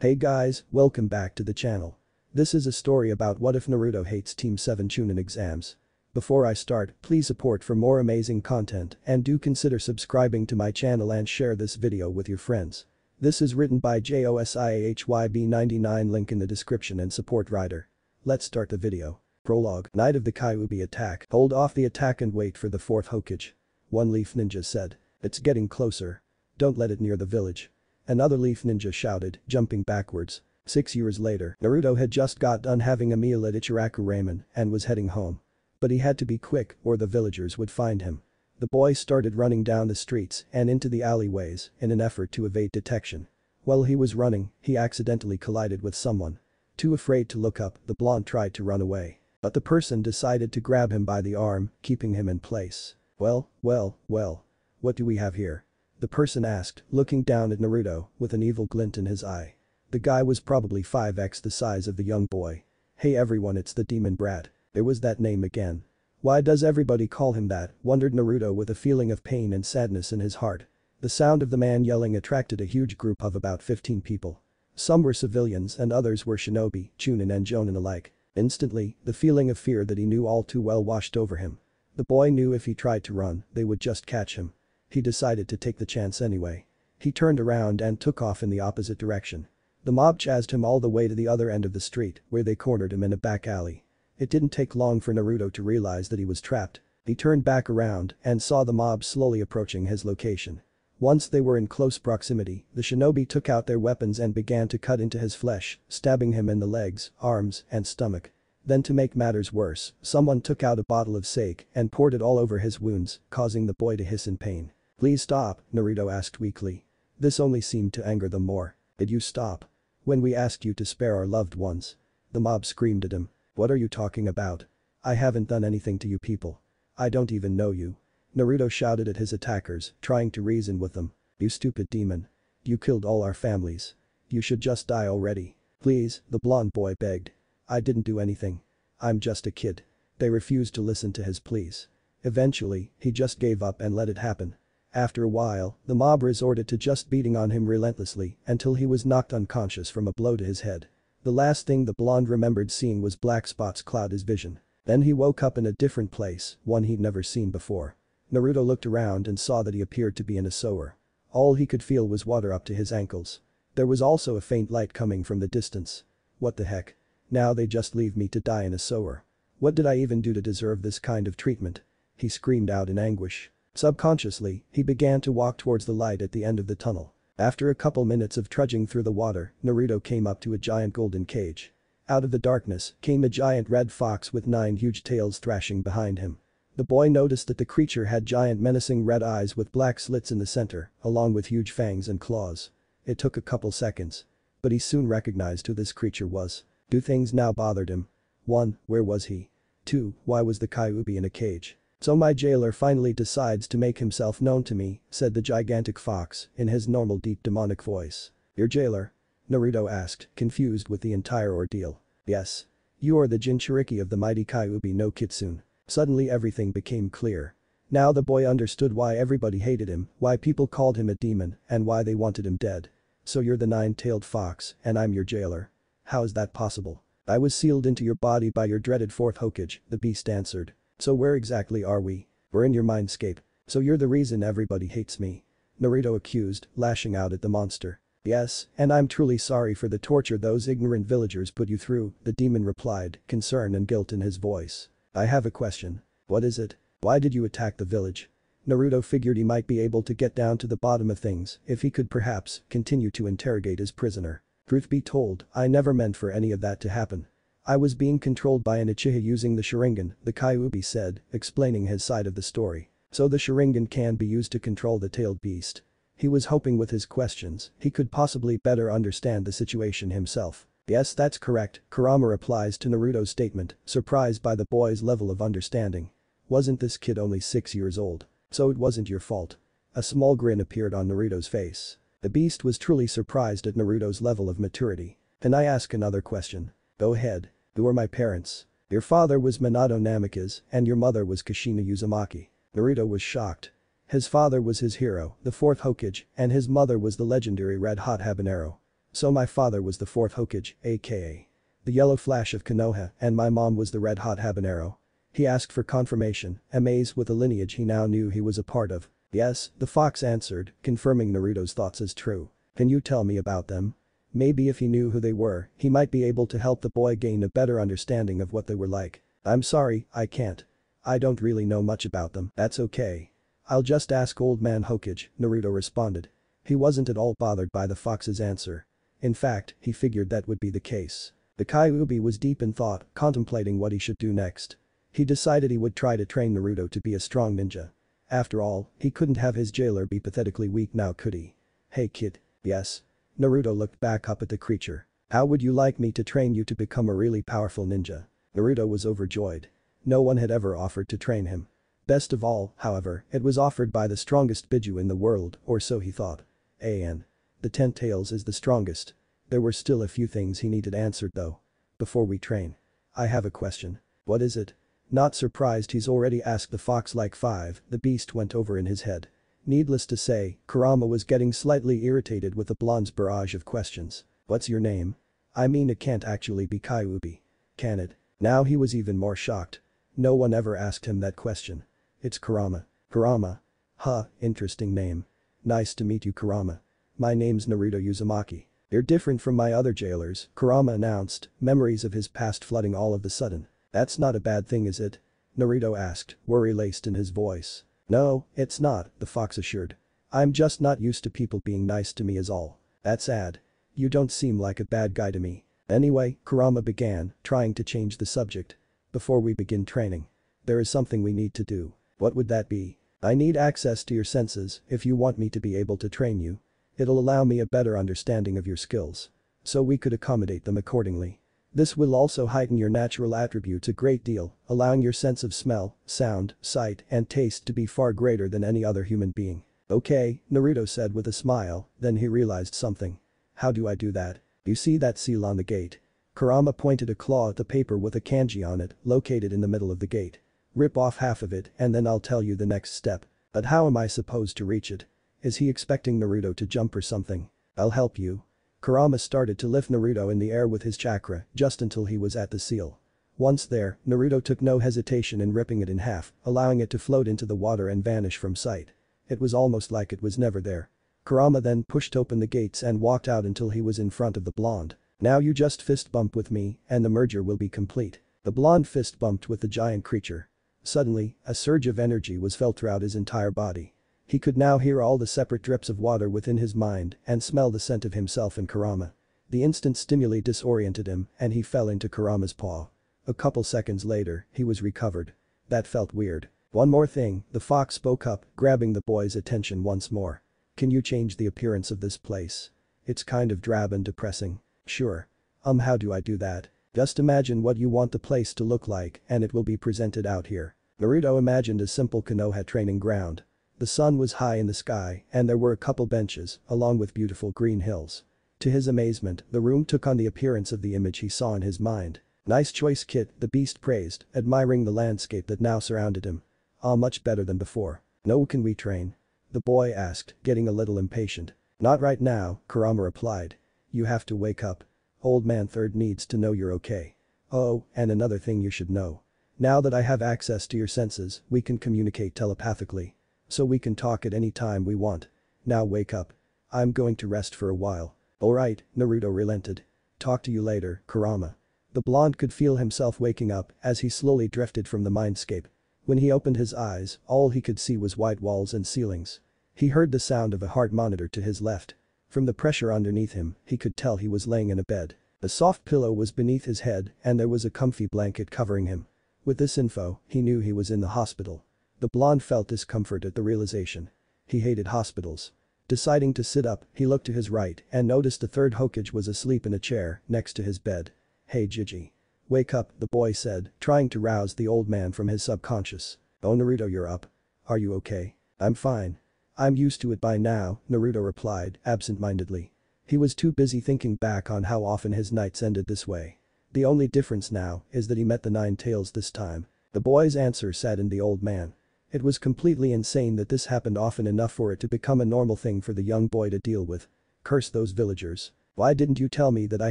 Hey guys, welcome back to the channel. This is a story about what if Naruto hates Team 7 Chunin exams. Before I start, please support for more amazing content and do consider subscribing to my channel and share this video with your friends. This is written by JOSIAHYB99, link in the description and support writer. Let's start the video. Prologue. Night of the Kyuubi attack. Hold off the attack and wait for the fourth Hokage. One Leaf Ninja said. It's getting closer. Don't let it near the village. Another Leaf Ninja shouted, jumping backwards. 6 years later, Naruto had just got done having a meal at Ichiraku Ramen and was heading home. But he had to be quick or the villagers would find him. The boy started running down the streets and into the alleyways in an effort to evade detection. While he was running, he accidentally collided with someone. Too afraid to look up, the blonde tried to run away. But the person decided to grab him by the arm, keeping him in place. Well, what do we have here? The person asked, looking down at Naruto with an evil glint in his eye. The guy was probably 5x the size of the young boy. Hey everyone, it's the demon brat. There was that name again. Why does everybody call him that, wondered Naruto with a feeling of pain and sadness in his heart. The sound of the man yelling attracted a huge group of about 15 people. Some were civilians and others were shinobi, chunin and jonin alike. Instantly, the feeling of fear that he knew all too well washed over him. The boy knew if he tried to run, they would just catch him. He decided to take the chance anyway. He turned around and took off in the opposite direction. The mob chased him all the way to the other end of the street, where they cornered him in a back alley. It didn't take long for Naruto to realize that he was trapped. He turned back around and saw the mob slowly approaching his location. Once they were in close proximity, the shinobi took out their weapons and began to cut into his flesh, stabbing him in the legs, arms, and stomach. Then to make matters worse, someone took out a bottle of sake and poured it all over his wounds, causing the boy to hiss in pain. Please stop, Naruto asked weakly. This only seemed to anger them more. Did you stop? When we asked you to spare our loved ones. The mob screamed at him. What are you talking about? I haven't done anything to you people. I don't even know you. Naruto shouted at his attackers, trying to reason with them. You stupid demon. You killed all our families. You should just die already. Please, the blonde boy begged. I didn't do anything. I'm just a kid. They refused to listen to his pleas. Eventually, he just gave up and let it happen. After a while, the mob resorted to just beating on him relentlessly until he was knocked unconscious from a blow to his head. The last thing the blonde remembered seeing was black spots cloud his vision. Then he woke up in a different place, one he'd never seen before. Naruto looked around and saw that he appeared to be in a sewer. All he could feel was water up to his ankles. There was also a faint light coming from the distance. What the heck? Now they just leave me to die in a sewer. What did I even do to deserve this kind of treatment? He screamed out in anguish. Subconsciously, he began to walk towards the light at the end of the tunnel. After a couple minutes of trudging through the water, Naruto came up to a giant golden cage. Out of the darkness came a giant red fox with 9 huge tails thrashing behind him. The boy noticed that the creature had giant menacing red eyes with black slits in the center, along with huge fangs and claws. It took a couple seconds. But he soon recognized who this creature was. 2 things now bothered him. 1. Where was he? 2. Why was the Kyuubi in a cage? So my jailer finally decides to make himself known to me, said the gigantic fox in his normal deep demonic voice. Your jailer? Naruto asked, confused with the entire ordeal. Yes. You are the Jinchuriki of the mighty Kyuubi no Kitsune. Suddenly everything became clear. Now the boy understood why everybody hated him, why people called him a demon, and why they wanted him dead. So you're the 9-tailed fox, and I'm your jailer. How is that possible? I was sealed into your body by your dreaded fourth Hokage, the beast answered. So where exactly are we? We're in your mindscape. So you're the reason everybody hates me. Naruto accused, lashing out at the monster. Yes, and I'm truly sorry for the torture those ignorant villagers put you through, the demon replied, concern and guilt in his voice. I have a question. What is it? Why did you attack the village? Naruto figured he might be able to get down to the bottom of things if he could perhaps continue to interrogate his prisoner. Truth be told, I never meant for any of that to happen. I was being controlled by an Uchiha using the Sharingan, the Kyuubi said, explaining his side of the story. So the Sharingan can be used to control the tailed beast. He was hoping with his questions, he could possibly better understand the situation himself. Yes, that's correct, Kurama replies to Naruto's statement, surprised by the boy's level of understanding. Wasn't this kid only 6 years old? So it wasn't your fault. A small grin appeared on Naruto's face. The beast was truly surprised at Naruto's level of maturity. Can I ask another question? Go ahead. Who are my parents? Your father was Minato Namikaze and your mother was Kushina Uzumaki. Naruto was shocked. His father was his hero, the fourth Hokage, and his mother was the legendary Red Hot Habanero. So my father was the fourth Hokage, aka the yellow flash of Konoha, and my mom was the red hot habanero. He asked for confirmation, amazed with the lineage he now knew he was a part of. Yes, the fox answered, confirming Naruto's thoughts as true. Can you tell me about them? Maybe if he knew who they were, he might be able to help the boy gain a better understanding of what they were like. I'm sorry, I can't. I don't really know much about them. That's okay. I'll just ask Old Man Hokage, Naruto responded. He wasn't at all bothered by the fox's answer. In fact, he figured that would be the case. The Kyuubi was deep in thought, contemplating what he should do next. He decided he would try to train Naruto to be a strong ninja. After all, he couldn't have his jailer be pathetically weak now, could he? Hey kid. Yes. Naruto looked back up at the creature. How would you like me to train you to become a really powerful ninja? Naruto was overjoyed. No one had ever offered to train him. Best of all, however, it was offered by the strongest Biju in the world, or so he thought. And the 10 tails is the strongest. There were still a few things he needed answered though. Before we train. I have a question. What is it? Not surprised he's already asked the fox like 5, the beast went over in his head. Needless to say, Kurama was getting slightly irritated with the blonde's barrage of questions. What's your name? I mean, it can't actually be Kyuubi. Can it? Now he was even more shocked. No one ever asked him that question. It's Kurama. Kurama. Huh, interesting name. Nice to meet you, Kurama. My name's Naruto Uzumaki. You're different from my other jailers, Kurama announced, memories of his past flooding all of a sudden. That's not a bad thing, is it? Naruto asked, worry laced in his voice. No, it's not, the fox assured. I'm just not used to people being nice to me is all. That's sad. You don't seem like a bad guy to me. Anyway, Kurama began, trying to change the subject. Before we begin training. There is something we need to do. What would that be? I need access to your senses if you want me to be able to train you. It'll allow me a better understanding of your skills. So we could accommodate them accordingly. This will also heighten your natural attributes a great deal, allowing your sense of smell, sound, sight, and taste to be far greater than any other human being. Okay, Naruto said with a smile, then he realized something. How do I do that? You see that seal on the gate? Kurama pointed a claw at the paper with a kanji on it, located in the middle of the gate. Rip off half of it and then I'll tell you the next step. But how am I supposed to reach it? Is he expecting Naruto to jump or something? I'll help you. Kurama started to lift Naruto in the air with his chakra just until he was at the seal. Once there, Naruto took no hesitation in ripping it in half, allowing it to float into the water and vanish from sight. It was almost like it was never there. Kurama then pushed open the gates and walked out until he was in front of the blonde. Now you just fist bump with me and the merger will be complete. The blonde fist bumped with the giant creature. Suddenly, a surge of energy was felt throughout his entire body. He could now hear all the separate drips of water within his mind and smell the scent of himself and Kurama. The instant stimuli disoriented him and he fell into Kurama's paw. A couple seconds later, he was recovered. That felt weird. One more thing, the fox spoke up, grabbing the boy's attention once more. Can you change the appearance of this place? It's kind of drab and depressing. Sure. How do I do that? Just imagine what you want the place to look like and it will be presented out here. Naruto imagined a simple Konoha training ground. The sun was high in the sky and there were a couple benches, along with beautiful green hills. To his amazement, the room took on the appearance of the image he saw in his mind. Nice choice, kid, the beast praised, admiring the landscape that now surrounded him. Much better than before. No, can we train? The boy asked, getting a little impatient. Not right now, Kurama replied. You have to wake up. Old Man Third needs to know you're okay. Oh, and another thing you should know. Now that I have access to your senses, we can communicate telepathically. So we can talk at any time we want. Now wake up. I'm going to rest for a while. Alright, Naruto relented. Talk to you later, Kurama. The blonde could feel himself waking up as he slowly drifted from the mindscape. When he opened his eyes, all he could see was white walls and ceilings. He heard the sound of a heart monitor to his left. From the pressure underneath him, he could tell he was laying in a bed. A soft pillow was beneath his head and there was a comfy blanket covering him. With this info, he knew he was in the hospital. The blonde felt discomfort at the realization. He hated hospitals. Deciding to sit up, he looked to his right and noticed the third Hokage was asleep in a chair next to his bed. Hey Gigi. Wake up, the boy said, trying to rouse the old man from his subconscious. Oh Naruto, you're up. Are you okay? I'm fine. I'm used to it by now, Naruto replied, absent-mindedly. He was too busy thinking back on how often his nights ended this way. The only difference now is that he met the 9 tails this time. The boy's answer saddened the old man. It was completely insane that this happened often enough for it to become a normal thing for the young boy to deal with. Curse those villagers. Why didn't you tell me that I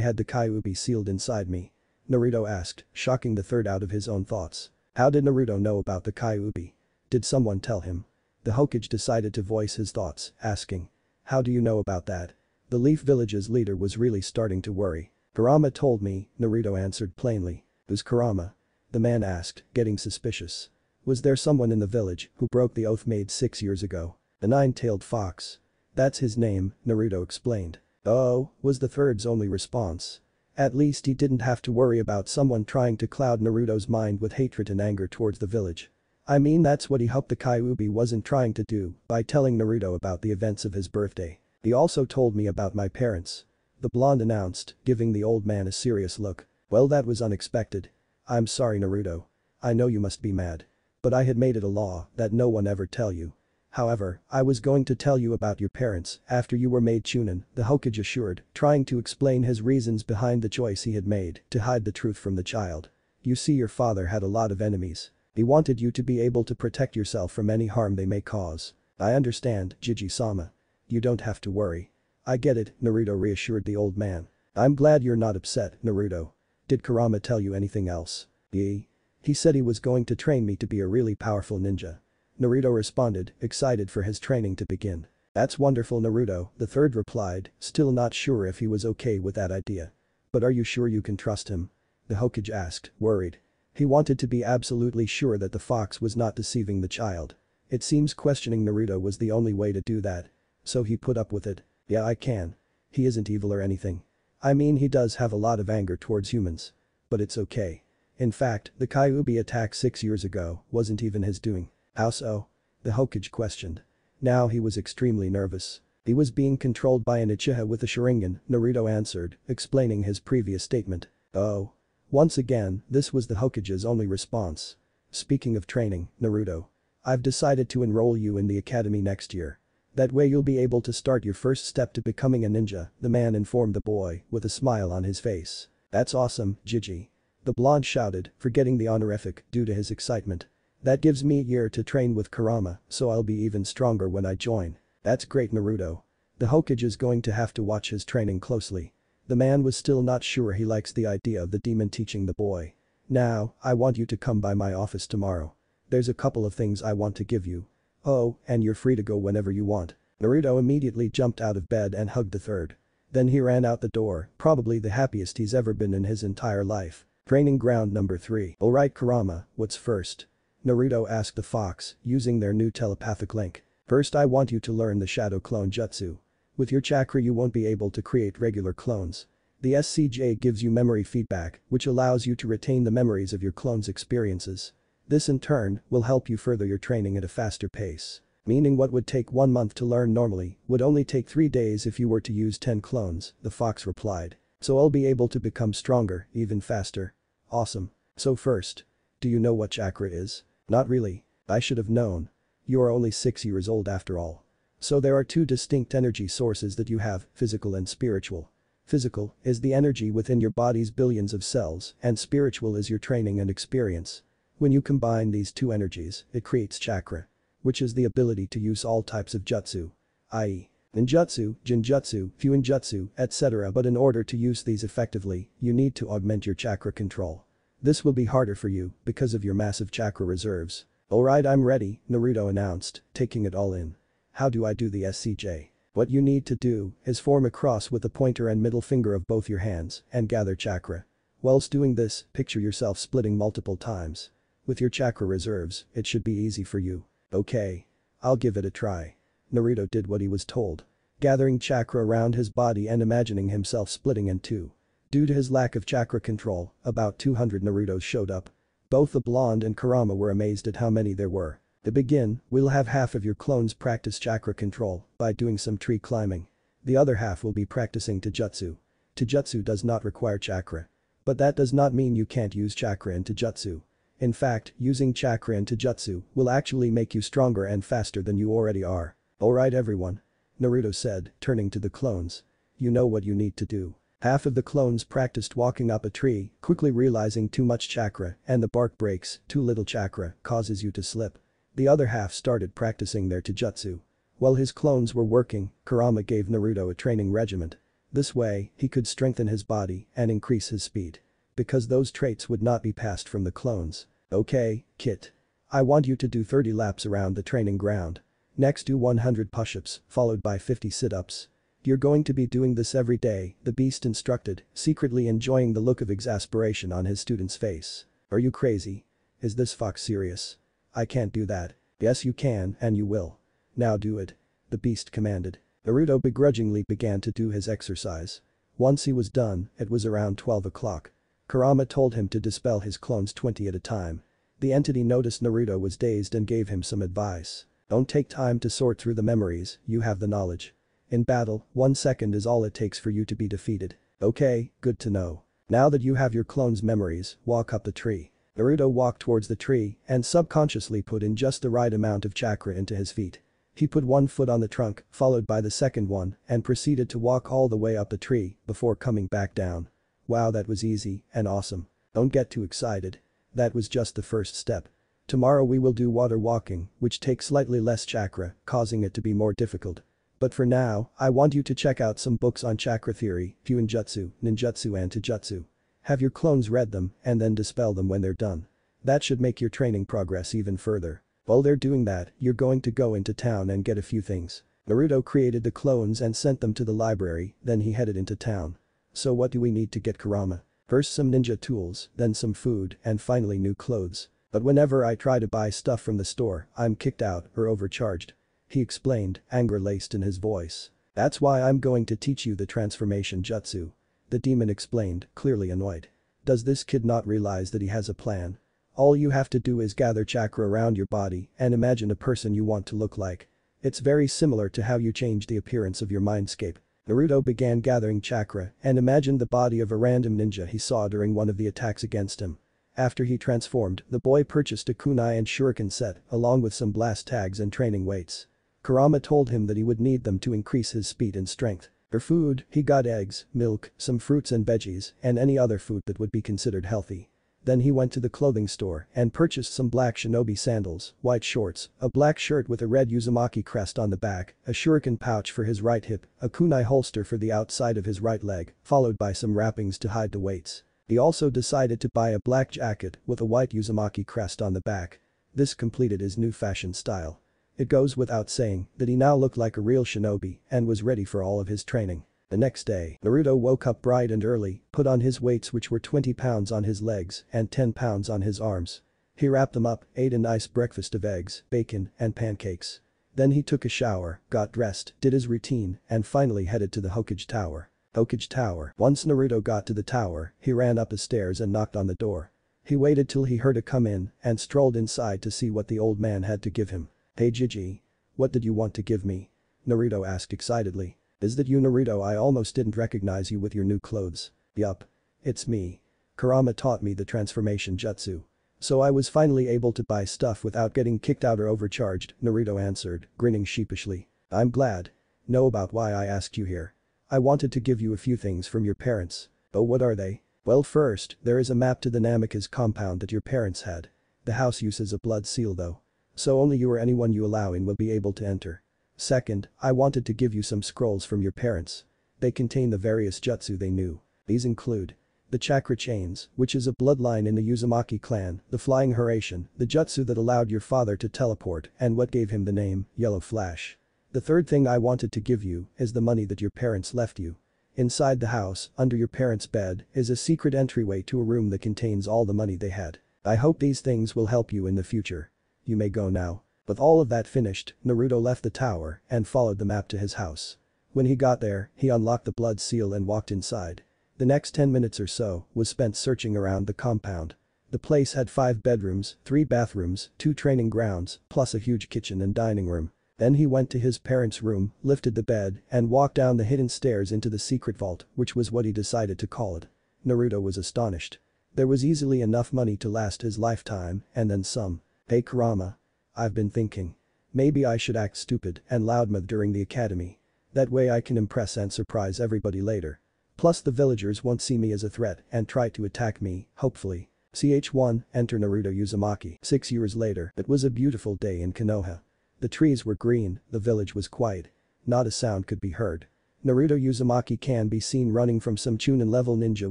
had the Kyuubi sealed inside me? Naruto asked, shocking the third out of his own thoughts. How did Naruto know about the Kyuubi? Did someone tell him? The Hokage decided to voice his thoughts, asking. How do you know about that? The Leaf Village's leader was really starting to worry. Kurama told me, Naruto answered plainly. Who's Kurama? The man asked, getting suspicious. Was there someone in the village who broke the oath made 6 years ago? The nine-tailed fox. That's his name, Naruto explained. Oh, was the third's only response. At least he didn't have to worry about someone trying to cloud Naruto's mind with hatred and anger towards the village. I mean, that's what he hoped the Kyuubi wasn't trying to do by telling Naruto about the events of his birthday. He also told me about my parents. The blonde announced, giving the old man a serious look. Well, that was unexpected. I'm sorry, Naruto. I know you must be mad. But I had made it a law that no one ever tell you. However, I was going to tell you about your parents after you were made Chunin, the Hokage assured, trying to explain his reasons behind the choice he had made to hide the truth from the child. You see, your father had a lot of enemies. He wanted you to be able to protect yourself from any harm they may cause. I understand, Jiji-sama. You don't have to worry. I get it, Naruto reassured the old man. I'm glad you're not upset, Naruto. Did Kurama tell you anything else? He said he was going to train me to be a really powerful ninja. Naruto responded, excited for his training to begin. That's wonderful, Naruto, the third replied, still not sure if he was okay with that idea. But are you sure you can trust him? The Hokage asked, worried. He wanted to be absolutely sure that the fox was not deceiving the child. It seems questioning Naruto was the only way to do that. So he put up with it. Yeah, I can. He isn't evil or anything. I mean, he does have a lot of anger towards humans. But it's okay. In fact, the Kyuubi attack 6 years ago wasn't even his doing. How so? The Hokage questioned. Now he was extremely nervous. He was being controlled by an Uchiha with a Sharingan, Naruto answered, explaining his previous statement. Oh. Once again, this was the Hokage's only response. Speaking of training, Naruto. I've decided to enroll you in the academy next year. That way you'll be able to start your first step to becoming a ninja, the man informed the boy with a smile on his face. That's awesome, Jiji. The blonde shouted, forgetting the honorific due to his excitement. That gives me a year to train with Kurama, so I'll be even stronger when I join. That's great, Naruto. The Hokage is going to have to watch his training closely. The man was still not sure he likes the idea of the demon teaching the boy. Now, I want you to come by my office tomorrow. There's a couple of things I want to give you. Oh, and you're free to go whenever you want. Naruto immediately jumped out of bed and hugged the third. Then he ran out the door, probably the happiest he's ever been in his entire life. Training ground number 3. Alright, Kurama, what's first? Naruto asked the fox, using their new telepathic link. First, I want you to learn the shadow clone jutsu. With your chakra you won't be able to create regular clones. The SCJ gives you memory feedback, which allows you to retain the memories of your clone's experiences. This in turn will help you further your training at a faster pace. Meaning what would take 1 month to learn normally would only take 3 days if you were to use 10 clones, the fox replied. So I'll be able to become stronger, even faster. Awesome. So first. Do you know what chakra is? Not really. I should have known. You are only 6 years old after all. So there are 2 distinct energy sources that you have, physical and spiritual. Physical is the energy within your body's billions of cells, and spiritual is your training and experience. When you combine these 2 energies, it creates chakra, which is the ability to use all types of jutsu, i.e. ninjutsu, genjutsu, fuinjutsu, etc. But in order to use these effectively, you need to augment your chakra control. This will be harder for you because of your massive chakra reserves. Alright, I'm ready, Naruto announced, taking it all in. How do I do the SCJ? What you need to do is form a cross with the pointer and middle finger of both your hands and gather chakra. Whilst doing this, picture yourself splitting multiple times. With your chakra reserves, it should be easy for you. Okay. I'll give it a try. Naruto did what he was told. Gathering chakra around his body and imagining himself splitting in 2. Due to his lack of chakra control, about 200 Narutos showed up. Both the blonde and Kurama were amazed at how many there were. To begin, we'll have half of your clones practice chakra control by doing some tree climbing. The other half will be practicing taijutsu. Taijutsu does not require chakra. But that does not mean you can't use chakra in taijutsu. In fact, using chakra in taijutsu will actually make you stronger and faster than you already are. Alright everyone. Naruto said, turning to the clones. You know what you need to do. Half of the clones practiced walking up a tree, quickly realizing too much chakra and the bark breaks, too little chakra causes you to slip. The other half started practicing their taijutsu. While his clones were working, Kurama gave Naruto a training regiment. This way, he could strengthen his body and increase his speed. Because those traits would not be passed from the clones. Okay, Kit. I want you to do 30 laps around the training ground. Next do 100 push-ups, followed by 50 sit-ups. You're going to be doing this every day, the beast instructed, secretly enjoying the look of exasperation on his student's face. Are you crazy? Is this fox serious? I can't do that. Yes you can and you will. Now do it. The beast commanded. Naruto begrudgingly began to do his exercise. Once he was done, it was around 12 o'clock. Kurama told him to dispel his clones 20 at a time. The entity noticed Naruto was dazed and gave him some advice. Don't take time to sort through the memories, you have the knowledge. In battle, 1 second is all it takes for you to be defeated. Okay, good to know. Now that you have your clones' memories, walk up the tree. Naruto walked towards the tree and subconsciously put in just the right amount of chakra into his feet. He put one foot on the trunk, followed by the second one, and proceeded to walk all the way up the tree before coming back down. Wow, that was easy and awesome. Don't get too excited. That was just the first step. Tomorrow we will do water walking, which takes slightly less chakra, causing it to be more difficult. But for now, I want you to check out some books on chakra theory, Fuinjutsu, Ninjutsu and Taijutsu. Have your clones read them and then dispel them when they're done. That should make your training progress even further. While they're doing that, you're going to go into town and get a few things. Naruto created the clones and sent them to the library, then he headed into town. So what do we need to get Kurama? First some ninja tools, then some food, and finally new clothes. But whenever I try to buy stuff from the store, I'm kicked out or overcharged. He explained, anger laced in his voice. That's why I'm going to teach you the transformation jutsu. The demon explained, clearly annoyed. Does this kid not realize that he has a plan? All you have to do is gather chakra around your body and imagine a person you want to look like. It's very similar to how you change the appearance of your mindscape. Naruto began gathering chakra and imagined the body of a random ninja he saw during one of the attacks against him. After he transformed, the boy purchased a kunai and shuriken set along with some blast tags and training weights. Kurama told him that he would need them to increase his speed and strength. For food, he got eggs, milk, some fruits and veggies, and any other food that would be considered healthy. Then he went to the clothing store and purchased some black shinobi sandals, white shorts, a black shirt with a red Uzumaki crest on the back, a shuriken pouch for his right hip, a kunai holster for the outside of his right leg, followed by some wrappings to hide the weights. He also decided to buy a black jacket with a white Uzumaki crest on the back. This completed his new fashion style. It goes without saying that he now looked like a real shinobi and was ready for all of his training. The next day, Naruto woke up bright and early, put on his weights which were 20 pounds on his legs and 10 pounds on his arms. He wrapped them up, ate a nice breakfast of eggs, bacon, and pancakes. Then he took a shower, got dressed, did his routine, and finally headed to the Hokage Tower. Hokage Tower. Once Naruto got to the tower, he ran up the stairs and knocked on the door. He waited till he heard a come in and strolled inside to see what the old man had to give him. Hey Gigi. What did you want to give me? Naruto asked excitedly. Is that you Naruto? I almost didn't recognize you with your new clothes. Yup. It's me. Kurama taught me the transformation jutsu. So I was finally able to buy stuff without getting kicked out or overcharged, Naruto answered, grinning sheepishly. I'm glad. Know about why I asked you here. I wanted to give you a few things from your parents. Oh, what are they? Well, first, there is a map to the Namikaze compound that your parents had. The house uses a blood seal though. So only you or anyone you allow in will be able to enter. Second, I wanted to give you some scrolls from your parents. They contain the various jutsu they knew. These include the chakra chains, which is a bloodline in the Uzumaki clan, the flying Hiraishin, the jutsu that allowed your father to teleport and what gave him the name, Yellow Flash. The third thing I wanted to give you is the money that your parents left you. Inside the house, under your parents' bed, is a secret entryway to a room that contains all the money they had. I hope these things will help you in the future. You may go now. With all of that finished, Naruto left the tower and followed the map to his house. When he got there, he unlocked the blood seal and walked inside. The next 10 minutes or so was spent searching around the compound. The place had 5 bedrooms, 3 bathrooms, 2 training grounds, plus a huge kitchen and dining room. Then he went to his parents' room, lifted the bed, and walked down the hidden stairs into the secret vault, which was what he decided to call it. Naruto was astonished. There was easily enough money to last his lifetime, and then some. Hey Kurama. I've been thinking. Maybe I should act stupid and loudmouth during the academy. That way I can impress and surprise everybody later. Plus the villagers won't see me as a threat and try to attack me, hopefully. Ch1, enter Naruto Uzumaki. 6 years later, it was a beautiful day in Konoha. The trees were green, the village was quiet. Not a sound could be heard. Naruto Uzumaki can be seen running from some Chunin-level ninja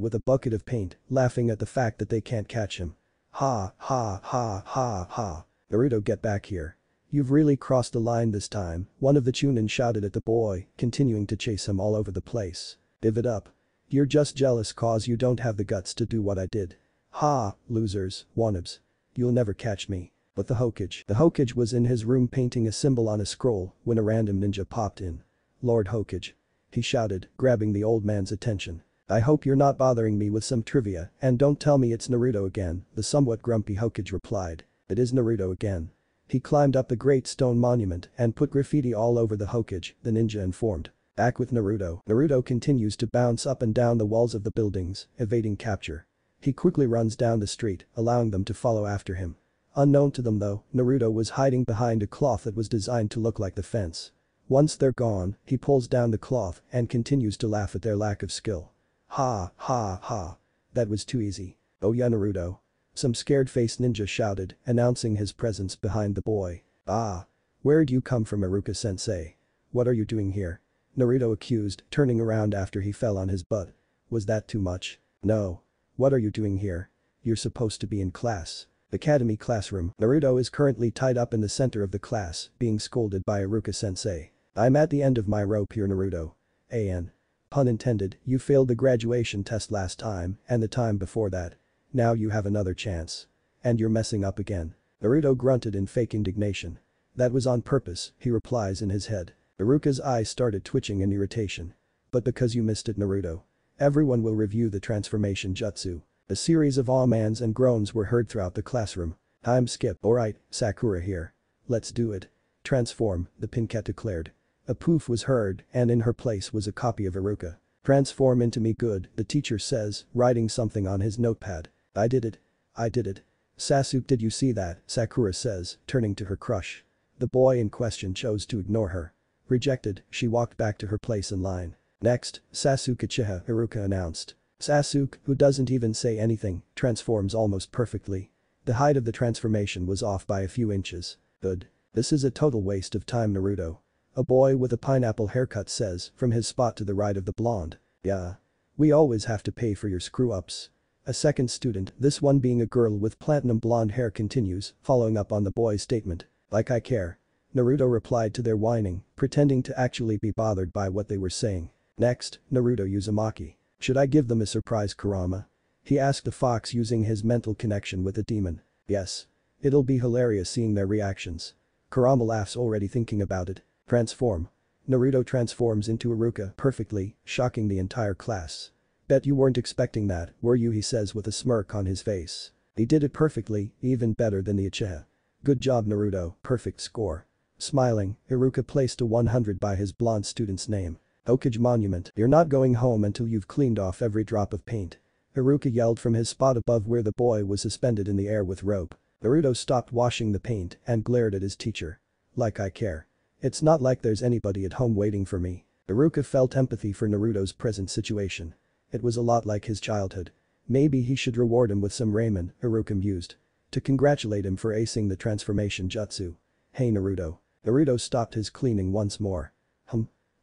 with a bucket of paint, laughing at the fact that they can't catch him. Ha ha ha ha ha. Naruto, get back here. You've really crossed the line this time, one of the Chunin shouted at the boy, continuing to chase him all over the place. Give it up. You're just jealous cause you don't have the guts to do what I did. Ha, losers, wannabes. You'll never catch me. But the Hokage. The Hokage was in his room painting a symbol on a scroll when a random ninja popped in. Lord Hokage. He shouted, grabbing the old man's attention. I hope you're not bothering me with some trivia and don't tell me it's Naruto again, the somewhat grumpy Hokage replied. It is Naruto again. He climbed up the great stone monument and put graffiti all over the Hokage, the ninja informed. Back with Naruto. Naruto continues to bounce up and down the walls of the buildings, evading capture. He quickly runs down the street, allowing them to follow after him. Unknown to them though, Naruto was hiding behind a cloth that was designed to look like the fence. Once they're gone, he pulls down the cloth and continues to laugh at their lack of skill. Ha ha ha. That was too easy. Oh yeah, Naruto. Some scared-faced ninja shouted, announcing his presence behind the boy. Ah. Where'd you come from, Iruka-sensei? What are you doing here? Naruto accused, turning around after he fell on his butt. Was that too much? No. What are you doing here? You're supposed to be in class. Academy classroom. Naruto is currently tied up in the center of the class, being scolded by Iruka-sensei. I'm at the end of my rope here, Naruto. Pun intended, you failed the graduation test last time and the time before that. Now you have another chance. And you're messing up again. Naruto grunted in fake indignation. That was on purpose, he replies in his head. Iruka's eyes started twitching in irritation. But because you missed it, Naruto. Everyone will review the transformation jutsu. A series of ahmans and groans were heard throughout the classroom. Time skip. Alright, Sakura here. Let's do it. Transform, the Pinket declared. A poof was heard and in her place was a copy of Iruka. Transform into me, good, the teacher says, writing something on his notepad. I did it. I did it. Sasuke, did you see that? Sakura says, turning to her crush. The boy in question chose to ignore her. Rejected, she walked back to her place in line. Next, Sasuke Uchiha, Iruka announced. Sasuke, who doesn't even say anything, transforms almost perfectly. The height of the transformation was off by a few inches. Good. This is a total waste of time, Naruto. A boy with a pineapple haircut says from his spot to the right of the blonde. Yeah. We always have to pay for your screw-ups. A second student, this one being a girl with platinum blonde hair, continues, following up on the boy's statement. Like I care. Naruto replied to their whining, pretending to actually be bothered by what they were saying. Next, Naruto Uzumaki. Should I give them a surprise, Kurama? He asked the fox using his mental connection with the demon. Yes. It'll be hilarious seeing their reactions. Kurama laughs already thinking about it. Transform. Naruto transforms into Iruka perfectly, shocking the entire class. Bet you weren't expecting that, were you? He says with a smirk on his face. He did it perfectly, even better than the Uchiha. Good job, Naruto, perfect score. Smiling, Iruka placed a 100 by his blonde student's name. Hokage monument, you're not going home until you've cleaned off every drop of paint. Iruka yelled from his spot above where the boy was suspended in the air with rope. Naruto stopped washing the paint and glared at his teacher. Like I care. It's not like there's anybody at home waiting for me. Iruka felt empathy for Naruto's present situation. It was a lot like his childhood. Maybe he should reward him with some ramen, Iruka mused. To congratulate him for acing the transformation jutsu. Hey Naruto. Naruto stopped his cleaning once more.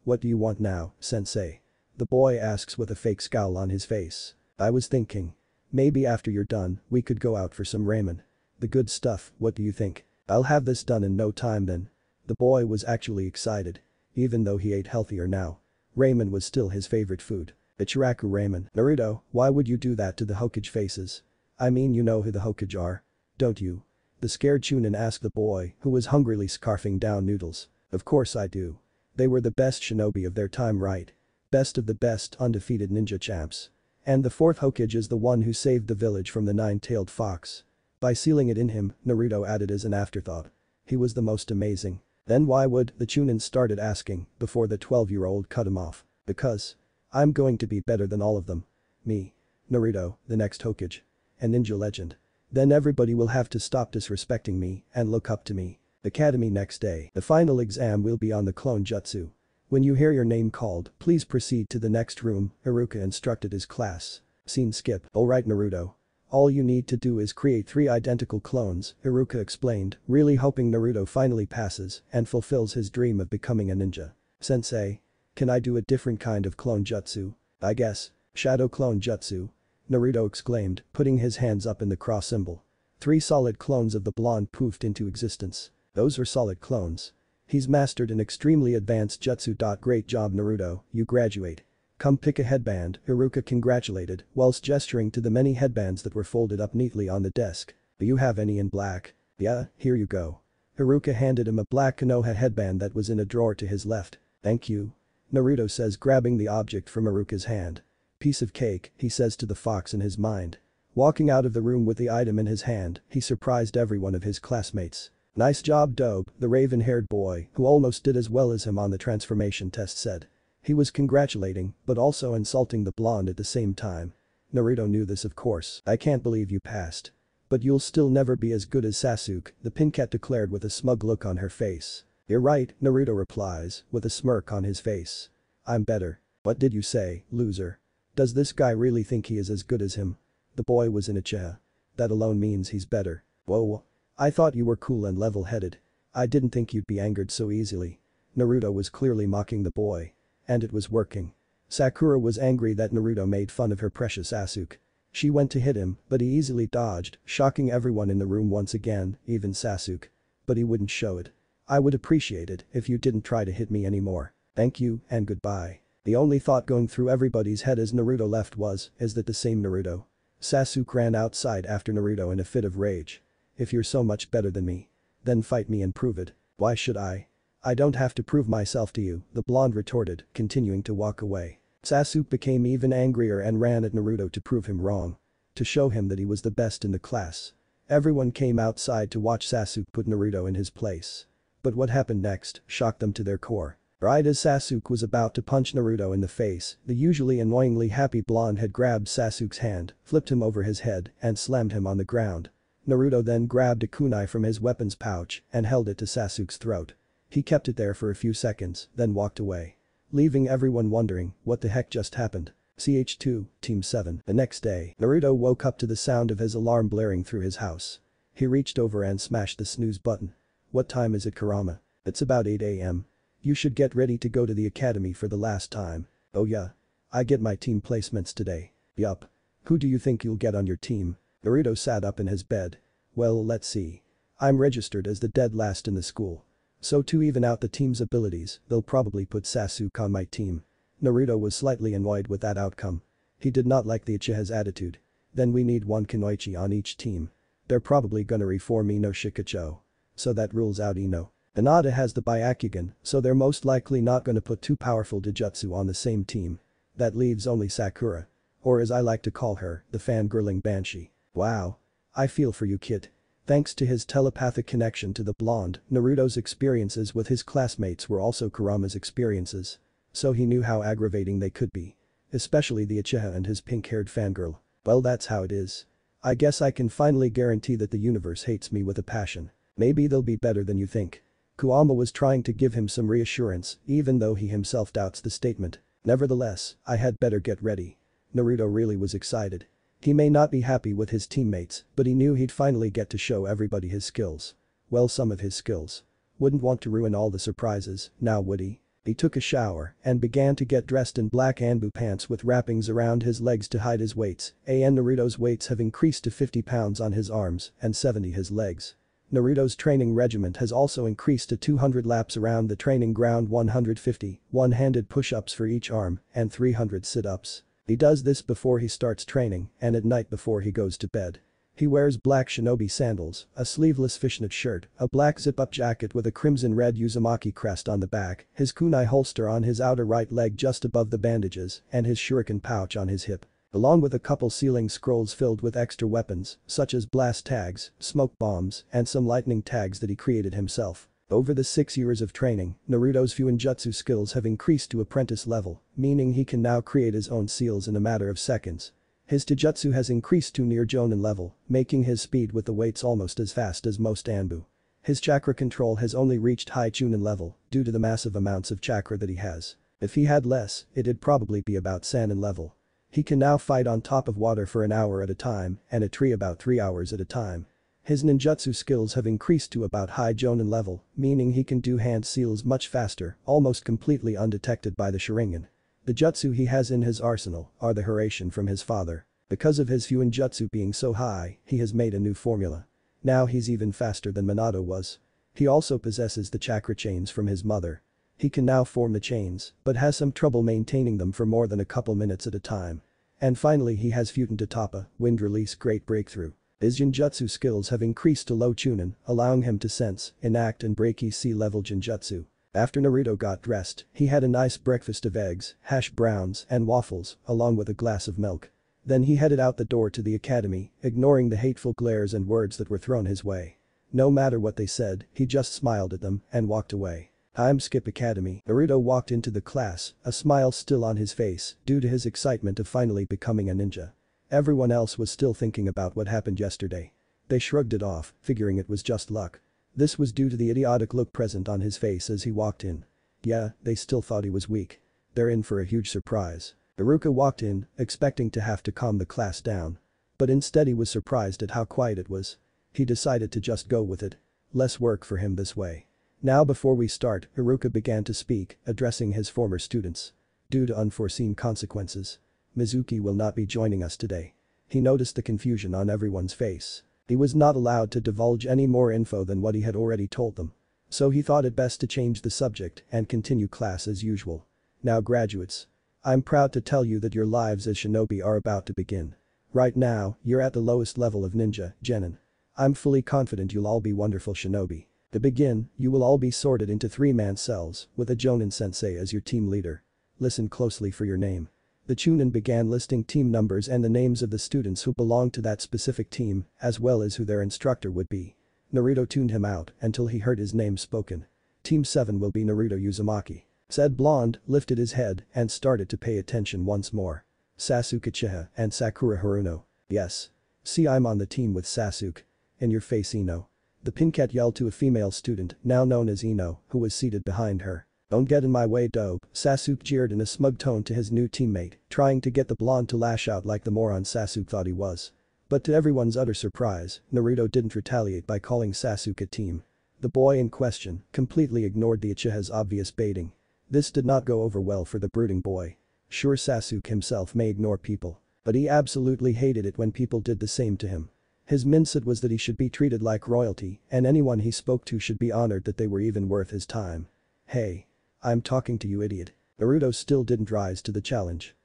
What do you want now, sensei? The boy asks with a fake scowl on his face. I was thinking. Maybe after you're done, we could go out for some ramen. The good stuff, what do you think? I'll have this done in no time then. The boy was actually excited. Even though he ate healthier now. Ramen was still his favorite food. Ichiraku ramen. Naruto, why would you do that to the Hokage faces? I mean, you know who the Hokage are. Don't you? The scared Chunin asked the boy, who was hungrily scarfing down noodles. Of course I do. They were the best shinobi of their time, right? Best of the best, undefeated ninja champs. And the fourth Hokage is the one who saved the village from the nine-tailed fox. By sealing it in him, Naruto added as an afterthought. He was the most amazing. Then why would, the Chunin started asking, before the 12-year-old cut him off. Because. I'm going to be better than all of them. Me. Naruto, the next Hokage. A ninja legend. Then everybody will have to stop disrespecting me and look up to me. Academy next day. The final exam will be on the clone jutsu. When you hear your name called, please proceed to the next room, Iruka instructed his class. Scene skip. Alright Naruto. All you need to do is create 3 identical clones, Iruka explained, really hoping Naruto finally passes and fulfills his dream of becoming a ninja. Sensei. Can I do a different kind of clone jutsu? I guess. Shadow clone jutsu. Naruto exclaimed, putting his hands up in the cross symbol. 3 solid clones of the blonde poofed into existence. Those are solid clones. He's mastered an extremely advanced jutsu. Great job Naruto, you graduate. Come pick a headband, Haruka congratulated whilst gesturing to the many headbands that were folded up neatly on the desk. Do you have any in black? Yeah, here you go. Haruka handed him a black Konoha headband that was in a drawer to his left. Thank you. Naruto says, grabbing the object from Haruka's hand. Piece of cake, he says to the fox in his mind. Walking out of the room with the item in his hand, he surprised every one of his classmates. Nice job Dobe, the raven-haired boy, who almost did as well as him on the transformation test said. He was congratulating, but also insulting the blonde at the same time. Naruto knew this of course. I can't believe you passed. But you'll still never be as good as Sasuke, the Pincat declared with a smug look on her face. You're right, Naruto replies, with a smirk on his face. I'm better. What did you say, loser? Does this guy really think he is as good as him? The boy was in Uchiha. That alone means he's better. Whoa. I thought you were cool and level-headed. I didn't think you'd be angered so easily. Naruto was clearly mocking the boy. And it was working. Sakura was angry that Naruto made fun of her precious Sasuke. She went to hit him, but he easily dodged, shocking everyone in the room once again, even Sasuke. But he wouldn't show it. I would appreciate it if you didn't try to hit me anymore. Thank you and goodbye. The only thought going through everybody's head as Naruto left was, is that the same Naruto? Sasuke ran outside after Naruto in a fit of rage. If you're so much better than me, then fight me and prove it. Why should I? I don't have to prove myself to you, the blonde retorted, continuing to walk away. Sasuke became even angrier and ran at Naruto to prove him wrong. To show him that he was the best in the class. Everyone came outside to watch Sasuke put Naruto in his place. But what happened next shocked them to their core. Right as Sasuke was about to punch Naruto in the face, the usually annoyingly happy blonde had grabbed Sasuke's hand, flipped him over his head, and slammed him on the ground. Naruto then grabbed a kunai from his weapons pouch and held it to Sasuke's throat. He kept it there for a few seconds, then walked away. Leaving everyone wondering what the heck just happened. CH2, Team 7. The next day, Naruto woke up to the sound of his alarm blaring through his house. He reached over and smashed the snooze button. What time is it, Kurama? It's about 8 AM. You should get ready to go to the academy for the last time. Oh yeah. I get my team placements today. Yup. Who do you think you'll get on your team? Naruto sat up in his bed. Well, let's see. I'm registered as the dead last in the school. So to even out the team's abilities, they'll probably put Sasuke on my team. Naruto was slightly annoyed with that outcome. He did not like the Uchiha's attitude. Then we need one Kunoichi on each team. They're probably gonna reform Ino Shikacho. So that rules out Ino. Hinata has the Byakugan, so they're most likely not gonna put 2 powerful Dijutsu on the same team. That leaves only Sakura. Or as I like to call her, the fangirling Banshee. Wow. I feel for you kid. Thanks to his telepathic connection to the blonde, Naruto's experiences with his classmates were also Kurama's experiences. So he knew how aggravating they could be. Especially the Uchiha and his pink-haired fangirl. Well, that's how it is. I guess I can finally guarantee that the universe hates me with a passion. Maybe they'll be better than you think. Kurama was trying to give him some reassurance, even though he himself doubts the statement. Nevertheless, I had better get ready. Naruto really was excited. He may not be happy with his teammates, but he knew he'd finally get to show everybody his skills. Well, some of his skills. Wouldn't want to ruin all the surprises, now would he? He took a shower and began to get dressed in black Anbu pants with wrappings around his legs to hide his weights. Naruto's weights have increased to 50 pounds on his arms and 70 his legs. Naruto's training regiment has also increased to 200 laps around the training ground, 150 one-handed push-ups for each arm, and 300 sit-ups. He does this before he starts training and at night before he goes to bed. He wears black shinobi sandals, a sleeveless fishnet shirt, a black zip-up jacket with a crimson-red Uzumaki crest on the back, his kunai holster on his outer right leg just above the bandages, and his shuriken pouch on his hip. Along with a couple sealing scrolls filled with extra weapons, such as blast tags, smoke bombs, and some lightning tags that he created himself. Over the 6 years of training, Naruto's Fuinjutsu skills have increased to apprentice level, meaning he can now create his own seals in a matter of seconds. His Taijutsu has increased to near Jonin level, making his speed with the weights almost as fast as most Anbu. His chakra control has only reached high Chunin level due to the massive amounts of chakra that he has. If he had less, it'd probably be about Sannin level. He can now fight on top of water for an hour at a time and a tree about 3 hours at a time. His ninjutsu skills have increased to about high Jonin level, meaning he can do hand seals much faster, almost completely undetected by the Sharingan. The jutsu he has in his arsenal are the Hiraishin from his father. Because of his Fuinjutsu being so high, he has made a new formula. Now he's even faster than Minato was. He also possesses the chakra chains from his mother. He can now form the chains, but has some trouble maintaining them for more than a couple minutes at a time. And finally he has Futentatapa, wind release great breakthrough. His Jinjutsu skills have increased to low Chunin, allowing him to sense, enact and break EC level Jinjutsu. After Naruto got dressed, he had a nice breakfast of eggs, hash browns and waffles, along with a glass of milk. Then he headed out the door to the academy, ignoring the hateful glares and words that were thrown his way. No matter what they said, he just smiled at them and walked away. I'm Skip Academy. Naruto walked into the class, a smile still on his face due to his excitement of finally becoming a ninja. Everyone else was still thinking about what happened yesterday. They shrugged it off, figuring it was just luck. This was due to the idiotic look present on his face as he walked in. Yeah, they still thought he was weak. They're in for a huge surprise. Iruka walked in, expecting to have to calm the class down. But instead he was surprised at how quiet it was. He decided to just go with it. Less work for him this way. Now before we start, Iruka began to speak, addressing his former students. Due to unforeseen consequences, Mizuki will not be joining us today. He noticed the confusion on everyone's face. He was not allowed to divulge any more info than what he had already told them. So he thought it best to change the subject and continue class as usual. Now graduates. I'm proud to tell you that your lives as shinobi are about to begin. Right now, you're at the lowest level of ninja, genin. I'm fully confident you'll all be wonderful shinobi. To begin, you will all be sorted into 3-man cells, with a Jonin sensei as your team leader. Listen closely for your name. The Chunin began listing team numbers and the names of the students who belonged to that specific team, as well as who their instructor would be. Naruto tuned him out until he heard his name spoken. Team 7 will be Naruto Uzumaki. Said blonde, lifted his head and started to pay attention once more. Sasuke Uchiha and Sakura Haruno. Yes. See, I'm on the team with Sasuke. In your face, Ino. The Pincat yelled to a female student, now known as Ino, who was seated behind her. Don't get in my way, dope, Sasuke jeered in a smug tone to his new teammate, trying to get the blonde to lash out like the moron Sasuke thought he was. But to everyone's utter surprise, Naruto didn't retaliate by calling Sasuke a team. The boy in question completely ignored the Uchiha's obvious baiting. This did not go over well for the brooding boy. Sure, Sasuke himself may ignore people, but he absolutely hated it when people did the same to him. His mindset was that he should be treated like royalty and anyone he spoke to should be honored that they were even worth his time. Hey. I'm talking to you, idiot. Naruto still didn't rise to the challenge.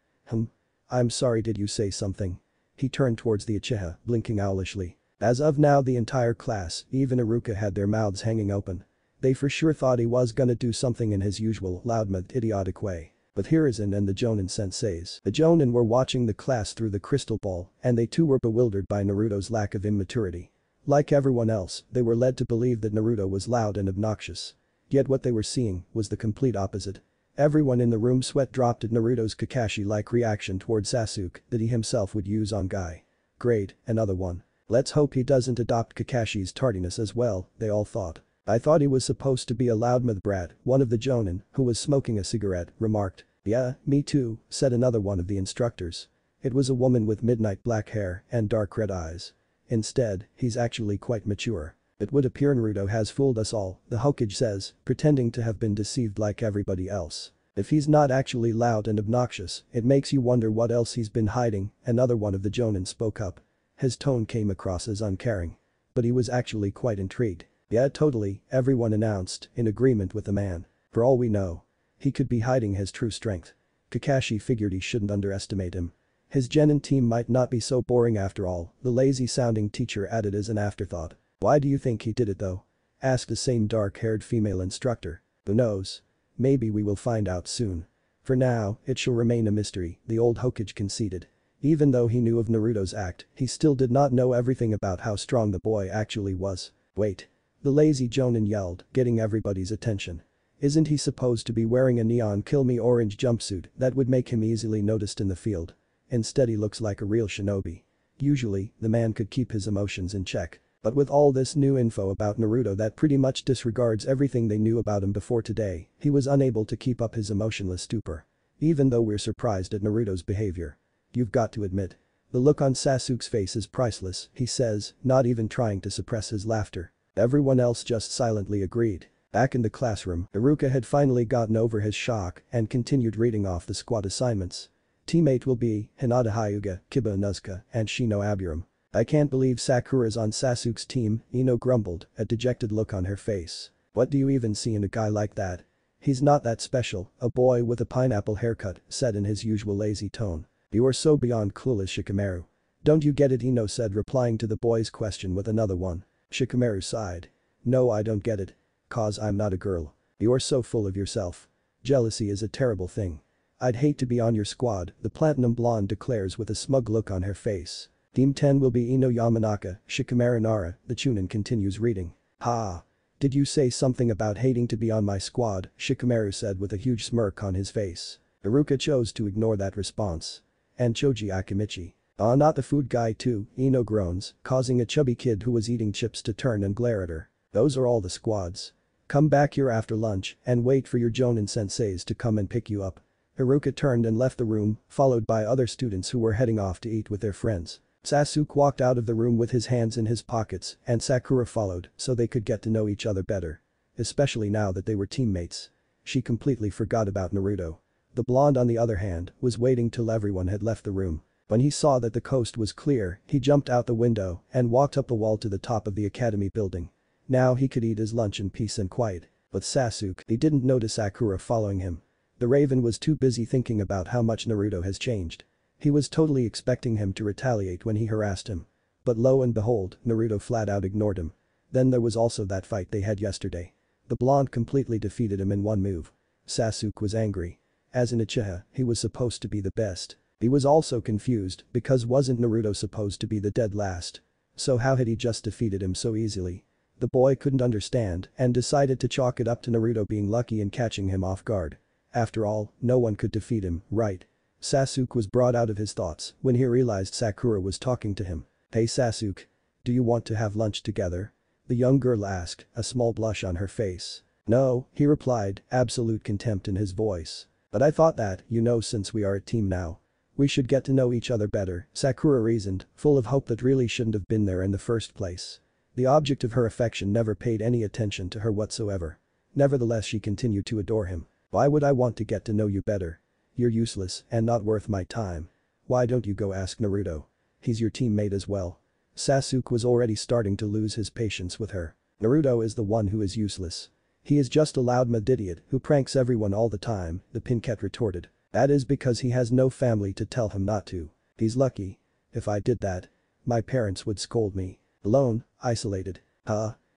I'm sorry, did you say something? He turned towards the Uchiha, blinking owlishly. As of now the entire class, even Iruka, had their mouths hanging open. They for sure thought he was gonna do something in his usual loudmouthed idiotic way. But Hiruzen and the Jonin senseis. The Jonin were watching the class through the crystal ball and they too were bewildered by Naruto's lack of immaturity. Like everyone else, they were led to believe that Naruto was loud and obnoxious. Yet what they were seeing was the complete opposite. Everyone in the room sweat dropped at Naruto's Kakashi-like reaction toward Sasuke that he himself would use on Guy. Great, another one. Let's hope he doesn't adopt Kakashi's tardiness as well, they all thought. I thought he was supposed to be a loudmouth brat, one of the Jonin, who was smoking a cigarette, remarked. Yeah, me too, said another one of the instructors. It was a woman with midnight black hair and dark red eyes. Instead, he's actually quite mature. It would appear Naruto has fooled us all, the Hokage says, pretending to have been deceived like everybody else. If he's not actually loud and obnoxious, it makes you wonder what else he's been hiding, another one of the Jonin spoke up. His tone came across as uncaring. But he was actually quite intrigued. Yeah, totally, everyone announced, in agreement with the man. For all we know, he could be hiding his true strength. Kakashi figured he shouldn't underestimate him. His genin team might not be so boring after all, the lazy-sounding teacher added as an afterthought. Why do you think he did it though? Asked the same dark-haired female instructor. Who knows? Maybe we will find out soon. For now, it shall remain a mystery, the old Hokage conceded. Even though he knew of Naruto's act, he still did not know everything about how strong the boy actually was. Wait. The lazy Jonin yelled, getting everybody's attention. Isn't he supposed to be wearing a neon kill-me orange jumpsuit that would make him easily noticed in the field? Instead he looks like a real shinobi. Usually, the man could keep his emotions in check. But with all this new info about Naruto that pretty much disregards everything they knew about him before today, he was unable to keep up his emotionless stupor. Even though we're surprised at Naruto's behavior. You've got to admit. The look on Sasuke's face is priceless, he says, not even trying to suppress his laughter. Everyone else just silently agreed. Back in the classroom, Iruka had finally gotten over his shock and continued reading off the squad assignments. Teammate will be Hinata Hyuga, Kiba Inuzuka, and Shino Aburam. I can't believe Sakura's on Sasuke's team, Ino grumbled, a dejected look on her face. What do you even see in a guy like that? He's not that special, a boy with a pineapple haircut said in his usual lazy tone. You are so beyond clueless, Shikamaru. Don't you get it, Ino said, replying to the boy's question with another one. Shikamaru sighed. No, I don't get it. 'Cause I'm not a girl. You are so full of yourself. Jealousy is a terrible thing. I'd hate to be on your squad, the platinum blonde declares with a smug look on her face. Team 10 will be Ino Yamanaka, Shikamaru Nara, the Chunin continues reading. Ha. Did you say something about hating to be on my squad, Shikamaru said with a huge smirk on his face. Iruka chose to ignore that response. And Choji Akimichi. Not the food guy too, Ino groans, causing a chubby kid who was eating chips to turn and glare at her. Those are all the squads. Come back here after lunch and wait for your Jonin senseis to come and pick you up. Iruka turned and left the room, followed by other students who were heading off to eat with their friends. Sasuke walked out of the room with his hands in his pockets and Sakura followed so they could get to know each other better. Especially now that they were teammates. She completely forgot about Naruto. The blonde on the other hand was waiting till everyone had left the room. When he saw that the coast was clear, he jumped out the window and walked up the wall to the top of the academy building. Now he could eat his lunch in peace and quiet. But Sasuke, he didn't notice Sakura following him. The Raven was too busy thinking about how much Naruto has changed. He was totally expecting him to retaliate when he harassed him. But lo and behold, Naruto flat out ignored him. Then there was also that fight they had yesterday. The blonde completely defeated him in one move. Sasuke was angry. As an Uchiha, he was supposed to be the best. He was also confused because wasn't Naruto supposed to be the dead last? So how had he just defeated him so easily? The boy couldn't understand and decided to chalk it up to Naruto being lucky in catching him off guard. After all, no one could defeat him, right? Sasuke was brought out of his thoughts when he realized Sakura was talking to him. Hey Sasuke. Do you want to have lunch together? The young girl asked, a small blush on her face. No, he replied, absolute contempt in his voice. But I thought that, since we are a team now. We should get to know each other better, Sakura reasoned, full of hope that really shouldn't have been there in the first place. The object of her affection never paid any attention to her whatsoever. Nevertheless, she continued to adore him. Why would I want to get to know you better? You're useless and not worth my time. Why don't you go ask Naruto? He's your teammate as well. Sasuke was already starting to lose his patience with her. Naruto is the one who is useless. He is just a loudmouth idiot who pranks everyone all the time, the Pinket retorted. That is because he has no family to tell him not to. He's lucky. If I did that, my parents would scold me. Alone, isolated.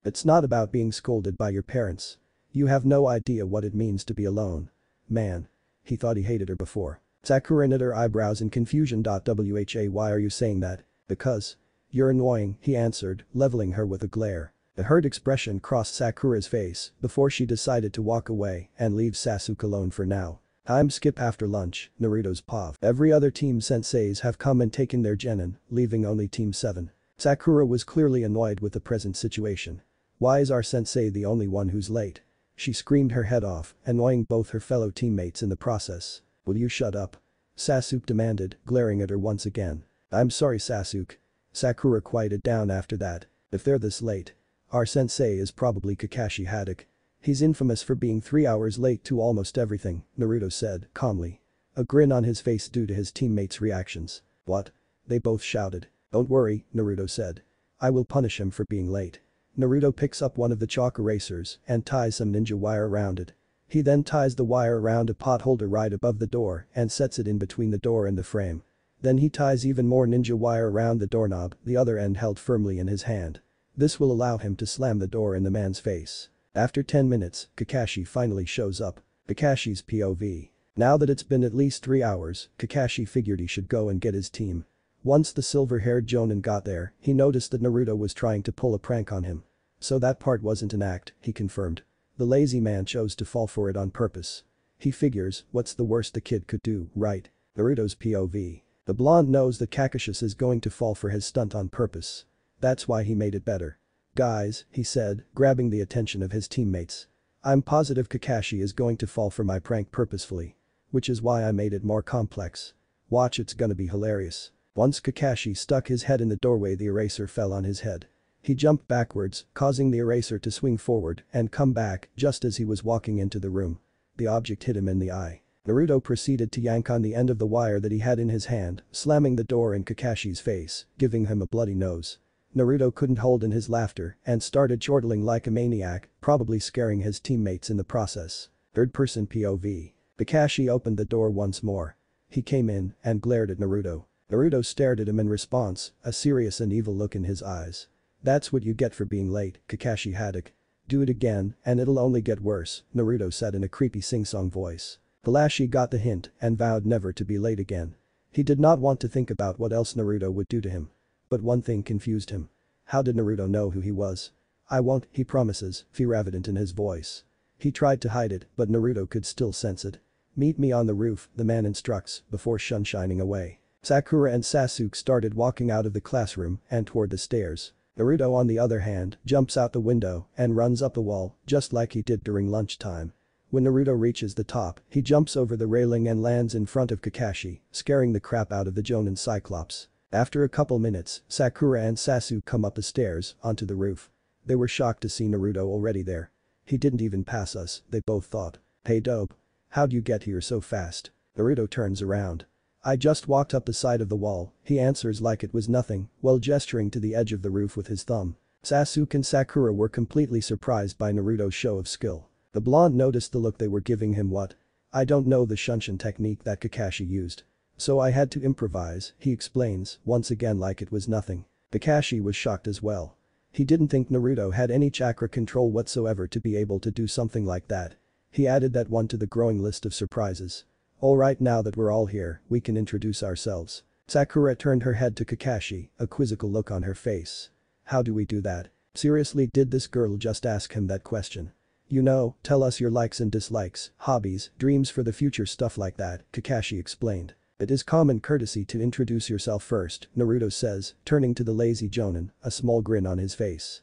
It's not about being scolded by your parents. You have no idea what it means to be alone. Man. He thought he hated her before. Sakura knit her eyebrows in confusion. Why are you saying that? Because. You're annoying, he answered, leveling her with a glare. A hurt expression crossed Sakura's face before she decided to walk away and leave Sasuke alone for now. Time skip after lunch, Naruto's POV. Every other team senseis have come and taken their genin, leaving only team 7. Sakura was clearly annoyed with the present situation. Why is our sensei the only one who's late? She screamed her head off, annoying both her fellow teammates in the process. Will you shut up? Sasuke demanded, glaring at her once again. I'm sorry Sasuke. Sakura quieted down after that. If they're this late. Our sensei is probably Kakashi Haddock. He's infamous for being 3 hours late to almost everything, Naruto said, calmly. A grin on his face due to his teammates' reactions. What? They both shouted. Don't worry, Naruto said. I will punish him for being late. Naruto picks up one of the chalk erasers and ties some ninja wire around it. He then ties the wire around a pot holder right above the door and sets it in between the door and the frame. Then he ties even more ninja wire around the doorknob, the other end held firmly in his hand. This will allow him to slam the door in the man's face. After 10 minutes, Kakashi finally shows up. Kakashi's POV. Now that it's been at least 3 hours, Kakashi figured he should go and get his team. Once the silver-haired Jonin got there, he noticed that Naruto was trying to pull a prank on him. So that part wasn't an act, he confirmed. The lazy man chose to fall for it on purpose. He figures, what's the worst the kid could do, right? Naruto's POV. The blonde knows that Kakashi is going to fall for his stunt on purpose. That's why he made it better. Guys, he said, grabbing the attention of his teammates. I'm positive Kakashi is going to fall for my prank purposefully. Which is why I made it more complex. Watch, it's gonna be hilarious. Once Kakashi stuck his head in the doorway, the eraser fell on his head. He jumped backwards, causing the eraser to swing forward and come back just as he was walking into the room. The object hit him in the eye. Naruto proceeded to yank on the end of the wire that he had in his hand, slamming the door in Kakashi's face, giving him a bloody nose. Naruto couldn't hold in his laughter and started chortling like a maniac, probably scaring his teammates in the process. Third-person POV. Kakashi opened the door once more. He came in and glared at Naruto. Naruto stared at him in response, a serious and evil look in his eyes. "That's what you get for being late, Kakashi Haddock. Do it again and it'll only get worse," Naruto said in a creepy sing-song voice. Kakashi got the hint and vowed never to be late again. He did not want to think about what else Naruto would do to him. But one thing confused him. How did Naruto know who he was? "I won't," he promises, fear evident in his voice. He tried to hide it, but Naruto could still sense it. "Meet me on the roof," the man instructs, before shining away. Sakura and Sasuke started walking out of the classroom and toward the stairs. Naruto, on the other hand, jumps out the window and runs up the wall, just like he did during lunchtime. When Naruto reaches the top, he jumps over the railing and lands in front of Kakashi, scaring the crap out of the Jonin Cyclops. After a couple minutes, Sakura and Sasuke come up the stairs onto the roof. They were shocked to see Naruto already there. "He didn't even pass us," they both thought. "Hey dope. How'd you get here so fast?" Naruto turns around. "I just walked up the side of the wall," he answers like it was nothing, while gesturing to the edge of the roof with his thumb. Sasuke and Sakura were completely surprised by Naruto's show of skill. The blonde noticed the look they were giving him. "What? I don't know the Shunshin technique that Kakashi used. So I had to improvise," he explains, once again like it was nothing. Kakashi was shocked as well. He didn't think Naruto had any chakra control whatsoever to be able to do something like that. He added that one to the growing list of surprises. "Alright, now that we're all here, we can introduce ourselves." Sakura turned her head to Kakashi, a quizzical look on her face. "How do we do that? Seriously, did this girl just ask him that question? You know, tell us your likes and dislikes, hobbies, dreams for the future, stuff like that," Kakashi explained. "It is common courtesy to introduce yourself first," Naruto says, turning to the lazy Jonin, a small grin on his face.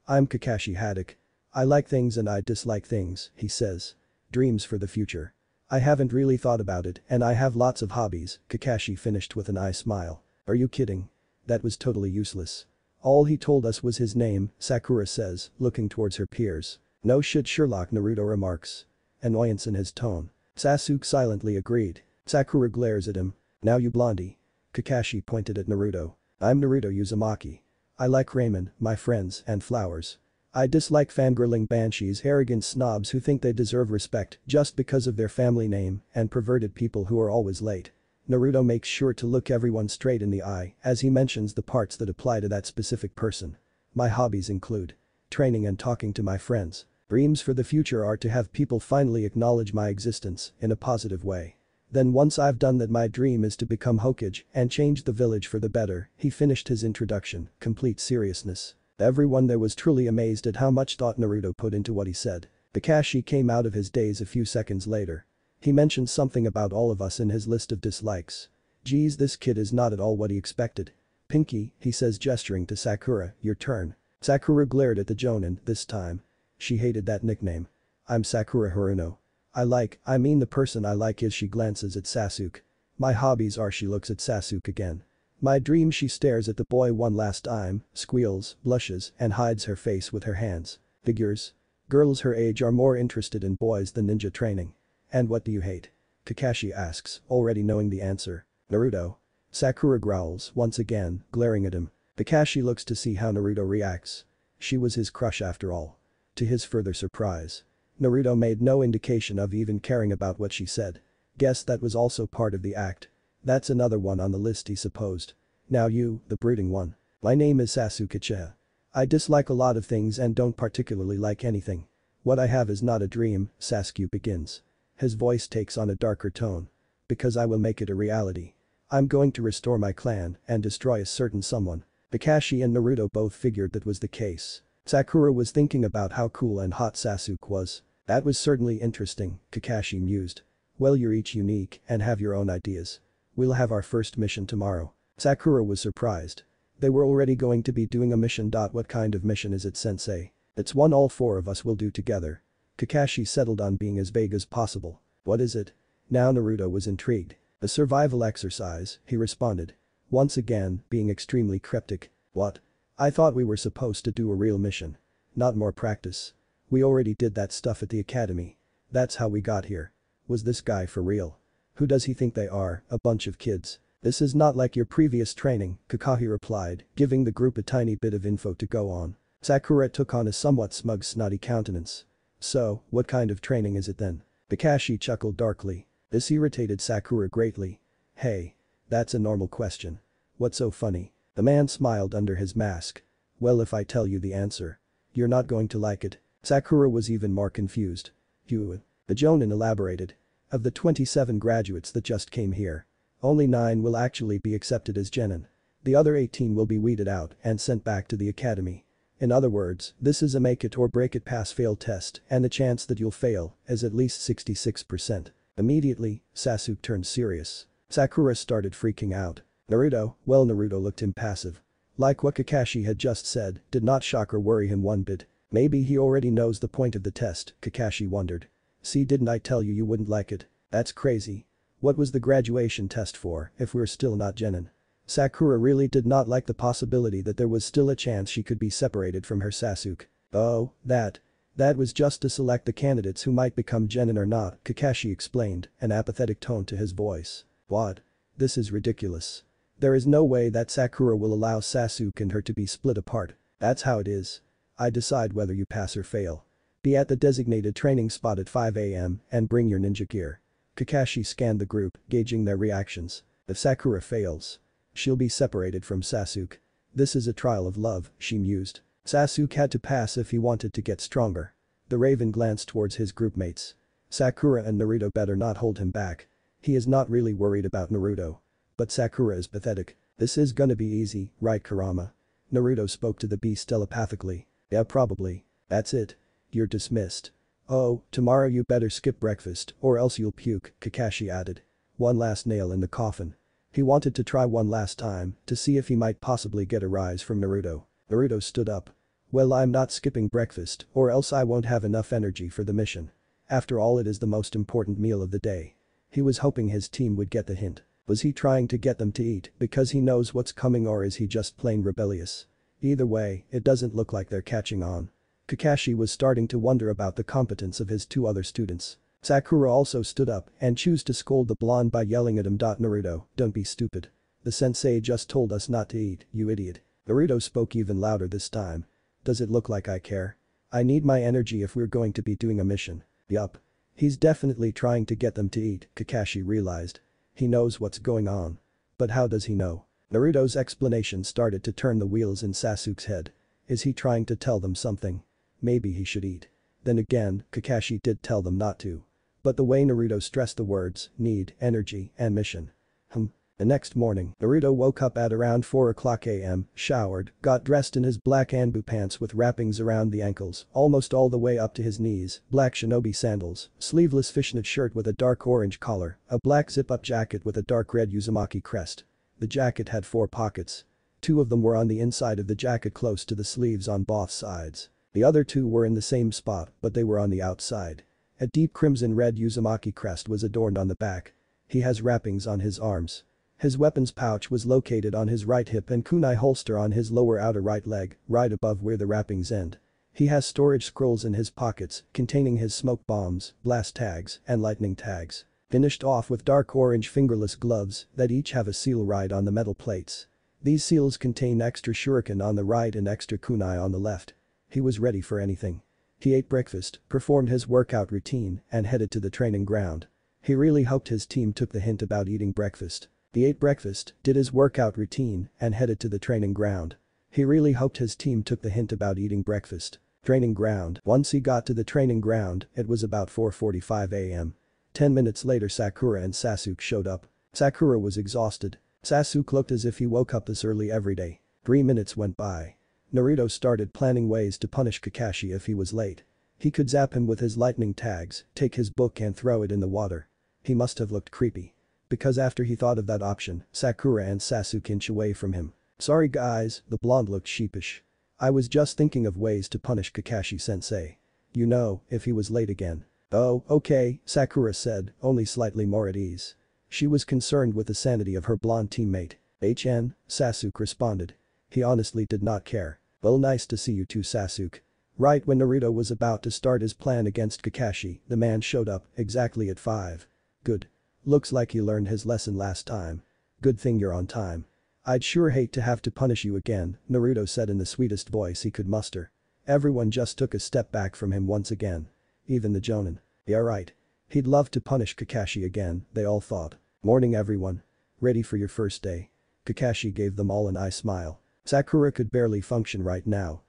"I'm Kakashi Haddock. I like things and I dislike things," he says. "Dreams for the future. I haven't really thought about it and I have lots of hobbies," Kakashi finished with an eye smile. "Are you kidding? That was totally useless. All he told us was his name," Sakura says, looking towards her peers. "No shit, Sherlock," Naruto remarks. Annoyance in his tone. Sasuke silently agreed. Sakura glares at him. "Now you blondie." Kakashi pointed at Naruto. "I'm Naruto Uzumaki. I like ramen, my friends, and flowers. I dislike fangirling banshees, arrogant snobs who think they deserve respect just because of their family name, and perverted people who are always late." Naruto makes sure to look everyone straight in the eye as he mentions the parts that apply to that specific person. "My hobbies include training and talking to my friends. Dreams for the future are to have people finally acknowledge my existence in a positive way. Then once I've done that, my dream is to become Hokage and change the village for the better." He finished his introduction, complete seriousness. Everyone there was truly amazed at how much thought Naruto put into what he said. Kakashi came out of his daze a few seconds later. He mentioned something about all of us in his list of dislikes. "Geez, this kid is not at all what he expected." "Pinky," he says, gesturing to Sakura, "your turn." Sakura glared at the Jonin this time. She hated that nickname. "I'm Sakura Haruno. I mean the person I like is." She glances at Sasuke. "My hobbies are." She looks at Sasuke again. "My dream." She stares at the boy one last time, squeals, blushes, and hides her face with her hands. "Figures. Girls her age are more interested in boys than ninja training." "And what do you hate?" Kakashi asks, already knowing the answer. "Naruto." Sakura growls, once again, glaring at him. Kakashi looks to see how Naruto reacts. She was his crush after all. To his further surprise, Naruto made no indication of even caring about what she said. Guess that was also part of the act. "That's another one on the list," he supposed. "Now you, the brooding one." "My name is Sasuke Uchiha. I dislike a lot of things and don't particularly like anything. What I have is not a dream," Sasuke begins. His voice takes on a darker tone. "Because I will make it a reality. I'm going to restore my clan and destroy a certain someone." Kakashi and Naruto both figured that was the case. Sakura was thinking about how cool and hot Sasuke was. "That was certainly interesting," Kakashi mused. "Well, you're each unique and have your own ideas. We'll have our first mission tomorrow." Sakura was surprised. They were already going to be doing a mission. "What kind of mission is it, sensei?" "It's one all four of us will do together." Kakashi settled on being as vague as possible. "What is it?" Now Naruto was intrigued. "A survival exercise," he responded. once again being extremely cryptic. What? I thought we were supposed to do a real mission. Not more practice. We already did that stuff at the academy. That's how we got here. Was this guy for real? Who does he think they are, a bunch of kids? This is not like your previous training, Kakashi replied, giving the group a tiny bit of info to go on. Sakura took on a somewhat smug snotty countenance. So, what kind of training is it then? Kakashi chuckled darkly. This irritated Sakura greatly. Hey. That's a normal question. What's so funny? The man smiled under his mask. Well, if I tell you the answer, you're not going to like it. Sakura was even more confused. You. The Jonin elaborated. Of the 27 graduates that just came here, only 9 will actually be accepted as genin. The other 18 will be weeded out and sent back to the academy. In other words, this is a make it or break it pass-fail test and the chance that you'll fail is at least 66%. Immediately, Sasuke turned serious. Sakura started freaking out. Naruto looked impassive. Like what Kakashi had just said did not shock or worry him one bit. Maybe he already knows the point of the test, Kakashi wondered. See, didn't I tell you you wouldn't like it? That's crazy. What was the graduation test for if we're still not genin? Sakura really did not like the possibility that there was still a chance she could be separated from her Sasuke. Oh, that was just to select the candidates who might become genin or not, Kakashi explained, an apathetic tone to his voice. What? This is ridiculous. There is no way that Sakura will allow Sasuke and her to be split apart. That's how it is. I decide whether you pass or fail. Be at the designated training spot at 5 AM and bring your ninja gear. Kakashi scanned the group, gauging their reactions. If Sakura fails, she'll be separated from Sasuke. This is a trial of love, she mused. Sasuke had to pass if he wanted to get stronger. The Raven glanced towards his groupmates. Sakura and Naruto better not hold him back. He is not really worried about Naruto. But Sakura is pathetic. This is gonna be easy, right Kurama? Naruto spoke to the beast telepathically. Yeah, probably. That's it. You're dismissed. Oh, tomorrow you better skip breakfast or else you'll puke, Kakashi added. One last nail in the coffin. He wanted to try one last time to see if he might possibly get a rise from Naruto. Naruto stood up. Well, I'm not skipping breakfast or else I won't have enough energy for the mission. After all, it is the most important meal of the day. He was hoping his team would get the hint. Was he trying to get them to eat because he knows what's coming or is he just plain rebellious? Either way, it doesn't look like they're catching on. Kakashi was starting to wonder about the competence of his 2 other students. Sakura also stood up and chose to scold the blonde by yelling at him. Naruto, don't be stupid. The sensei just told us not to eat, you idiot. Naruto spoke even louder this time. Does it look like I care? I need my energy if we're going to be doing a mission. Yup. He's definitely trying to get them to eat, Kakashi realized. He knows what's going on. But how does he know? Naruto's explanation started to turn the wheels in Sasuke's head. Is he trying to tell them something? Maybe he should eat. Then again, Kakashi did tell them not to. But the way Naruto stressed the words, need, energy, and mission. The next morning, Naruto woke up at around 4 o'clock AM, showered, got dressed in his black Anbu pants with wrappings around the ankles, almost all the way up to his knees, black shinobi sandals, sleeveless fishnet shirt with a dark orange collar, a black zip-up jacket with a dark red Uzumaki crest. The jacket had 4 pockets. 2 of them were on the inside of the jacket close to the sleeves on both sides. The other 2 were in the same spot, but they were on the outside. A deep crimson red Uzumaki crest was adorned on the back. He has wrappings on his arms. His weapons pouch was located on his right hip and kunai holster on his lower outer right leg, right above where the wrappings end. He has storage scrolls in his pockets containing his smoke bombs, blast tags, and lightning tags. Finished off with dark orange fingerless gloves that each have a seal right on the metal plates. These seals contain extra shuriken on the right and extra kunai on the left. He was ready for anything. He ate breakfast, performed his workout routine, and headed to the training ground. He really hoped his team took the hint about eating breakfast. He ate breakfast, did his workout routine, and headed to the training ground. He really hoped his team took the hint about eating breakfast. Training ground. Once he got to the training ground, it was about 4:45 AM. 10 minutes later Sakura and Sasuke showed up. Sakura was exhausted. Sasuke looked as if he woke up this early every day. 3 minutes went by. Naruto started planning ways to punish Kakashi if he was late. He could zap him with his lightning tags, take his book and throw it in the water. He must have looked creepy. Because after he thought of that option, Sakura and Sasuke inch away from him. Sorry guys, the blonde looked sheepish. I was just thinking of ways to punish Kakashi-sensei. You know, if he was late again. Oh, okay, Sakura said, only slightly more at ease. She was concerned with the sanity of her blonde teammate. HN, Sasuke responded. He honestly did not care. Well, nice to see you too, Sasuke. Right when Naruto was about to start his plan against Kakashi, the man showed up exactly at 5. Good. Looks like he learned his lesson last time. Good thing you're on time. I'd sure hate to have to punish you again, Naruto said in the sweetest voice he could muster. Everyone just took a step back from him once again. Even the Jonin. Yeah, right. He'd love to punish Kakashi again, they all thought. Morning everyone. Ready for your first day? Kakashi gave them all an eye smile. Sakura could barely function right now.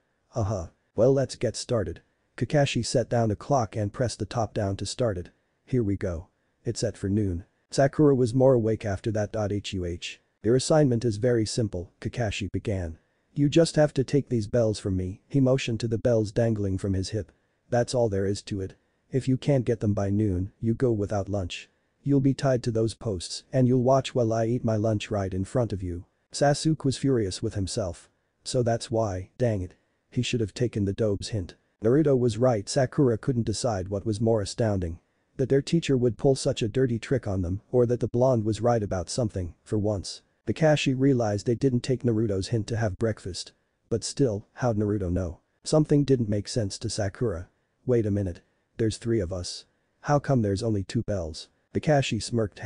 Well, let's get started. Kakashi set down a clock and pressed the top down to start it. Here we go. It's set for noon. Sakura was more awake after that. Your assignment is very simple, Kakashi began. You just have to take these bells from me, he motioned to the bells dangling from his hip. That's all there is to it. If you can't get them by noon, you go without lunch. You'll be tied to those posts and you'll watch while I eat my lunch right in front of you. Sasuke was furious with himself. So that's why, dang it. He should have taken the Dobe's hint. Naruto was right, Sakura couldn't decide what was more astounding. That their teacher would pull such a dirty trick on them or that the blonde was right about something, for once. Kakashi realized they didn't take Naruto's hint to have breakfast. But still, how'd Naruto know? Something didn't make sense to Sakura. Wait a minute. There's 3 of us. How come there's only 2 bells? Kakashi smirked.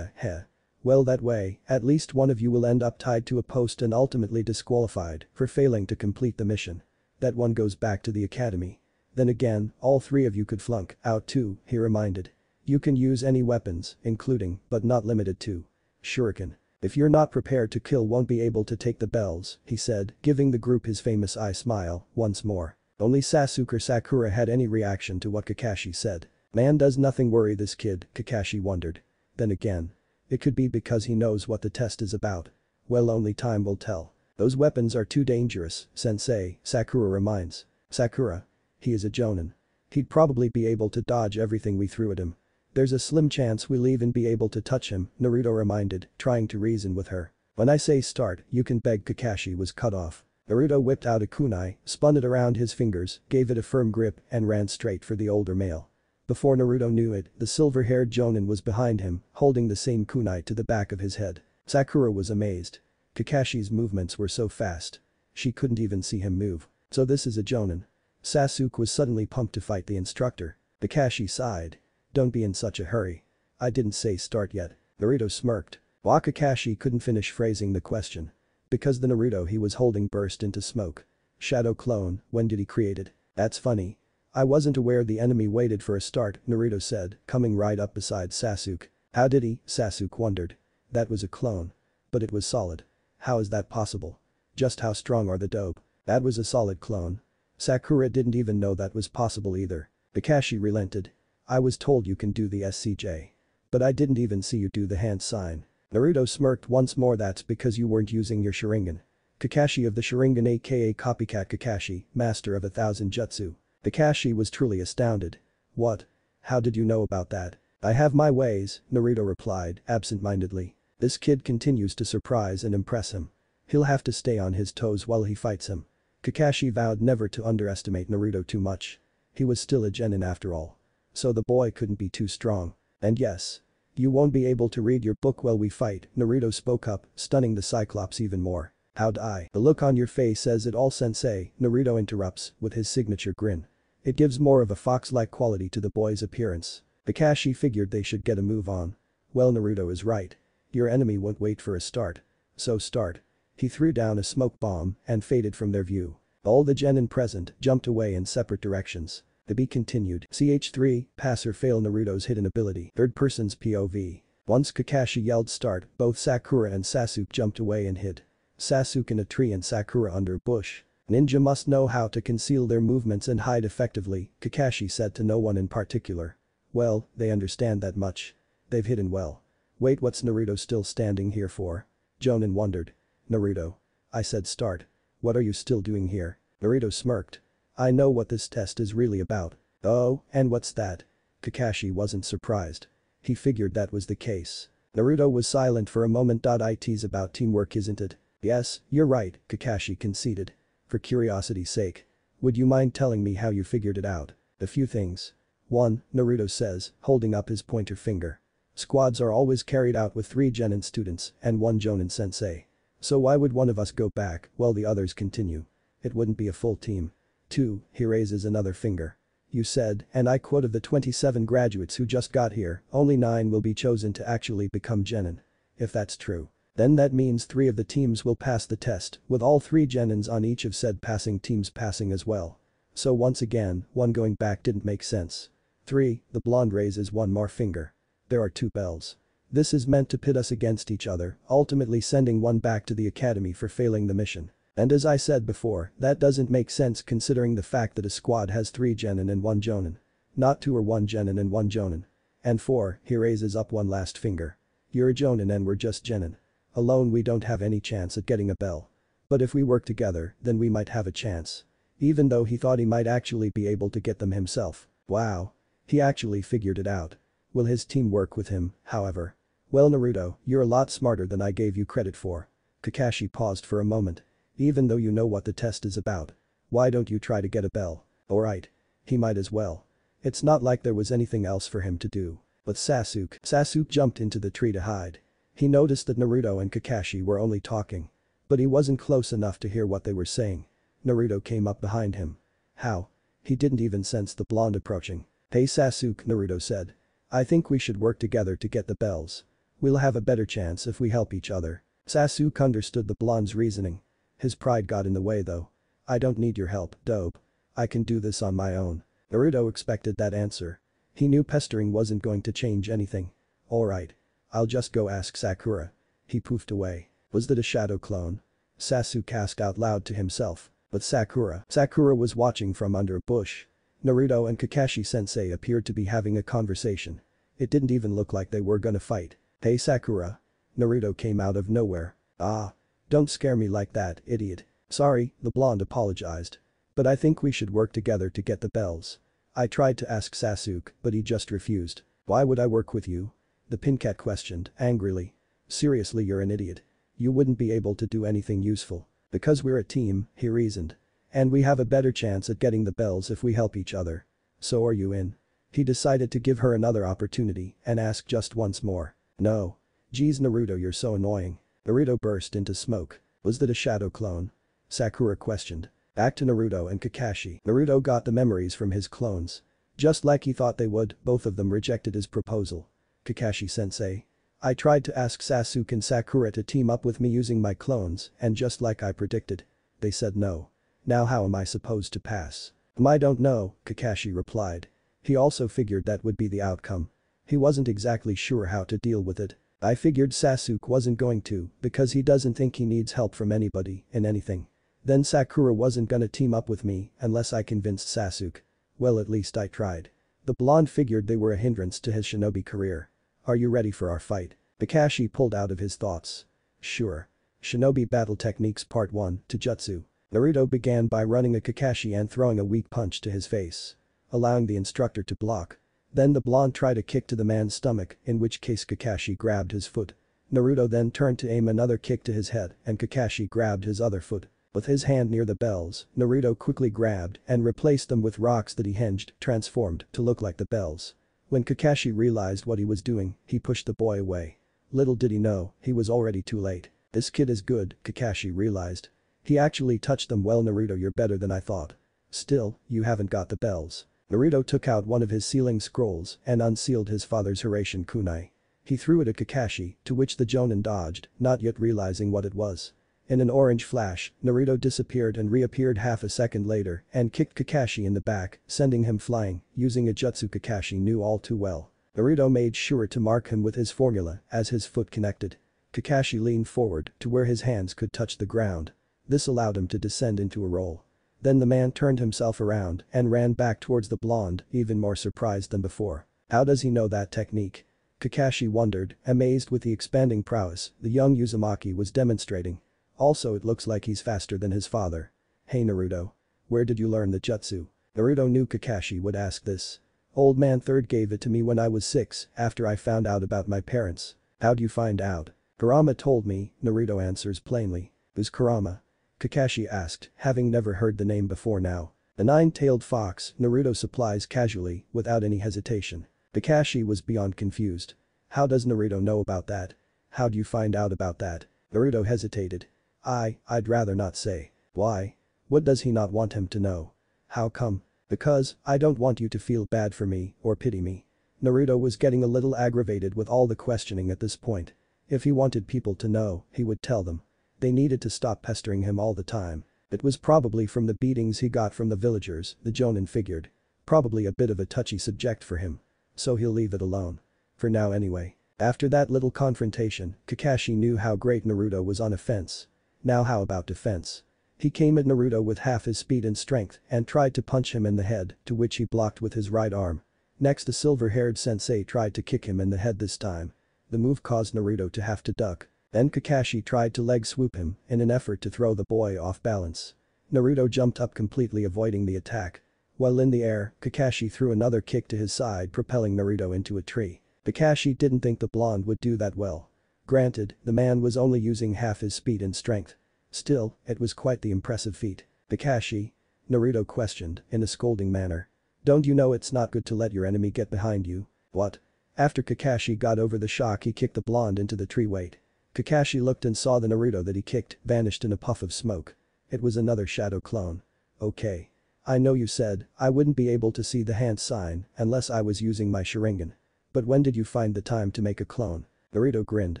Well, that way, at least one of you will end up tied to a post and ultimately disqualified for failing to complete the mission. That one goes back to the academy. Then again, all 3 of you could flunk out too, he reminded. You can use any weapons, including, but not limited to, shuriken. If you're not prepared to kill, won't be able to take the bells, he said, giving the group his famous eye smile once more. Only Sasuke or Sakura had any reaction to what Kakashi said. Man, does nothing worry this kid, Kakashi wondered. Then again. It could be because he knows what the test is about. Well, only time will tell. Those weapons are too dangerous, sensei, Sakura reminds. Sakura? He is a Jonin. He'd probably be able to dodge everything we threw at him. There's a slim chance we'll even be able to touch him, Naruto reminded, trying to reason with her. When I say start, you can beg. Kakashi was cut off. Naruto whipped out a kunai, spun it around his fingers, gave it a firm grip and ran straight for the older male. Before Naruto knew it, the silver-haired Jonin was behind him, holding the same kunai to the back of his head. Sakura was amazed. Kakashi's movements were so fast. She couldn't even see him move. So this is a Jonin. Sasuke was suddenly pumped to fight the instructor. Kakashi sighed. Don't be in such a hurry. I didn't say start yet. Naruto smirked. Kakashi couldn't finish phrasing the question. Because the Naruto he was holding burst into smoke. Shadow clone, when did he create it? That's funny. I wasn't aware the enemy waited for a start, Naruto said, coming right up beside Sasuke. How did he? Sasuke wondered. That was a clone. But it was solid. How is that possible? Just how strong are the dope? That was a solid clone. Sakura didn't even know that was possible either. Kakashi relented. I was told you can do the SCJ. But I didn't even see you do the hand sign. Naruto smirked once more. That's because you weren't using your Sharingan. Kakashi of the Sharingan, aka Copycat Kakashi, master of 1,000 jutsu. Kakashi was truly astounded. What? How did you know about that? I have my ways, Naruto replied absent-mindedly. This kid continues to surprise and impress him. He'll have to stay on his toes while he fights him. Kakashi vowed never to underestimate Naruto too much. He was still a genin after all. So the boy couldn't be too strong. And yes. You won't be able to read your book while we fight, Naruto spoke up, stunning the Cyclops even more. How'd I? The look on your face says it all, sensei, Naruto interrupts with his signature grin. It gives more of a fox-like quality to the boy's appearance. Kakashi figured they should get a move on. Well, Naruto is right. Your enemy won't wait for a start. So start. He threw down a smoke bomb and faded from their view. All the genin present jumped away in separate directions. To be continued. Ch3, pass or fail Naruto's hidden ability. Third person's POV. Once Kakashi yelled start, both Sakura and Sasuke jumped away and hid. Sasuke in a tree and Sakura under a bush. Ninja must know how to conceal their movements and hide effectively, Kakashi said to no one in particular. Well, they understand that much. They've hidden well. Wait, what's Naruto still standing here for? Jonin wondered. Naruto. I said start. What are you still doing here? Naruto smirked. I know what this test is really about. Oh, and what's that? Kakashi wasn't surprised. He figured that was the case. Naruto was silent for a moment. It's about teamwork, isn't it? Yes, you're right, Kakashi conceded. For curiosity's sake. Would you mind telling me how you figured it out? A few things. 1, Naruto says, holding up his pointer finger. Squads are always carried out with 3 genin students and 1 jonin sensei. So why would one of us go back while the others continue? It wouldn't be a full team. 2, he raises another finger. You said, and I quote, of the 27 graduates who just got here, only 9 will be chosen to actually become genin. If that's true, then that means 3 of the teams will pass the test, with all 3 genins on each of said passing teams passing as well. So once again, 1 going back didn't make sense. 3, the blonde raises one more finger. There are 2 bells. This is meant to pit us against each other, ultimately sending one back to the academy for failing the mission. And as I said before, that doesn't make sense considering the fact that a squad has 3 genin and 1 jonin. Not 2 or 1 genin and 1 jonin. And 4, he raises up one last finger. You're a jonin and we're just genin. Alone we don't have any chance at getting a bell. But if we work together, then we might have a chance. Even though he thought he might actually be able to get them himself. Wow. He actually figured it out. Will his team work with him, however? Well, Naruto, you're a lot smarter than I gave you credit for. Kakashi paused for a moment. Even though you know what the test is about. Why don't you try to get a bell? Alright. He might as well. It's not like there was anything else for him to do. But Sasuke jumped into the tree to hide. He noticed that Naruto and Kakashi were only talking. But he wasn't close enough to hear what they were saying. Naruto came up behind him. How? He didn't even sense the blonde approaching. Hey Sasuke, Naruto said. I think we should work together to get the bells. We'll have a better chance if we help each other. Sasuke understood the blonde's reasoning. His pride got in the way though. I don't need your help, dope. I can do this on my own. Naruto expected that answer. He knew pestering wasn't going to change anything. Alright. I'll just go ask Sakura. He poofed away. Was that a shadow clone? Sasuke asked out loud to himself. But Sakura was watching from under a bush. Naruto and Kakashi-sensei appeared to be having a conversation. It didn't even look like they were gonna fight. Hey Sakura. Naruto came out of nowhere. Ah. Don't scare me like that, idiot. Sorry, the blonde apologized. But I think we should work together to get the bells. I tried to ask Sasuke, but he just refused. Why would I work with you? The Pincat questioned, angrily. Seriously, you're an idiot. You wouldn't be able to do anything useful. Because we're a team, he reasoned. And we have a better chance at getting the bells if we help each other. So are you in? He decided to give her another opportunity and ask just once more. No. Geez Naruto, you're so annoying. Naruto burst into smoke. Was that a shadow clone? Sakura questioned. Back to Naruto and Kakashi. Naruto got the memories from his clones. Just like he thought they would, both of them rejected his proposal. Kakashi-sensei. I tried to ask Sasuke and Sakura to team up with me using my clones, and just like I predicted. They said no. Now how am I supposed to pass? I don't know, Kakashi replied. He also figured that would be the outcome. He wasn't exactly sure how to deal with it. I figured Sasuke wasn't going to because he doesn't think he needs help from anybody in anything. Then Sakura wasn't gonna team up with me unless I convinced Sasuke. Well, at least I tried. The blonde figured they were a hindrance to his shinobi career. Are you ready for our fight? Kakashi pulled out of his thoughts. Sure. Shinobi Battle Techniques Part 1, Taijutsu. Naruto began by running at Kakashi and throwing a weak punch to his face. Allowing the instructor to block. Then the blonde tried a kick to the man's stomach, in which case Kakashi grabbed his foot. Naruto then turned to aim another kick to his head and Kakashi grabbed his other foot. With his hand near the bells, Naruto quickly grabbed and replaced them with rocks that he hinged, transformed to look like the bells. When Kakashi realized what he was doing, he pushed the boy away. Little did he know, he was already too late. This kid is good, Kakashi realized. He actually touched them well. Naruto, you're better than I thought. Still, you haven't got the bells. Naruto took out one of his sealing scrolls and unsealed his father's Hiraishin kunai. He threw it at Kakashi, to which the Jonin dodged, not yet realizing what it was. In an orange flash, Naruto disappeared and reappeared half a second later and kicked Kakashi in the back, sending him flying, using a jutsu Kakashi knew all too well. Naruto made sure to mark him with his formula as his foot connected. Kakashi leaned forward to where his hands could touch the ground. This allowed him to descend into a roll. Then the man turned himself around and ran back towards the blonde, even more surprised than before. How does he know that technique? Kakashi wondered, amazed with the expanding prowess the young Uzumaki was demonstrating. Also, it looks like he's faster than his father. Hey Naruto. Where did you learn the jutsu? Naruto knew Kakashi would ask this. Old man third gave it to me when I was 6, after I found out about my parents. How'd you find out? Kurama told me, Naruto answers plainly. Who's Kurama? Kakashi asked, having never heard the name before now. The nine-tailed fox, Naruto supplies casually, without any hesitation. Kakashi was beyond confused. How does Naruto know about that? How'd you find out about that? Naruto hesitated. I'd rather not say. Why? What does he not want him to know? How come? Because, I don't want you to feel bad for me or pity me. Naruto was getting a little aggravated with all the questioning at this point. If he wanted people to know, he would tell them. They needed to stop pestering him all the time. It was probably from the beatings he got from the villagers, the Jonin figured. Probably a bit of a touchy subject for him. So he'll leave it alone. For now anyway. After that little confrontation, Kakashi knew how great Naruto was on offense. Now how about defense? He came at Naruto with half his speed and strength and tried to punch him in the head, to which he blocked with his right arm. Next the silver-haired sensei tried to kick him in the head this time. The move caused Naruto to have to duck. Then Kakashi tried to leg swoop him in an effort to throw the boy off balance. Naruto jumped up completely avoiding the attack. While in the air, Kakashi threw another kick to his side propelling Naruto into a tree. Kakashi didn't think the blonde would do that well. Granted, the man was only using half his speed and strength. Still, it was quite the impressive feat. Kakashi? Naruto questioned, in a scolding manner. Don't you know it's not good to let your enemy get behind you? What? After Kakashi got over the shock he kicked the blonde into the tree. Wait. Kakashi looked and saw the Naruto that he kicked vanished in a puff of smoke. It was another shadow clone. Okay. I know you said I wouldn't be able to see the hand sign unless I was using my Sharingan. But when did you find the time to make a clone? Naruto grinned.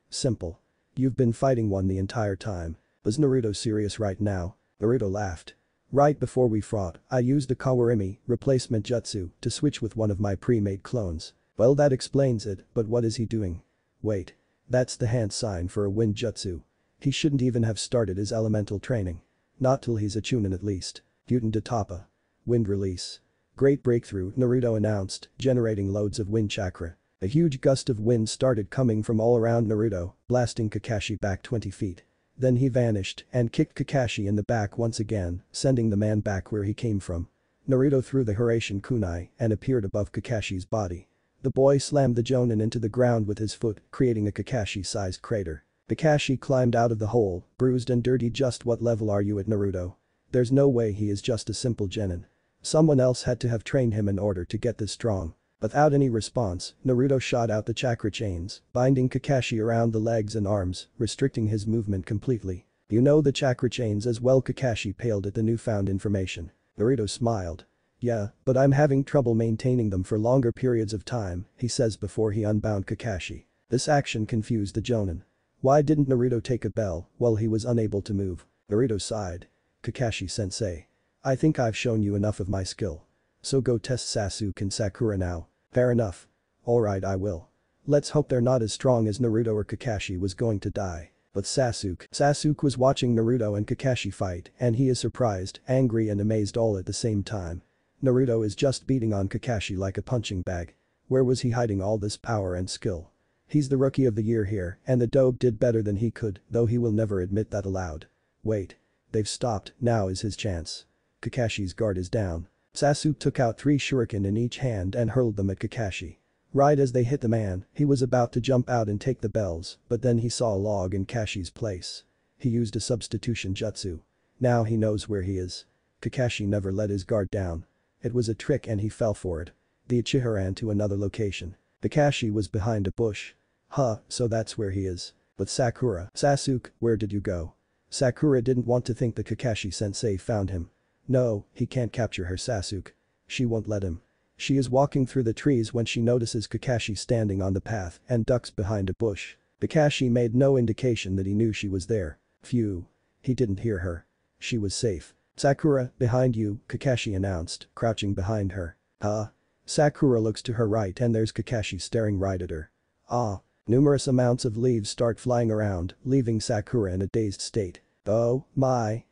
Simple. You've been fighting one the entire time. Was Naruto serious right now? Naruto laughed. Right before we fought, I used a Kawarimi replacement jutsu to switch with one of my pre-made clones. Well that explains it, but what is he doing? Wait. That's the hand sign for a wind jutsu. He shouldn't even have started his elemental training. Not till he's a Chunin at least. Hyutin de Toppa. Wind release. Great breakthrough, Naruto announced, generating loads of wind chakra. A huge gust of wind started coming from all around Naruto, blasting Kakashi back 20 feet. Then he vanished and kicked Kakashi in the back once again, sending the man back where he came from. Naruto threw the Hiraishin kunai and appeared above Kakashi's body. The boy slammed the Jonin into the ground with his foot, creating a Kakashi-sized crater. Kakashi climbed out of the hole, bruised and dirty. Just what level are you at, Naruto? There's no way he is just a simple genin. Someone else had to have trained him in order to get this strong. Without any response, Naruto shot out the chakra chains, binding Kakashi around the legs and arms, restricting his movement completely. You know the chakra chains as well. Kakashi paled at the newfound information. Naruto smiled. Yeah, but I'm having trouble maintaining them for longer periods of time, he says before he unbound Kakashi. This action confused the Jonin. Why didn't Naruto take a bell while he was unable to move? Naruto sighed. Kakashi-sensei. I think I've shown you enough of my skill. So go test Sasuke and Sakura now. Fair enough. Alright, I will. Let's hope they're not as strong as Naruto or Kakashi was going to die. But Sasuke was watching Naruto and Kakashi fight and he is surprised, angry and amazed all at the same time. Naruto is just beating on Kakashi like a punching bag. Where was he hiding all this power and skill? He's the rookie of the year here and the dope did better than he could, though he will never admit that aloud. Wait. They've stopped, now is his chance. Kakashi's guard is down. Sasuke took out 3 shuriken in each hand and hurled them at Kakashi. Right as they hit the man, he was about to jump out and take the bells, but then he saw a log in Kakashi's place. He used a substitution jutsu. Now he knows where he is. Kakashi never let his guard down. It was a trick and he fell for it. The Uchiha ran to another location. Kakashi was behind a bush. Huh, so that's where he is. But Sasuke, where did you go? Sakura didn't want to think that Kakashi-sensei found him. No, he can't capture her. Sasuke. She won't let him. She is walking through the trees when she notices Kakashi standing on the path and ducks behind a bush. Kakashi made no indication that he knew she was there. Phew. He didn't hear her. She was safe. Sakura, behind you, Kakashi announced, crouching behind her. Sakura looks to her right and there's Kakashi staring right at her. Numerous amounts of leaves start flying around, leaving Sakura in a dazed state. Oh, my.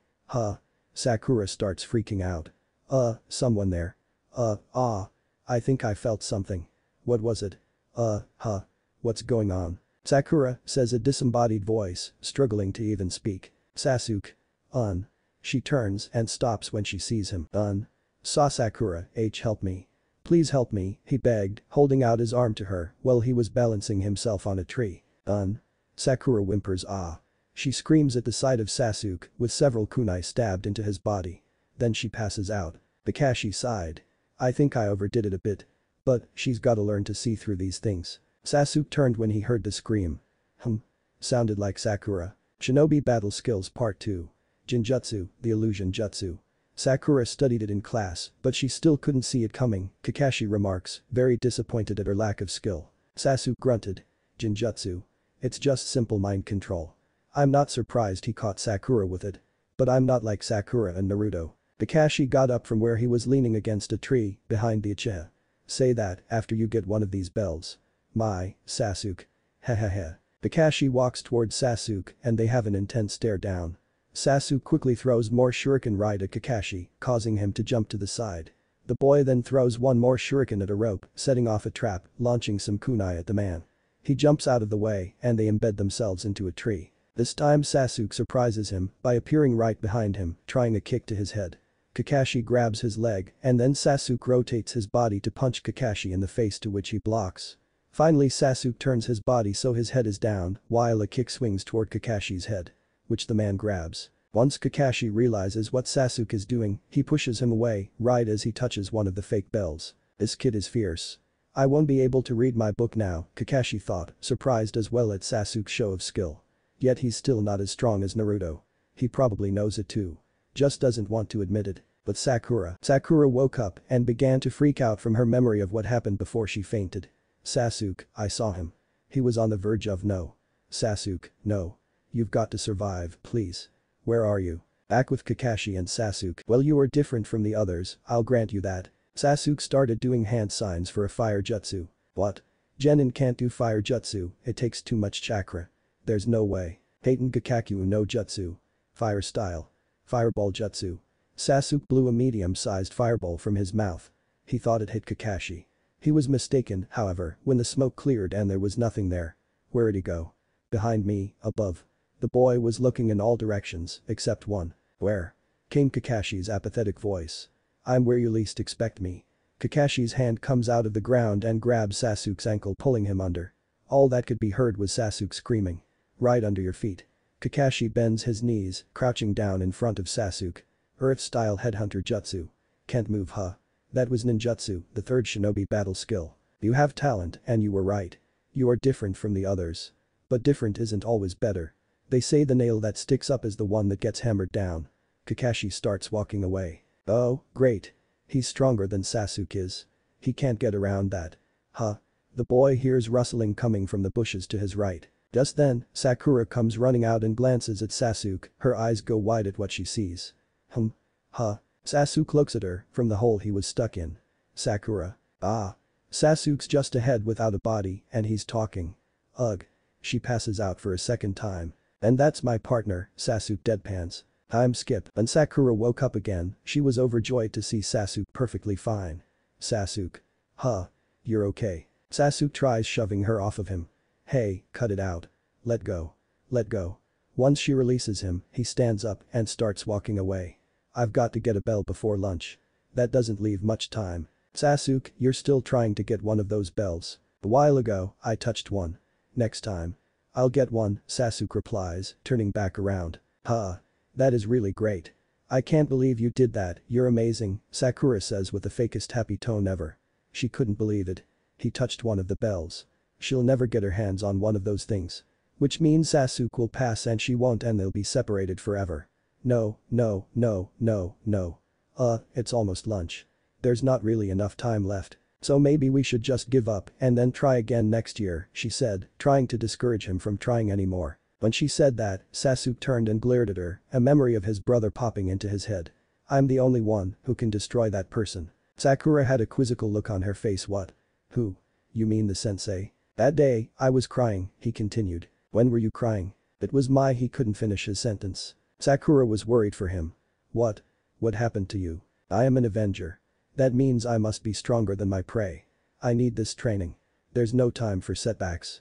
Sakura starts freaking out. Someone there. I think I felt something. What was it? What's going on? Sakura, says a disembodied voice, struggling to even speak. Sasuke. She turns and stops when she sees him. Saw Sakura, help me. Please help me, he begged, holding out his arm to her while he was balancing himself on a tree. Sakura whimpers. She screams at the sight of Sasuke with several kunai stabbed into his body. Then she passes out. Kakashi sighed. I think I overdid it a bit. But she's gotta learn to see through these things. Sasuke turned when he heard the scream. Sounded like Sakura. Shinobi Battle Skills Part 2. Jinjutsu, the Illusion Jutsu. Sakura studied it in class, but she still couldn't see it coming, Kakashi remarks, very disappointed at her lack of skill. Sasuke grunted. Jinjutsu. It's just simple mind control. I'm not surprised he caught Sakura with it. But I'm not like Sakura and Naruto. Kakashi got up from where he was leaning against a tree, behind the Uchiha. Say that after you get one of these bells. My, Sasuke. Hehehe. Kakashi walks towards Sasuke and they have an intense stare down. Sasuke quickly throws more shuriken right at Kakashi, causing him to jump to the side. The boy then throws one more shuriken at a rope, setting off a trap, launching some kunai at the man. He jumps out of the way and they embed themselves into a tree. This time Sasuke surprises him by appearing right behind him, trying a kick to his head. Kakashi grabs his leg and then Sasuke rotates his body to punch Kakashi in the face, to which he blocks. Finally Sasuke turns his body so his head is down while a kick swings toward Kakashi's head, which the man grabs. Once Kakashi realizes what Sasuke is doing, he pushes him away right as he touches one of the fake bells. This kid is fierce. I won't be able to read my book now, Kakashi thought, surprised as well at Sasuke's show of skill. Yet he's still not as strong as Naruto. He probably knows it too. Just doesn't want to admit it. But Sakura woke up and began to freak out from her memory of what happened before she fainted. Sasuke, I saw him. He was on the verge of no. Sasuke, no. You've got to survive, please. Where are you? Back with Kakashi and Sasuke. Well, you are different from the others, I'll grant you that. Sasuke started doing hand signs for a fire jutsu. What? Genin can't do fire jutsu, it takes too much chakra. There's no way. Heitan Gakakyu no jutsu. Fire style. Fireball jutsu. Sasuke blew a medium-sized fireball from his mouth. He thought it hit Kakashi. He was mistaken, however, when the smoke cleared and there was nothing there. Where'd he go? Behind me, above. The boy was looking in all directions, except one. Where? Came Kakashi's apathetic voice. I'm where you least expect me. Kakashi's hand comes out of the ground and grabs Sasuke's ankle, pulling him under. All that could be heard was Sasuke screaming. Right under your feet. Kakashi bends his knees, crouching down in front of Sasuke. Earth-style headhunter jutsu. Can't move, huh? That was ninjutsu, the third shinobi battle skill. You have talent and you were right. You are different from the others. But different isn't always better. They say the nail that sticks up is the one that gets hammered down. Kakashi starts walking away. Oh, great. He's stronger than Sasuke is. He can't get around that. Huh? The boy hears rustling coming from the bushes to his right. Just then, Sakura comes running out and glances at Sasuke, her eyes go wide at what she sees. Huh? Sasuke looks at her from the hole he was stuck in. Sakura. Ah. Sasuke's just ahead without a body and he's talking. Ugh. She passes out for a second time. And that's my partner, Sasuke deadpans. Time skip. When Sakura woke up again, she was overjoyed to see Sasuke perfectly fine. Sasuke. Huh? You're okay. Sasuke tries shoving her off of him. Hey, cut it out. Let go. Let go. Once she releases him, he stands up and starts walking away. I've got to get a bell before lunch. That doesn't leave much time. Sasuke, you're still trying to get one of those bells. A while ago, I touched one. Next time. I'll get one, Sasuke replies, turning back around. Huh. That is really great. I can't believe you did that, you're amazing, Sakura says with the fakest happy tone ever. She couldn't believe it. He touched one of the bells. She'll never get her hands on one of those things. Which means Sasuke will pass and she won't, and they'll be separated forever. No, no, no, no, no. It's almost lunch. There's not really enough time left. So maybe we should just give up and then try again next year, she said, trying to discourage him from trying anymore. When she said that, Sasuke turned and glared at her, a memory of his brother popping into his head. I'm the only one who can destroy that person. Sakura had a quizzical look on her face. What? Who? You mean the sensei? That day, I was crying, he continued. When were you crying? It was he couldn't finish his sentence. Sakura was worried for him. What? What happened to you? I am an Avenger. That means I must be stronger than my prey. I need this training. There's no time for setbacks.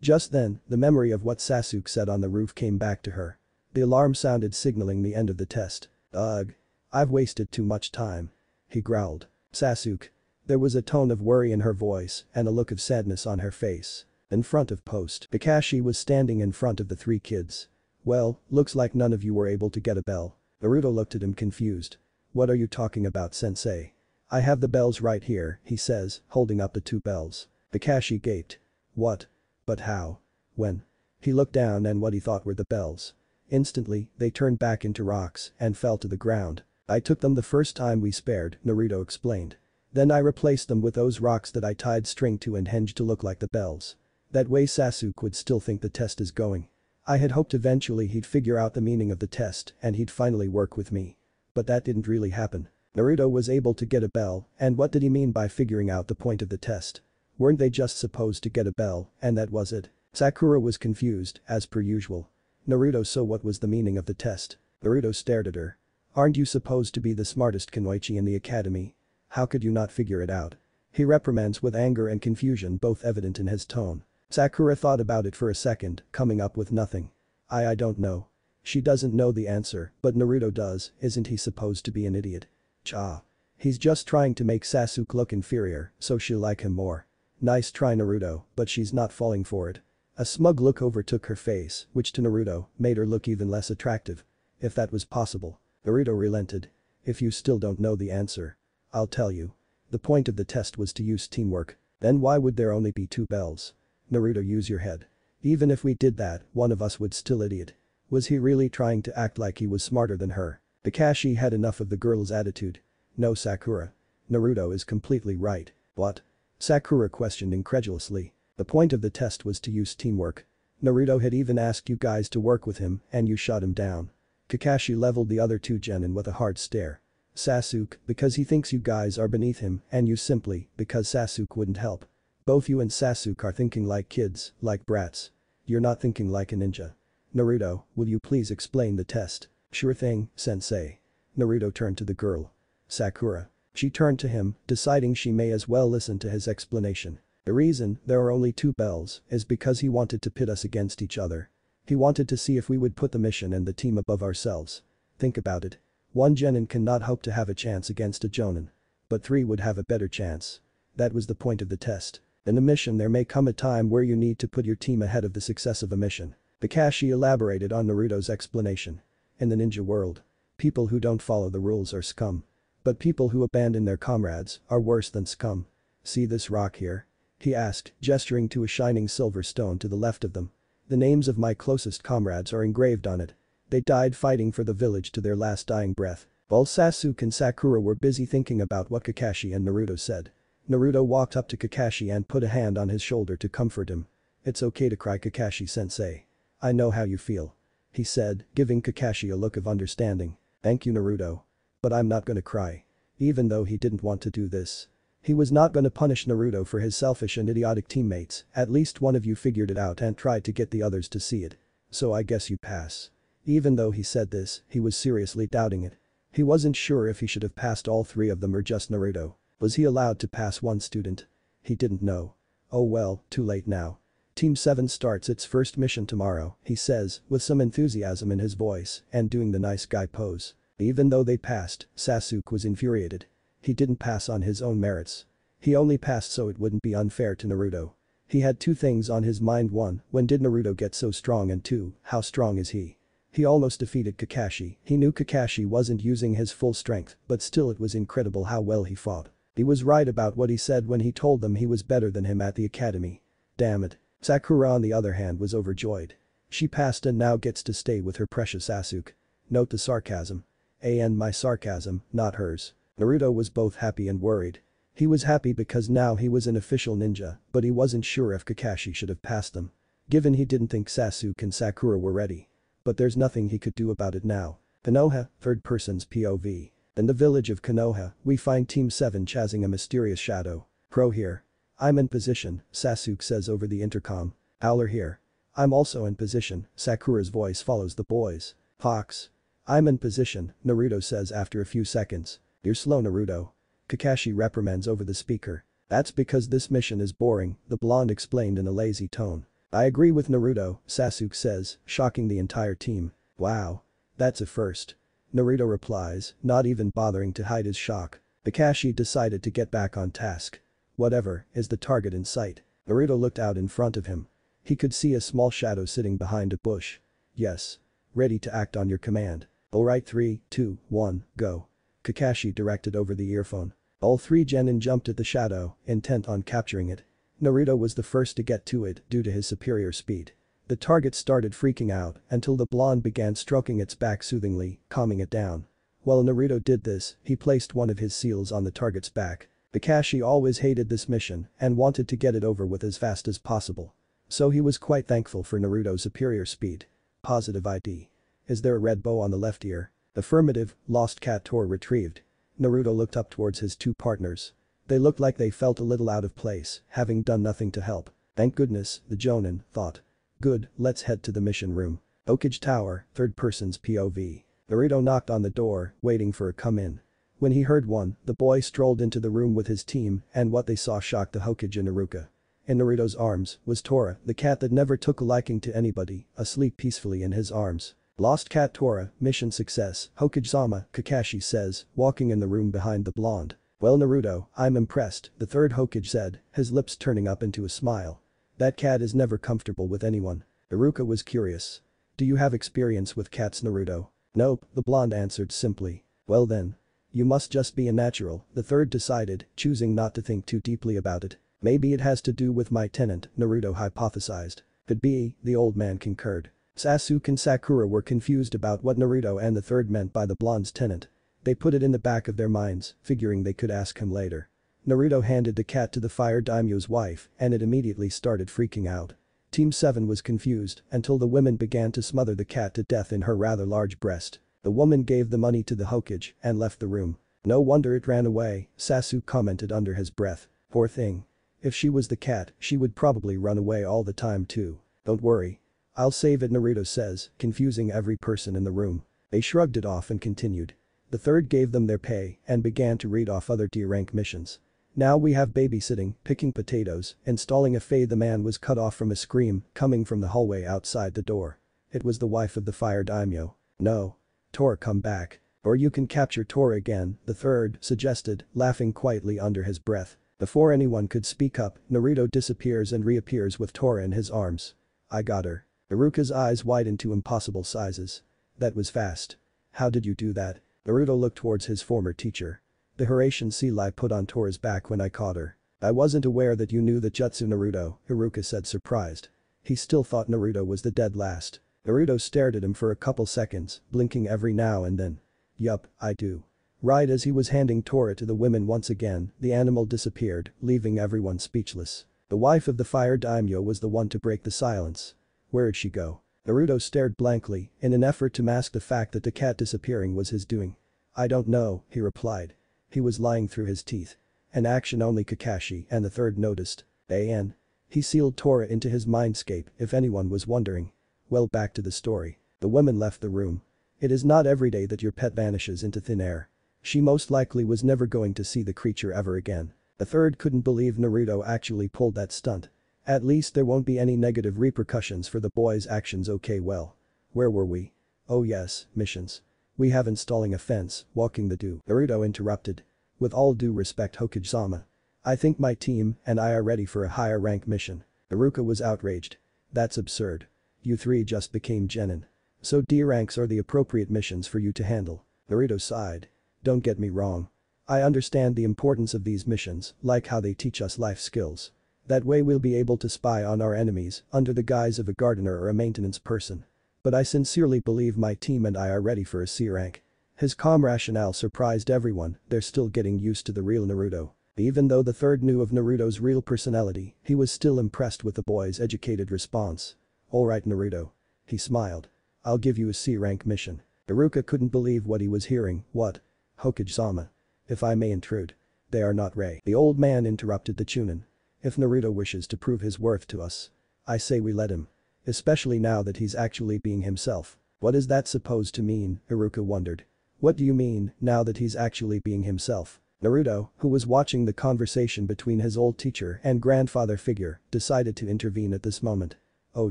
Just then, the memory of what Sasuke said on the roof came back to her. The alarm sounded, signaling the end of the test. Ugh. I've wasted too much time. He growled. Sasuke. There was a tone of worry in her voice and a look of sadness on her face. In front of post, Kakashi was standing in front of the three kids. Well, looks like none of you were able to get a bell. Naruto looked at him confused. What are you talking about, sensei? I have the bells right here, he says, holding up the two bells. Kakashi gaped. What? But how? When? He looked down and what he thought were the bells. Instantly, they turned back into rocks and fell to the ground. I took them the first time we spared, Naruto explained. Then I replaced them with those rocks that I tied string to and hinged to look like the bells. That way Sasuke would still think the test is going. I had hoped eventually he'd figure out the meaning of the test and he'd finally work with me. But that didn't really happen. Naruto was able to get a bell, and what did he mean by figuring out the point of the test? Weren't they just supposed to get a bell, and that was it? Sakura was confused, as per usual. Naruto, so what was the meaning of the test? Naruto stared at her. Aren't you supposed to be the smartest kunoichi in the academy? How could you not figure it out? He reprimands with anger and confusion both evident in his tone. Sakura thought about it for a second, coming up with nothing. I don't know. She doesn't know the answer, but Naruto does, isn't he supposed to be an idiot? Cha. He's just trying to make Sasuke look inferior, so she'll like him more. Nice try Naruto, but she's not falling for it. A smug look overtook her face, which to Naruto, made her look even less attractive. If that was possible. Naruto relented. If you still don't know the answer. I'll tell you. The point of the test was to use teamwork. Then why would there only be 2 bells? Naruto, use your head. Even if we did that, one of us would still idiot. Was he really trying to act like he was smarter than her? Kakashi had enough of the girl's attitude. No, Sakura. Naruto is completely right. What? Sakura questioned incredulously. The point of the test was to use teamwork. Naruto had even asked you guys to work with him and you shot him down. Kakashi leveled the other 2 genin with a hard stare. Sasuke, because he thinks you guys are beneath him, and you simply, because Sasuke wouldn't help. Both you and Sasuke are thinking like kids, like brats. You're not thinking like a ninja. Naruto, will you please explain the test? Sure thing, sensei. Naruto turned to the girl. Sakura. She turned to him, deciding she may as well listen to his explanation. The reason there are only 2 bells is because he wanted to pit us against each other. He wanted to see if we would put the mission and the team above ourselves. Think about it. 1 genin cannot hope to have a chance against a jonin. But 3 would have a better chance. That was the point of the test. In a mission there may come a time where you need to put your team ahead of the success of a mission. Kakashi elaborated on Naruto's explanation. In the ninja world, people who don't follow the rules are scum. But people who abandon their comrades are worse than scum. See this rock here? He asked, gesturing to a shining silver stone to the left of them. The names of my closest comrades are engraved on it. They died fighting for the village to their last dying breath. While Sasuke and Sakura were busy thinking about what Kakashi and Naruto said. Naruto walked up to Kakashi and put a hand on his shoulder to comfort him. It's okay to cry, Kakashi-sensei. I know how you feel. He said, giving Kakashi a look of understanding. Thank you, Naruto. But I'm not gonna cry. Even though he didn't want to do this. He was not gonna punish Naruto for his selfish and idiotic teammates, at least one of you figured it out and tried to get the others to see it. So I guess you pass. Even though he said this, he was seriously doubting it. He wasn't sure if he should have passed all 3 of them or just Naruto. Was he allowed to pass 1 student? He didn't know. Oh well, too late now. Team 7 starts its first mission tomorrow, he says, with some enthusiasm in his voice and doing the nice guy pose. Even though they passed, Sasuke was infuriated. He didn't pass on his own merits. He only passed so it wouldn't be unfair to Naruto. He had 2 things on his mind: 1, when did Naruto get so strong, and 2, how strong is he? He almost defeated Kakashi. He knew Kakashi wasn't using his full strength, but still it was incredible how well he fought. He was right about what he said when he told them he was better than him at the academy. Damn it. Sakura on the other hand was overjoyed. She passed and now gets to stay with her precious Sasuke. Note the sarcasm. And my sarcasm, not hers. Naruto was both happy and worried. He was happy because now he was an official ninja, but he wasn't sure if Kakashi should have passed them. Given he didn't think Sasuke and Sakura were ready. But there's nothing he could do about it now. Konoha, third person's POV. In the village of Konoha, we find Team 7 chasing a mysterious shadow. Pro here. I'm in position, Sasuke says over the intercom. Howler here. I'm also in position, Sakura's voice follows the boys. Fox. I'm in position, Naruto says after a few seconds. You're slow, Naruto. Kakashi reprimands over the speaker. That's because this mission is boring, the blonde explained in a lazy tone. I agree with Naruto, Sasuke says, shocking the entire team. Wow. That's a first. Naruto replies, not even bothering to hide his shock. Kakashi decided to get back on task. Whatever, is the target in sight? Naruto looked out in front of him. He could see a small shadow sitting behind a bush. Yes. Ready to act on your command. Alright, 3, 2, 1, go. Kakashi directed over the earphone. All 3 genin jumped at the shadow, intent on capturing it. Naruto was the first to get to it due to his superior speed. The target started freaking out until the blonde began stroking its back soothingly, calming it down. While Naruto did this, he placed one of his seals on the target's back. Kakashi always hated this mission and wanted to get it over with as fast as possible. So he was quite thankful for Naruto's superior speed. Positive ID. Is there a red bow on the left ear? Affirmative, lost cat Tor retrieved. Naruto looked up towards his two partners. They looked like they felt a little out of place, having done nothing to help. Thank goodness, the Jonin thought. Good, let's head to the mission room. Hokage Tower, third person's POV. Naruto knocked on the door, waiting for a come-in. When he heard one, the boy strolled into the room with his team and what they saw shocked the Hokage and Iruka. In Naruto's arms was Tora, the cat that never took a liking to anybody, asleep peacefully in his arms. Lost cat Tora, mission success, Hokage-sama, Kakashi says, walking in the room behind the blonde. Well Naruto, I'm impressed, the third Hokage said, his lips turning up into a smile. That cat is never comfortable with anyone. Iruka was curious. Do you have experience with cats Naruto? Nope, the blonde answered simply. Well then. You must just be a natural, the third decided, choosing not to think too deeply about it. Maybe it has to do with my tenant, Naruto hypothesized. Could be, the old man concurred. Sasuke and Sakura were confused about what Naruto and the third meant by the blonde's tenant. They put it in the back of their minds, figuring they could ask him later. Naruto handed the cat to the fire daimyo's wife and it immediately started freaking out. Team 7 was confused until the women began to smother the cat to death in her rather large breast. The woman gave the money to the Hokage and left the room. No wonder it ran away, Sasuke commented under his breath. Poor thing. If she was the cat, she would probably run away all the time too. Don't worry. I'll save it Naruto says, confusing every person in the room. They shrugged it off and continued. The third gave them their pay and began to read off other D-rank missions. Now we have babysitting, picking potatoes, installing a Fae. The man was cut off from a scream coming from the hallway outside the door. It was the wife of the fire daimyo. No. Tor come back. Or you can capture Tor again, the third suggested, laughing quietly under his breath. Before anyone could speak up, Naruto disappears and reappears with Tora in his arms. I got her. Iruka's eyes widened to impossible sizes. That was fast. How did you do that? Naruto looked towards his former teacher. The Horatian seal I put on Tora's back when I caught her. I wasn't aware that you knew the jutsu Naruto, Iruka said surprised. He still thought Naruto was the dead last. Naruto stared at him for a couple seconds, blinking every now and then. Yup, I do. Right as he was handing Tora to the women once again, the animal disappeared, leaving everyone speechless. The wife of the fire daimyo was the one to break the silence. Where'd she go? Naruto stared blankly, in an effort to mask the fact that the cat disappearing was his doing. I don't know, he replied. He was lying through his teeth. An action only Kakashi and the third noticed. An. He sealed Tora into his mindscape if anyone was wondering. Well, back to the story. The women left the room. It is not every day that your pet vanishes into thin air. She most likely was never going to see the creature ever again. The third couldn't believe Naruto actually pulled that stunt. At least there won't be any negative repercussions for the boy's actions. Okay, well. Where were we? Oh yes, missions. We have installing a fence, walking the dew. Naruto interrupted. With all due respect Hokage-sama. I think my team and I are ready for a higher rank mission. Iruka was outraged. That's absurd. You three just became genin. So D ranks are the appropriate missions for you to handle. Naruto sighed. Don't get me wrong. I understand the importance of these missions, like how they teach us life skills. That way we'll be able to spy on our enemies under the guise of a gardener or a maintenance person. But I sincerely believe my team and I are ready for a C rank. His calm rationale surprised everyone, they're still getting used to the real Naruto. Even though the third knew of Naruto's real personality, he was still impressed with the boy's educated response. Alright Naruto. He smiled. I'll give you a C rank mission. Iruka couldn't believe what he was hearing. What? Hokage-sama. If I may intrude. They are not Rei. The old man interrupted the Chunin. If Naruto wishes to prove his worth to us. I say we let him. Especially now that he's actually being himself. What is that supposed to mean? Iruka wondered. What do you mean, now that he's actually being himself? Naruto, who was watching the conversation between his old teacher and grandfather figure, decided to intervene at this moment. Oh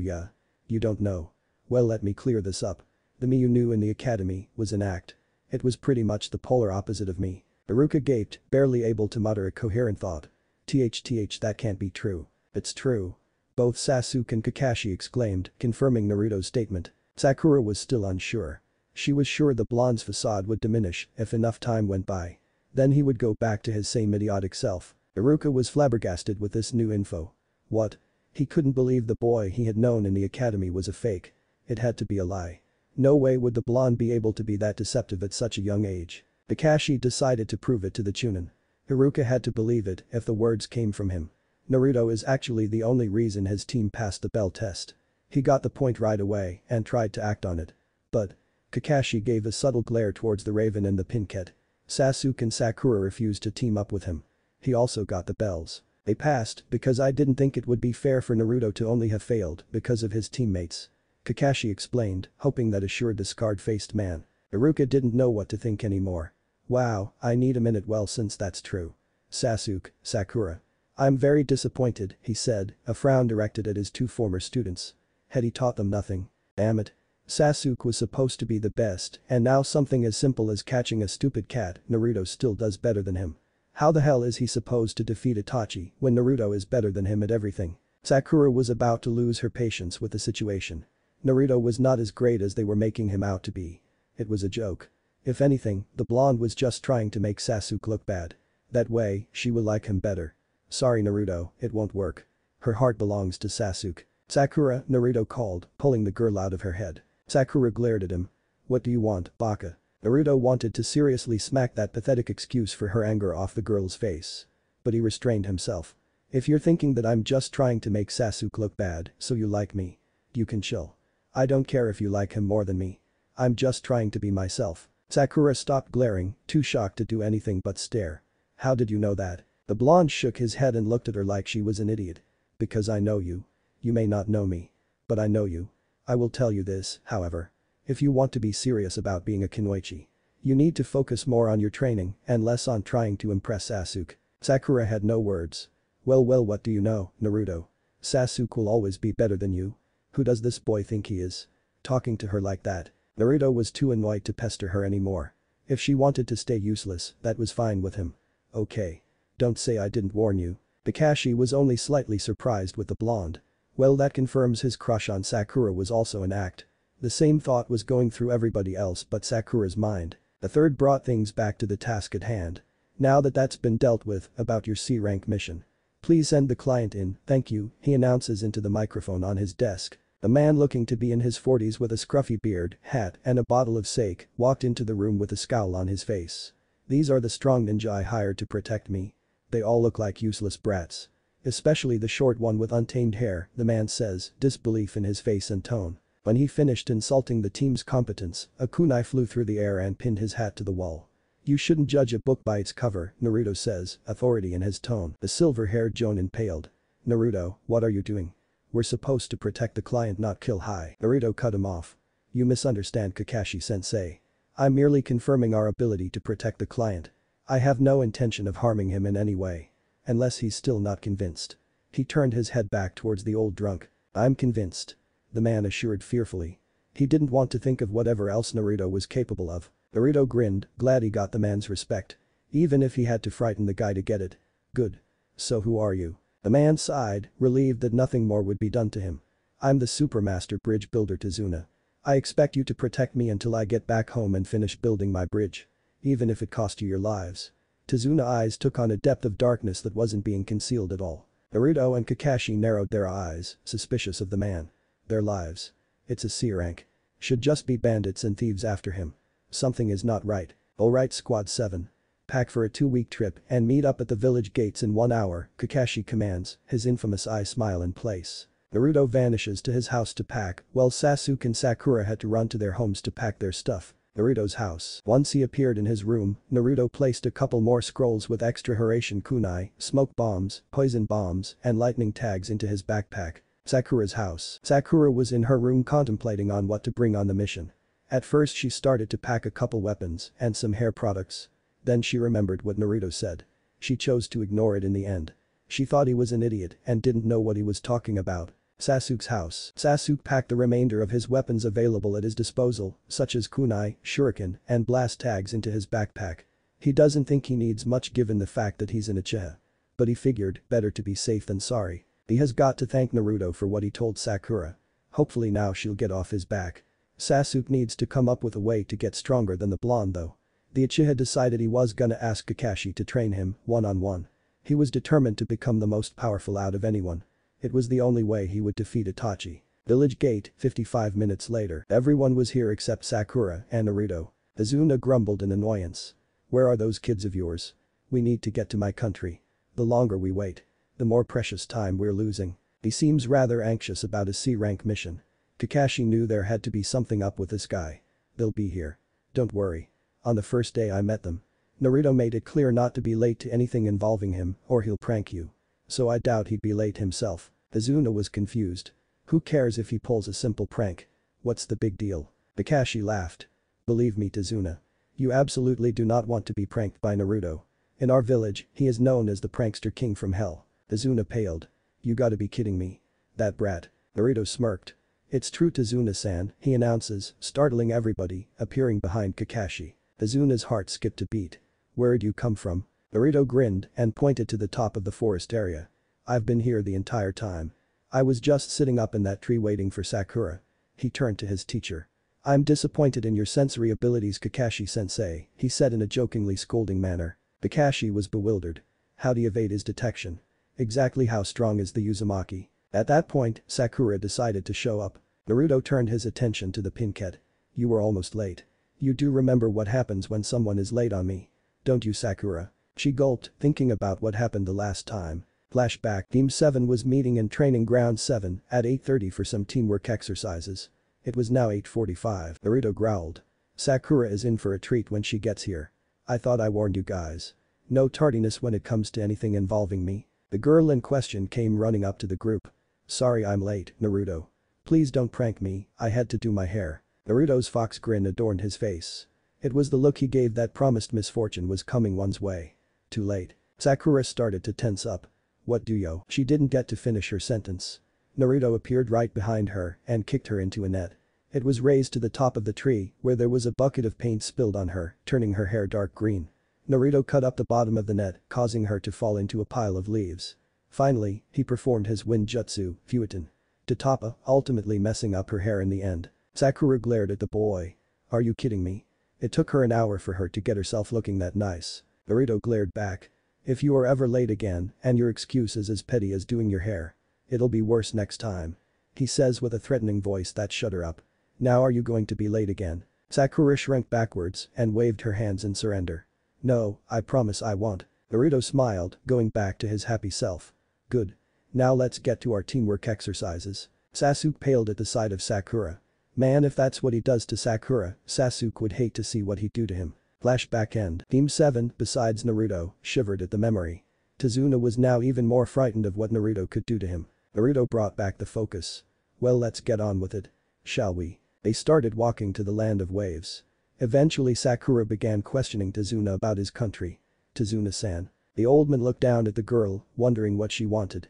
yeah. You don't know. Well, let me clear this up. The me you knew in the academy was an act. It was pretty much the polar opposite of me. Iruka gaped, barely able to mutter a coherent thought. Th, that can't be true. It's true. Both Sasuke and Kakashi exclaimed, confirming Naruto's statement. Sakura was still unsure. She was sure the blonde's facade would diminish if enough time went by. Then he would go back to his same idiotic self. Iruka was flabbergasted with this new info. What? He couldn't believe the boy he had known in the academy was a fake. It had to be a lie. No way would the blonde be able to be that deceptive at such a young age. Kakashi decided to prove it to the Chunin. Iruka had to believe it if the words came from him. Naruto is actually the only reason his team passed the bell test. He got the point right away and tried to act on it. But Kakashi gave a subtle glare towards the Raven and the Pinket. Sasuke and Sakura refused to team up with him. He also got the bells. They passed because I didn't think it would be fair for Naruto to only have failed because of his teammates. Kakashi explained, hoping that assured the scarred-faced man. Iruka didn't know what to think anymore. Wow, I need a minute. Well, since that's true. Sasuke, Sakura. I'm very disappointed, he said, a frown directed at his two former students. Had he taught them nothing? Damn it. Sasuke was supposed to be the best, and now something as simple as catching a stupid cat, Naruto still does better than him. How the hell is he supposed to defeat Itachi when Naruto is better than him at everything? Sakura was about to lose her patience with the situation. Naruto was not as great as they were making him out to be. It was a joke. If anything, the blonde was just trying to make Sasuke look bad. That way, she will like him better. Sorry Naruto, it won't work. Her heart belongs to Sasuke. Sakura, Naruto called, pulling the girl out of her head. Sakura glared at him. What do you want, Baka? Naruto wanted to seriously smack that pathetic excuse for her anger off the girl's face. But he restrained himself. If you're thinking that I'm just trying to make Sasuke look bad, so you like me. You can chill. I don't care if you like him more than me. I'm just trying to be myself. Sakura stopped glaring, too shocked to do anything but stare. How did you know that? The blonde shook his head and looked at her like she was an idiot. Because I know you. You may not know me. But I know you. I will tell you this, however. If you want to be serious about being a Kunoichi, you need to focus more on your training and less on trying to impress Sasuke. Sakura had no words. Well, what do you know, Naruto? Sasuke will always be better than you. Who does this boy think he is? Talking to her like that. Naruto was too annoyed to pester her anymore. If she wanted to stay useless, that was fine with him. Okay. Don't say I didn't warn you. Kakashi was only slightly surprised with the blonde. Well, that confirms his crush on Sakura was also an act. The same thought was going through everybody else but Sakura's mind. The third brought things back to the task at hand. Now that that's been dealt with, about your C-rank mission. Please send the client in, thank you, he announces into the microphone on his desk. A man looking to be in his 40s with a scruffy beard, hat, and a bottle of sake walked into the room with a scowl on his face. These are the strong ninja I hired to protect me. They all look like useless brats. Especially the short one with untamed hair, the man says, disbelief in his face and tone. When he finished insulting the team's competence, a kunai flew through the air and pinned his hat to the wall. You shouldn't judge a book by its cover, Naruto says, authority in his tone. The silver-haired Jonin paled. Naruto, what are you doing? We're supposed to protect the client, not kill Hai. Naruto cut him off. You misunderstand Kakashi-sensei. I'm merely confirming our ability to protect the client. I have no intention of harming him in any way. Unless he's still not convinced. He turned his head back towards the old drunk. I'm convinced. The man assured fearfully. He didn't want to think of whatever else Naruto was capable of. Naruto grinned, glad he got the man's respect. Even if he had to frighten the guy to get it. Good. So who are you? The man sighed, relieved that nothing more would be done to him. I'm the Supermaster Bridge Builder Tazuna. I expect you to protect me until I get back home and finish building my bridge. Even if it cost you your lives. Tazuna's eyes took on a depth of darkness that wasn't being concealed at all. Naruto and Kakashi narrowed their eyes, suspicious of the man. Their lives. It's a C-rank. Should just be bandits and thieves after him. Something is not right. Alright Squad 7. Pack for a 2-week trip and meet up at the village gates in 1 hour, Kakashi commands, his infamous eye smile in place. Naruto vanishes to his house to pack, while Sasuke and Sakura had to run to their homes to pack their stuff. Naruto's house. Once he appeared in his room, Naruto placed a couple more scrolls with extra Hiraishin kunai, smoke bombs, poison bombs, and lightning tags into his backpack. Sakura's house. Sakura was in her room contemplating on what to bring on the mission. At first she started to pack a couple weapons and some hair products. Then she remembered what Naruto said. She chose to ignore it in the end. She thought he was an idiot and didn't know what he was talking about. Sasuke's house. Sasuke packed the remainder of his weapons available at his disposal, such as kunai, shuriken, and blast tags into his backpack. He doesn't think he needs much given the fact that he's an Uchiha. But he figured, better to be safe than sorry. He has got to thank Naruto for what he told Sakura. Hopefully now she'll get off his back. Sasuke needs to come up with a way to get stronger than the blonde though. The Uchiha decided he was gonna ask Kakashi to train him, one-on-one. He was determined to become the most powerful out of anyone. It was the only way he would defeat Itachi. Village gate, 55 minutes later. Everyone was here except Sakura and Naruto. Azuna grumbled in annoyance. Where are those kids of yours? We need to get to my country. The longer we wait, the more precious time we're losing. He seems rather anxious about his C-rank mission. Kakashi knew there had to be something up with this guy. They'll be here. Don't worry. On the first day I met them, Naruto made it clear not to be late to anything involving him or he'll prank you. So I doubt he'd be late himself. Azuna was confused. Who cares if he pulls a simple prank? What's the big deal? Kakashi laughed. Believe me, Tazuna. You absolutely do not want to be pranked by Naruto. In our village, he is known as the prankster king from hell. Tazuna paled. You gotta be kidding me. That brat. Naruto smirked. It's true, Tazuna-san, he announces, startling everybody, appearing behind Kakashi. Tazuna's heart skipped a beat. Where'd you come from? Naruto grinned and pointed to the top of the forest area. I've been here the entire time. I was just sitting up in that tree waiting for Sakura. He turned to his teacher. I'm disappointed in your sensory abilities, Kakashi-sensei, he said in a jokingly scolding manner. Kakashi was bewildered. How'd he evade his detection? Exactly how strong is the Uzumaki? At that point, Sakura decided to show up. Naruto turned his attention to the pinket. You were almost late. You do remember what happens when someone is late on me. Don't you, Sakura? She gulped, thinking about what happened the last time. Flashback. Team 7 was meeting in Training Ground 7 at 8:30 for some teamwork exercises. It was now 8:45. Naruto growled. Sakura is in for a treat when she gets here. I thought I warned you guys. No tardiness when it comes to anything involving me. The girl in question came running up to the group. Sorry I'm late, Naruto. Please don't prank me, I had to do my hair. Naruto's fox grin adorned his face. It was the look he gave that promised misfortune was coming one's way. Too late. Sakura started to tense up. What do you? She didn't get to finish her sentence. Naruto appeared right behind her and kicked her into a net. It was raised to the top of the tree where there was a bucket of paint spilled on her, turning her hair dark green. Naruto cut up the bottom of the net, causing her to fall into a pile of leaves. Finally, he performed his wind jutsu, Fueton. To Toppa, ultimately messing up her hair in the end. Sakura glared at the boy. Are you kidding me? It took her an hour for her to get herself looking that nice. Naruto glared back. If you are ever late again and your excuse is as petty as doing your hair, it'll be worse next time. He says with a threatening voice that shut her up. Now are you going to be late again? Sakura shrank backwards and waved her hands in surrender. No, I promise I won't. Naruto smiled, going back to his happy self. Good. Now let's get to our teamwork exercises. Sasuke paled at the sight of Sakura. Man, if that's what he does to Sakura, Sasuke would hate to see what he'd do to him. Flashback end. Team 7, besides Naruto, shivered at the memory. Tazuna was now even more frightened of what Naruto could do to him. Naruto brought back the focus. Well, let's get on with it. Shall we? They started walking to the land of waves. Eventually Sakura began questioning Tazuna about his country. Tazuna-san. The old man looked down at the girl, wondering what she wanted.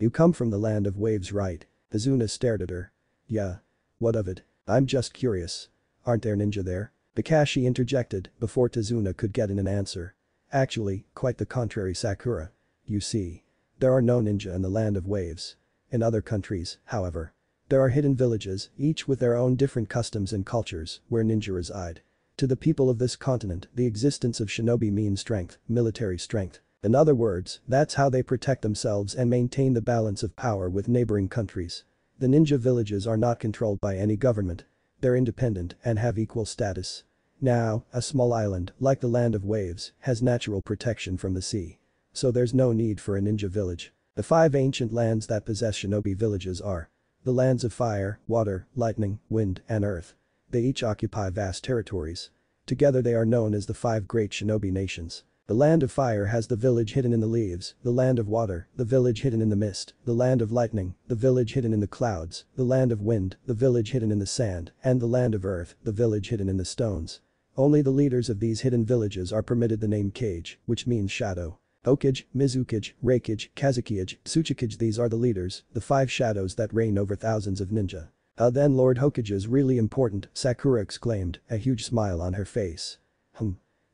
You come from the land of waves, right? Tazuna stared at her. Yeah. What of it? I'm just curious. Aren't there ninja there? Kakashi interjected before Tazuna could get in an answer. Actually, quite the contrary, Sakura. You see. There are no ninja in the land of waves. In other countries, however, there are hidden villages, each with their own different customs and cultures, where ninja reside. To the people of this continent, the existence of shinobi means strength, military strength. In other words, that's how they protect themselves and maintain the balance of power with neighboring countries. The ninja villages are not controlled by any government. They're independent and have equal status. Now, a small island, like the land of waves, has natural protection from the sea. So there's no need for a ninja village. The 5 ancient lands that possess shinobi villages are the lands of fire, water, lightning, wind, and earth. They each occupy vast territories. Together they are known as the 5 great shinobi nations. The land of fire has the village hidden in the leaves, the land of water, the village hidden in the mist, the land of lightning, the village hidden in the clouds, the land of wind, the village hidden in the sand, and the land of earth, the village hidden in the stones. Only the leaders of these hidden villages are permitted the name Kage, which means shadow. Hokage, Mizukage, Reikage, Kazekage, Tsuchikage, these are the leaders, the 5 shadows that reign over thousands of ninja. Then Lord Hokage is really important, Sakura exclaimed, a huge smile on her face.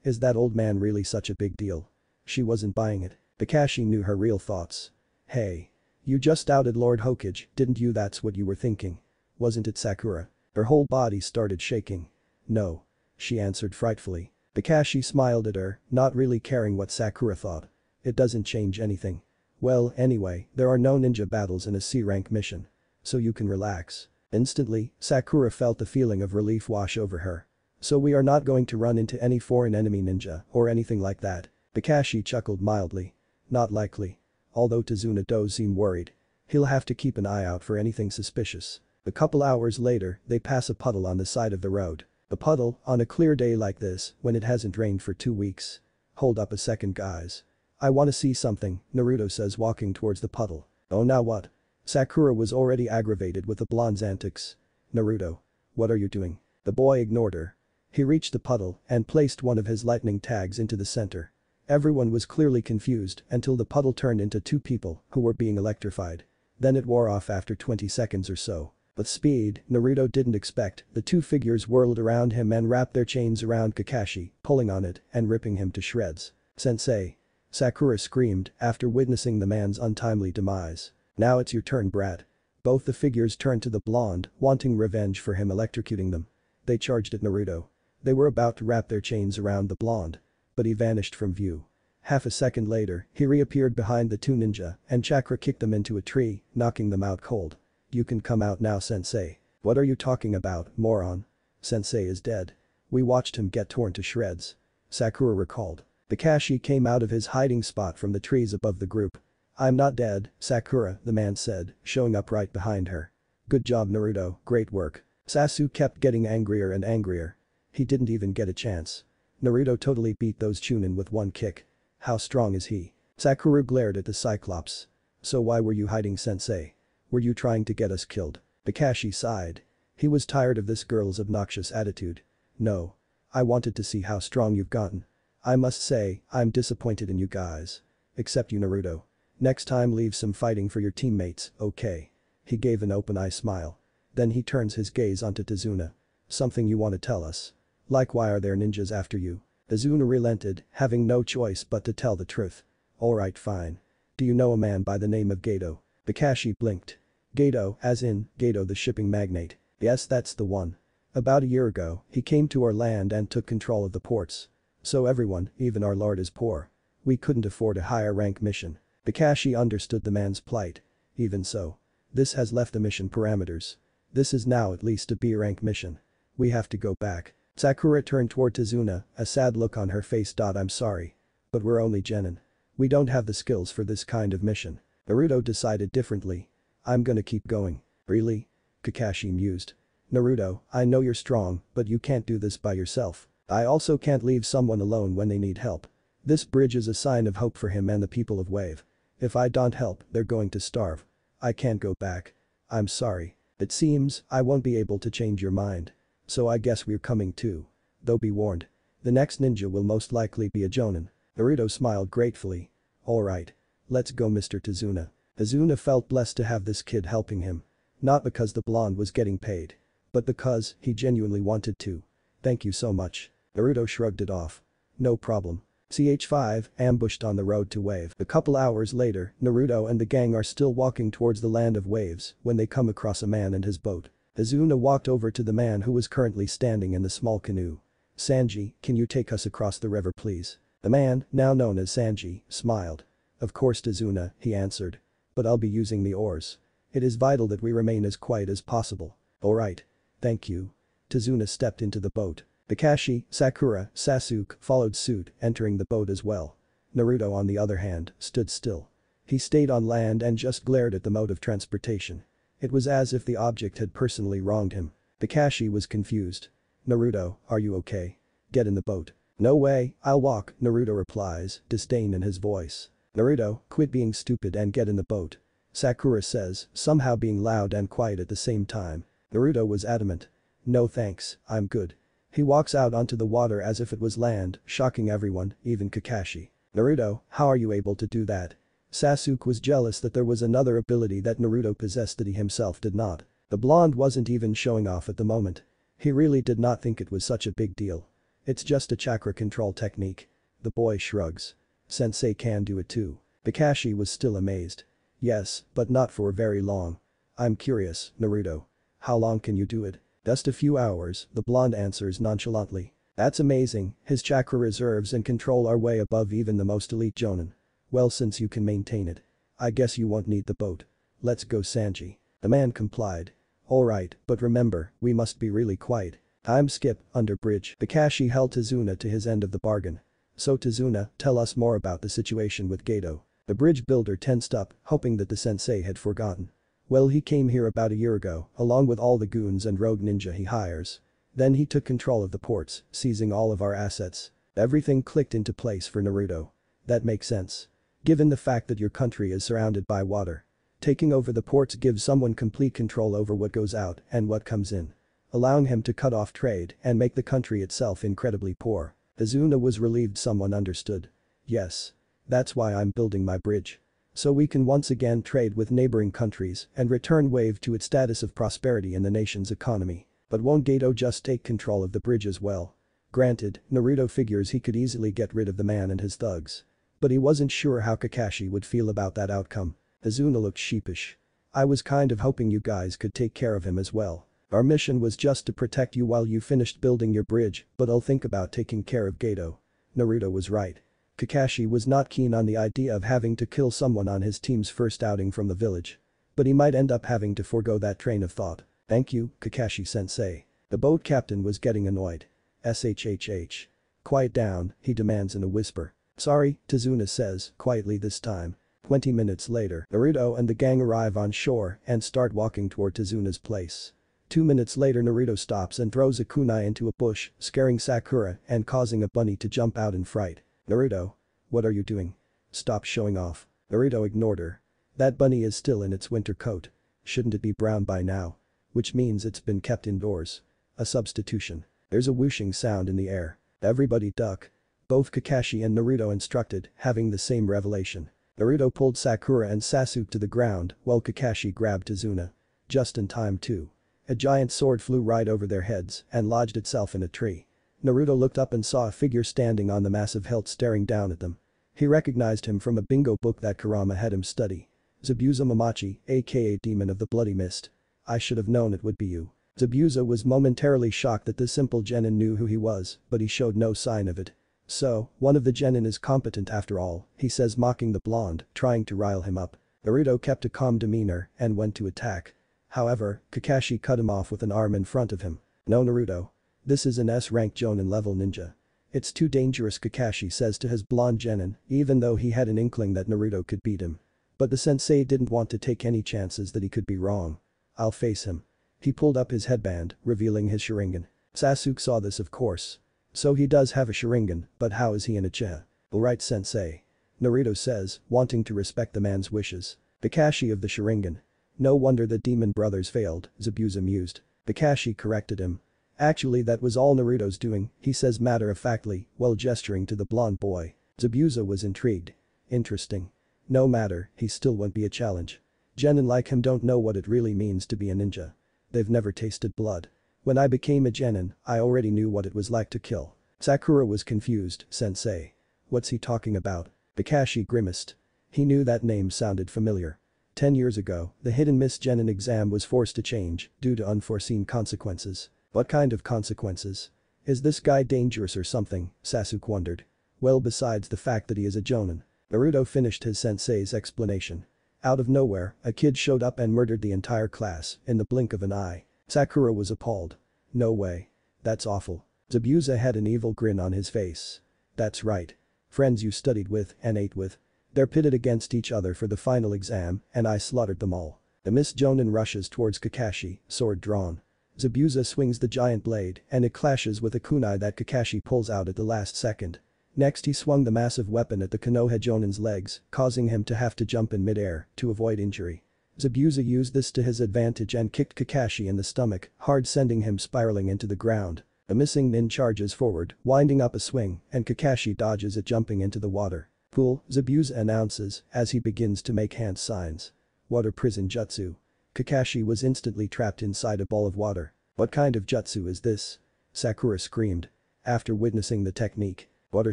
Is that old man really such a big deal? She wasn't buying it. Kakashi knew her real thoughts. Hey. You just outed Lord Hokage, didn't you? That's what you were thinking. Wasn't it, Sakura? Her whole body started shaking. No. She answered frightfully. Kakashi smiled at her, not really caring what Sakura thought. It doesn't change anything. Well, anyway, there are no ninja battles in a C-rank mission. So you can relax. Instantly, Sakura felt the feeling of relief wash over her. So we are not going to run into any foreign enemy ninja or anything like that. Kakashi chuckled mildly. Not likely. Although Tazuna does seem worried. He'll have to keep an eye out for anything suspicious. A couple hours later, they pass a puddle on the side of the road. A puddle, on a clear day like this, when it hasn't rained for 2 weeks. Hold up a second guys. I wanna see something, Naruto says walking towards the puddle. Oh now what? Sakura was already aggravated with the blonde's antics. Naruto. What are you doing? The boy ignored her. He reached the puddle and placed one of his lightning tags into the center. Everyone was clearly confused until the puddle turned into 2 people who were being electrified. Then it wore off after 20 seconds or so. With speed Naruto didn't expect, the 2 figures whirled around him and wrapped their chains around Kakashi, pulling on it and ripping him to shreds. Sensei. Sakura screamed after witnessing the man's untimely demise. Now it's your turn, brat. Both the figures turned to the blonde, wanting revenge for him electrocuting them. They charged at Naruto. They were about to wrap their chains around the blonde. But he vanished from view. Half a second later, he reappeared behind the 2 ninja and chakra kicked them into a tree, knocking them out cold. You can come out now, sensei. What are you talking about, moron? Sensei is dead. We watched him get torn to shreds. Sakura recalled. Kakashi came out of his hiding spot from the trees above the group. I'm not dead, Sakura, the man said, showing up right behind her. Good job Naruto, great work. Sasuke kept getting angrier and angrier. He didn't even get a chance. Naruto totally beat those Chunin with 1 kick. How strong is he? Sakura glared at the Cyclops. So why were you hiding, sensei? Were you trying to get us killed? Kakashi sighed. He was tired of this girl's obnoxious attitude. No. I wanted to see how strong you've gotten. I must say, I'm disappointed in you guys. Except you, Naruto. Next time leave some fighting for your teammates, okay? He gave an open-eye smile. Then he turns his gaze onto Tazuna. Something you want to tell us? Like why are there ninjas after you? Tazuna relented, having no choice but to tell the truth. Alright fine. Do you know a man by the name of Gato? Kakashi blinked. Gato, as in, Gato the shipping magnate. Yes, that's the one. About a year ago, he came to our land and took control of the ports. So everyone, even our lord, is poor. We couldn't afford a higher rank mission. Kakashi understood the man's plight. Even so. This has left the mission parameters. This is now at least a B rank mission. We have to go back. Sakura turned toward Tazuna, a sad look on her face. I'm sorry. But we're only genin. We don't have the skills for this kind of mission. Naruto decided differently. I'm gonna keep going. Really? Kakashi mused. Naruto, I know you're strong, but you can't do this by yourself. I also can't leave someone alone when they need help. This bridge is a sign of hope for him and the people of Wave. If I don't help, they're going to starve. I can't go back. I'm sorry. It seems I won't be able to change your mind. So I guess we're coming too. Though be warned. The next ninja will most likely be a Jonin. Naruto smiled gratefully. Alright. Let's go, Mr. Tazuna. Tazuna felt blessed to have this kid helping him. Not because the blonde was getting paid. But because he genuinely wanted to. Thank you so much. Naruto shrugged it off. No problem. CH5 ambushed on the road to Wave. A couple hours later, Naruto and the gang are still walking towards the land of waves when they come across a man and his boat. Tazuna walked over to the man who was currently standing in the small canoe. Sanji, can you take us across the river please? The man, now known as Sanji, smiled. Of course Tazuna, he answered. But I'll be using the oars. It is vital that we remain as quiet as possible. Alright. Thank you. Tazuna stepped into the boat. Kakashi, Sakura, Sasuke followed suit, entering the boat as well. Naruto on the other hand, stood still. He stayed on land and just glared at the mode of transportation. It was as if the object had personally wronged him. Kakashi was confused. Naruto, are you okay? Get in the boat. No way, I'll walk, Naruto replies, disdain in his voice. Naruto, quit being stupid and get in the boat. Sakura says, somehow being loud and quiet at the same time. Naruto was adamant. No thanks, I'm good. He walks out onto the water as if it was land, shocking everyone, even Kakashi. Naruto, how are you able to do that? Sasuke was jealous that there was another ability that Naruto possessed that he himself did not. The blonde wasn't even showing off at the moment. He really did not think it was such a big deal. It's just a chakra control technique. The boy shrugs. Sensei can do it too. Kakashi was still amazed. Yes, but not for very long. I'm curious, Naruto. How long can you do it? Just a few hours, the blonde answers nonchalantly. That's amazing, his chakra reserves and control are way above even the most elite Jonin. Well, since you can maintain it. I guess you won't need the boat. Let's go, Sanji. The man complied. Alright, but remember, we must be really quiet. I'm Skip, under bridge. Kakashi held Tazuna to his end of the bargain. So Tazuna, tell us more about the situation with Gato. The bridge builder tensed up, hoping that the sensei had forgotten. Well, he came here about a year ago, along with all the goons and rogue ninja he hires. Then he took control of the ports, seizing all of our assets. Everything clicked into place for Naruto. That makes sense. Given the fact that your country is surrounded by water. Taking over the ports gives someone complete control over what goes out and what comes in. Allowing him to cut off trade and make the country itself incredibly poor. Tazuna was relieved someone understood. Yes. That's why I'm building my bridge. So we can once again trade with neighboring countries and return Wave to its status of prosperity in the nation's economy. But won't Gato just take control of the bridge as well? Granted, Naruto figures he could easily get rid of the man and his thugs. But he wasn't sure how Kakashi would feel about that outcome. Tazuna looked sheepish. I was kind of hoping you guys could take care of him as well. Our mission was just to protect you while you finished building your bridge, but I'll think about taking care of Gato. Naruto was right. Kakashi was not keen on the idea of having to kill someone on his team's first outing from the village. But he might end up having to forego that train of thought. Thank you, Kakashi-sensei. The boat captain was getting annoyed. SHHH. Quiet down, he demands in a whisper. Sorry, Tazuna says, quietly this time. 20 minutes later, Naruto and the gang arrive on shore and start walking toward Tazuna's place. 2 minutes later, Naruto stops and throws a kunai into a bush, scaring Sakura and causing a bunny to jump out in fright. Naruto. What are you doing? Stop showing off. Naruto ignored her. That bunny is still in its winter coat. Shouldn't it be brown by now? Which means it's been kept indoors. A substitution. There's a whooshing sound in the air. Everybody duck. Both Kakashi and Naruto instructed, having the same revelation. Naruto pulled Sakura and Sasuke to the ground while Kakashi grabbed Tazuna. Just in time too. A giant sword flew right over their heads and lodged itself in a tree. Naruto looked up and saw a figure standing on the massive hilt staring down at them. He recognized him from a bingo book that Kurama had him study. Zabuza Momochi, aka Demon of the Bloody Mist. I should have known it would be you. Zabuza was momentarily shocked that the simple genin knew who he was, but he showed no sign of it. So, one of the genin is competent after all, he says, mocking the blonde, trying to rile him up. Naruto kept a calm demeanor and went to attack. However, Kakashi cut him off with an arm in front of him. No, Naruto. This is an S-rank Jonin level ninja. It's too dangerous, Kakashi says to his blonde genin, even though he had an inkling that Naruto could beat him. But the sensei didn't want to take any chances that he could be wrong. I'll face him. He pulled up his headband, revealing his Sharingan. Sasuke saw this, of course. So he does have a Sharingan, but how is he in a Uchiha? Alright, sensei. Naruto says, wanting to respect the man's wishes. Kakashi of the Sharingan. No wonder the demon brothers failed, Zabuza mused. Kakashi corrected him. Actually, that was all Naruto's doing, he says matter-of-factly, while gesturing to the blonde boy. Zabuza was intrigued. Interesting. No matter, he still won't be a challenge. Genin like him don't know what it really means to be a ninja. They've never tasted blood. When I became a genin, I already knew what it was like to kill. Sakura was confused, sensei. What's he talking about? Kakashi grimaced. He knew that name sounded familiar. 10 years ago, the hidden Miss Genin exam was forced to change due to unforeseen consequences. What kind of consequences? Is this guy dangerous or something? Sasuke wondered. Well, besides the fact that he is a Jonin. Naruto finished his sensei's explanation. Out of nowhere, a kid showed up and murdered the entire class in the blink of an eye. Sakura was appalled. No way. That's awful. Zabuza had an evil grin on his face. That's right. Friends you studied with and ate with. They're pitted against each other for the final exam and I slaughtered them all. The Miss Jonin rushes towards Kakashi, sword drawn. Zabuza swings the giant blade and it clashes with a kunai that Kakashi pulls out at the last second. Next he swung the massive weapon at the Konoha Jonin's legs, causing him to have to jump in midair to avoid injury. Zabuza used this to his advantage and kicked Kakashi in the stomach, hard, sending him spiraling into the ground. The missing nin charges forward, winding up a swing, and Kakashi dodges it, jumping into the water. Pool, Zabuza announces as he begins to make hand signs. Water prison jutsu. Kakashi was instantly trapped inside a ball of water. What kind of jutsu is this? Sakura screamed. After witnessing the technique. Water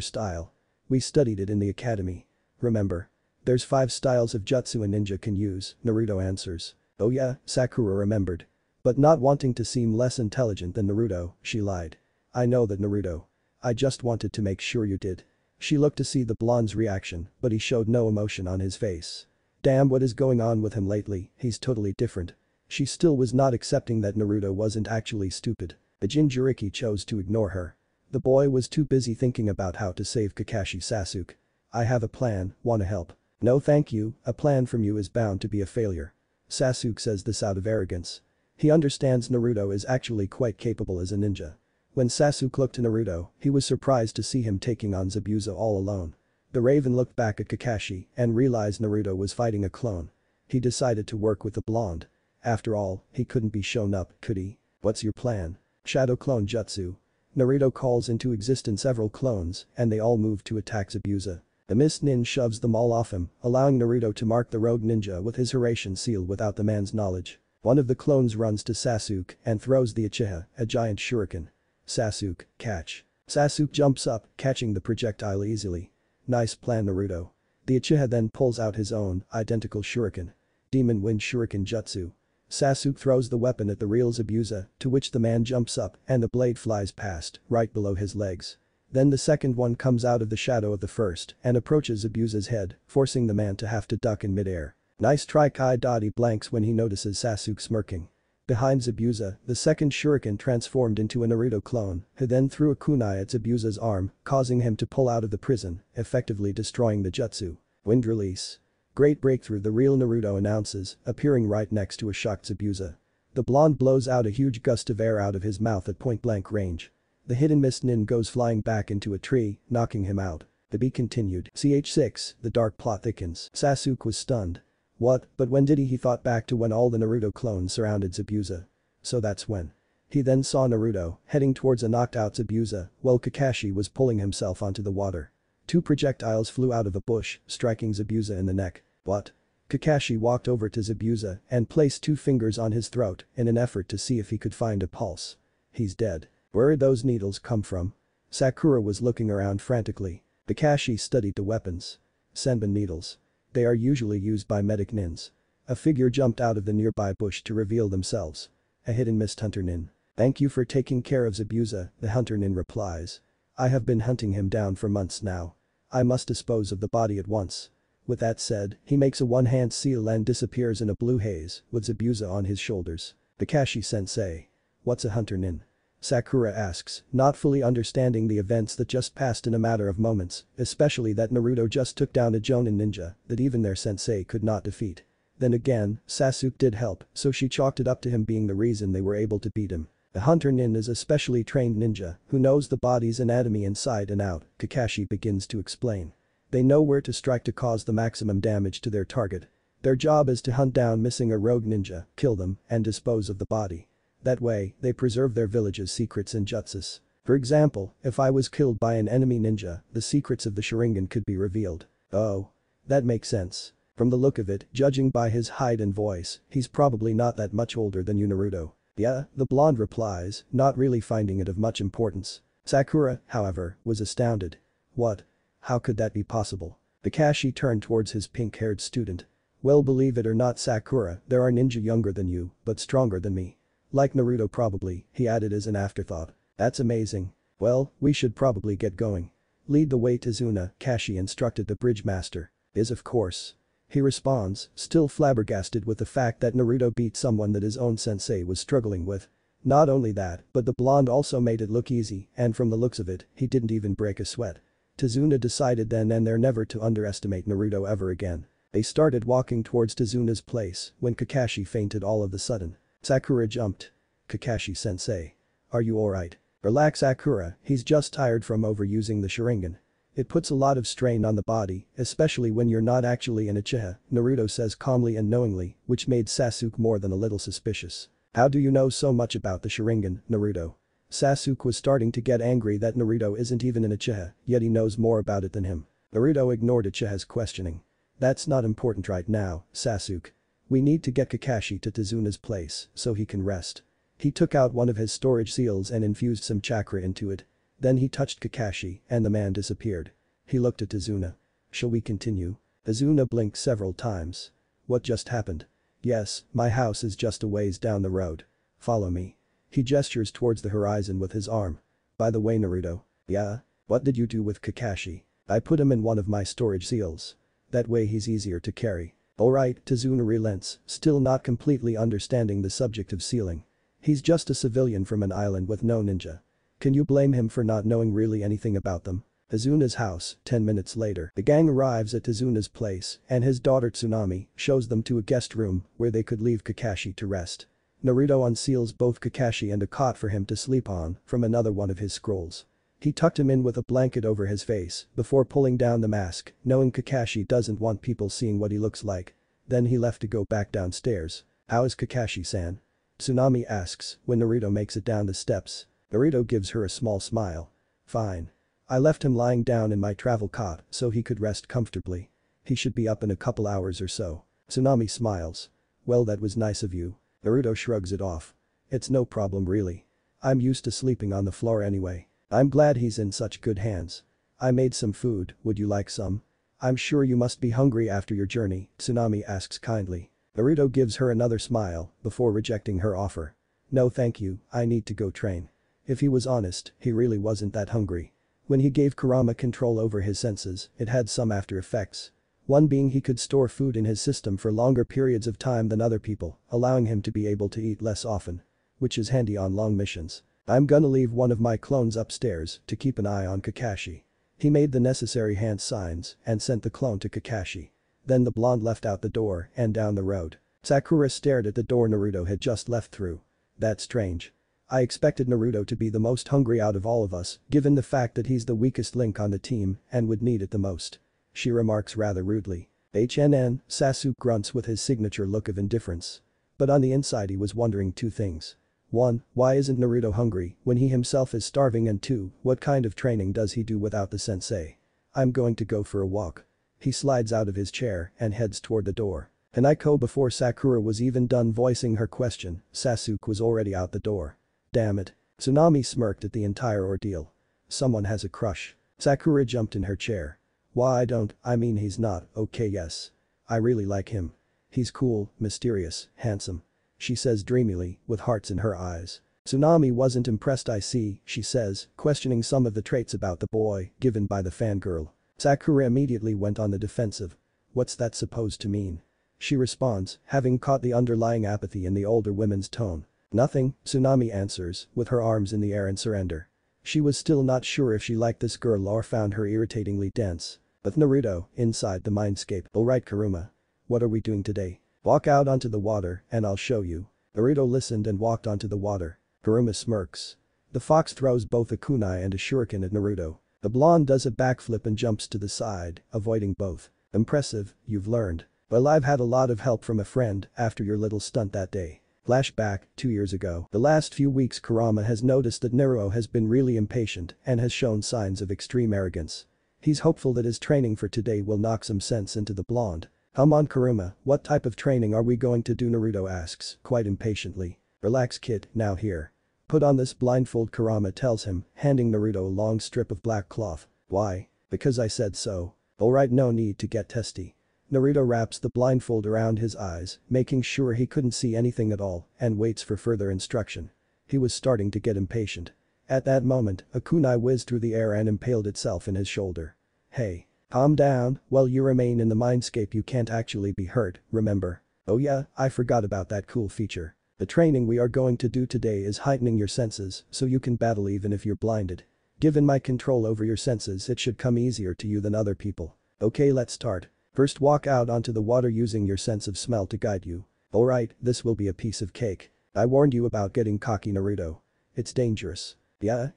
style. We studied it in the academy. Remember? There's 5 styles of jutsu a ninja can use, Naruto answers. Oh yeah, Sakura remembered. But not wanting to seem less intelligent than Naruto, she lied. I know that, Naruto. I just wanted to make sure you did. She looked to see the blonde's reaction, but he showed no emotion on his face. Damn, what is going on with him lately, he's totally different. She still was not accepting that Naruto wasn't actually stupid. The Jinchuriki chose to ignore her. The boy was too busy thinking about how to save Kakashi Sasuke. I have a plan, wanna help? No thank you, a plan from you is bound to be a failure. Sasuke says this out of arrogance. He understands Naruto is actually quite capable as a ninja. When Sasuke looked to Naruto, he was surprised to see him taking on Zabuza all alone. The Raven looked back at Kakashi and realized Naruto was fighting a clone. He decided to work with the blonde. After all, he couldn't be shown up, could he? What's your plan? Shadow Clone Jutsu. Naruto calls into existence several clones and they all move to attack Zabuza. The Mist Nin shoves them all off him, allowing Naruto to mark the rogue ninja with his Hiraishin seal without the man's knowledge. One of the clones runs to Sasuke and throws the Uchiha, a giant shuriken. Sasuke, catch. Sasuke jumps up, catching the projectile easily. Nice plan, Naruto. The Uchiha then pulls out his own, identical shuriken. Demon Wind Shuriken Jutsu. Sasuke throws the weapon at the real Zabuza, to which the man jumps up and the blade flies past, right below his legs. Then the second one comes out of the shadow of the first and approaches Zabuza's head, forcing the man to have to duck in midair. Nice try. Kai Dottie blanks when he notices Sasuke smirking. Behind Zabuza, the second shuriken transformed into a Naruto clone, who then threw a kunai at Zabuza's arm, causing him to pull out of the prison, effectively destroying the jutsu. Wind release. Great breakthrough, the real Naruto announces, appearing right next to a shocked Zabuza. The blonde blows out a huge gust of air out of his mouth at point-blank range. The hidden Mist Nin goes flying back into a tree, knocking him out. To be continued. CH6, the dark plot thickens. Sasuke was stunned. What? But when did he? He thought back to when all the Naruto clones surrounded Zabuza. So that's when. He then saw Naruto heading towards a knocked out Zabuza while Kakashi was pulling himself onto the water. Two projectiles flew out of a bush, striking Zabuza in the neck. What? Kakashi walked over to Zabuza and placed 2 fingers on his throat in an effort to see if he could find a pulse. He's dead. Where'd those needles come from? Sakura was looking around frantically. Kakashi studied the weapons. Senbon needles. They are usually used by medic nins. A figure jumped out of the nearby bush to reveal themselves. A hidden mist hunter nin. Thank you for taking care of Zabuza, the hunter nin replies. I have been hunting him down for months now. I must dispose of the body at once. With that said, he makes a one-hand seal and disappears in a blue haze, with Zabuza on his shoulders. Kakashi-sensei. What's a hunter nin? Sakura asks, not fully understanding the events that just passed in a matter of moments, especially that Naruto just took down a Jonin ninja that even their sensei could not defeat. Then again, Sasuke did help, so she chalked it up to him being the reason they were able to beat him. The hunter nin is a specially trained ninja who knows the body's anatomy inside and out, Kakashi begins to explain. They know where to strike to cause the maximum damage to their target. Their job is to hunt down missing or rogue ninja, kill them, and dispose of the body. That way, they preserve their village's secrets and jutsus. For example, if I was killed by an enemy ninja, the secrets of the Sharingan could be revealed. Oh. That makes sense. From the look of it, judging by his height and voice, he's probably not that much older than you, Naruto. Yeah, the blonde replies, not really finding it of much importance. Sakura, however, was astounded. What? How could that be possible? Kakashi turned towards his pink-haired student. Well, believe it or not, Sakura, there are ninja younger than you, but stronger than me. Like Naruto probably, he added as an afterthought. That's amazing. Well, we should probably get going. Lead the way, Tazuna, Kashi instructed the bridge master. Is of course. He responds, still flabbergasted with the fact that Naruto beat someone that his own sensei was struggling with. Not only that, but the blonde also made it look easy, and from the looks of it, he didn't even break a sweat. Tazuna decided then and there never to underestimate Naruto ever again. They started walking towards Tazuna's place when Kakashi fainted all of a sudden. Sakura jumped. Kakashi-sensei. Are you alright? Relax, Sakura, he's just tired from overusing the Sharingan. It puts a lot of strain on the body, especially when you're not actually an Uchiha, Naruto says calmly and knowingly, which made Sasuke more than a little suspicious. How do you know so much about the Sharingan, Naruto? Sasuke was starting to get angry that Naruto isn't even an Uchiha, yet he knows more about it than him. Naruto ignored Uchiha's questioning. That's not important right now, Sasuke. We need to get Kakashi to Tazuna's place so he can rest. He took out one of his storage seals and infused some chakra into it. Then he touched Kakashi and the man disappeared. He looked at Tazuna. Shall we continue? Tazuna blinked several times. What just happened? Yes, my house is just a ways down the road. Follow me. He gestures towards the horizon with his arm. By the way, Naruto. Yeah? What did you do with Kakashi? I put him in one of my storage seals. That way he's easier to carry. Alright, Tazuna relents, still not completely understanding the subject of sealing. He's just a civilian from an island with no ninja. Can you blame him for not knowing really anything about them? Tazuna's house, 10 minutes later. The gang arrives at Tazuna's place and his daughter Tsunami shows them to a guest room where they could leave Kakashi to rest. Naruto unseals both Kakashi and a cot for him to sleep on from another one of his scrolls. He tucked him in with a blanket over his face before pulling down the mask, knowing Kakashi doesn't want people seeing what he looks like. Then he left to go back downstairs. How is Kakashi-san? Tsunami asks when Naruto makes it down the steps. Naruto gives her a small smile. Fine. I left him lying down in my travel cot so he could rest comfortably. He should be up in a couple hours or so. Tsunami smiles. Well, that was nice of you. Naruto shrugs it off. It's no problem really. I'm used to sleeping on the floor anyway. I'm glad he's in such good hands. I made some food, would you like some? I'm sure you must be hungry after your journey, Tsunami asks kindly. Naruto gives her another smile before rejecting her offer. No thank you, I need to go train. If he was honest, he really wasn't that hungry. When he gave Kurama control over his senses, it had some after effects. One being he could store food in his system for longer periods of time than other people, allowing him to be able to eat less often. Which is handy on long missions. I'm gonna leave one of my clones upstairs to keep an eye on Kakashi. He made the necessary hand signs and sent the clone to Kakashi. Then the blonde left out the door and down the road. Sakura stared at the door Naruto had just left through. That's strange. I expected Naruto to be the most hungry out of all of us, given the fact that he's the weakest link on the team and would need it the most. She remarks rather rudely. Sasuke grunts with his signature look of indifference. But on the inside he was wondering two things. 1. Why isn't Naruto hungry when he himself is starving, and 2. What kind of training does he do without the sensei? I'm going to go for a walk. He slides out of his chair and heads toward the door. Hanako before Sakura was even done voicing her question, Sasuke was already out the door. Damn it. Tsunami smirked at the entire ordeal. Someone has a crush. Sakura jumped in her chair. Why I mean he's not, okay yes. I really like him. He's cool, mysterious, handsome. She says dreamily, with hearts in her eyes. Tsunami wasn't impressed I see, she says, questioning some of the traits about the boy given by the fangirl. Sakura immediately went on the defensive. What's that supposed to mean? She responds, having caught the underlying apathy in the older woman's tone. Nothing, Tsunami answers, with her arms in the air in surrender. She was still not sure if she liked this girl or found her irritatingly dense. But Naruto, inside the mindscape. Alright Kuruma. What are we doing today? Walk out onto the water and I'll show you. Naruto listened and walked onto the water. Kuruma smirks. The fox throws both a kunai and a shuriken at Naruto. The blonde does a backflip and jumps to the side, avoiding both. Impressive, you've learned. Well, I've had a lot of help from a friend after your little stunt that day. Flashback, 2 years ago. The last few weeks Kurama has noticed that Naruto has been really impatient and has shown signs of extreme arrogance. He's hopeful that his training for today will knock some sense into the blonde. Come on Kuruma, what type of training are we going to do? Naruto asks, quite impatiently. Relax kid, now here. Put on this blindfold, Kurama tells him, handing Naruto a long strip of black cloth. Why? Because I said so. Alright, no need to get testy. Naruto wraps the blindfold around his eyes, making sure he couldn't see anything at all, and waits for further instruction. He was starting to get impatient. At that moment, a kunai whizzed through the air and impaled itself in his shoulder. Hey. Calm down, while you remain in the mindscape you can't actually be hurt, remember? Oh yeah, I forgot about that cool feature. The training we are going to do today is heightening your senses so you can battle even if you're blinded. Given my control over your senses it should come easier to you than other people. Okay, let's start. First walk out onto the water using your sense of smell to guide you. Alright, this will be a piece of cake. I warned you about getting cocky Naruto. It's dangerous. Yeah.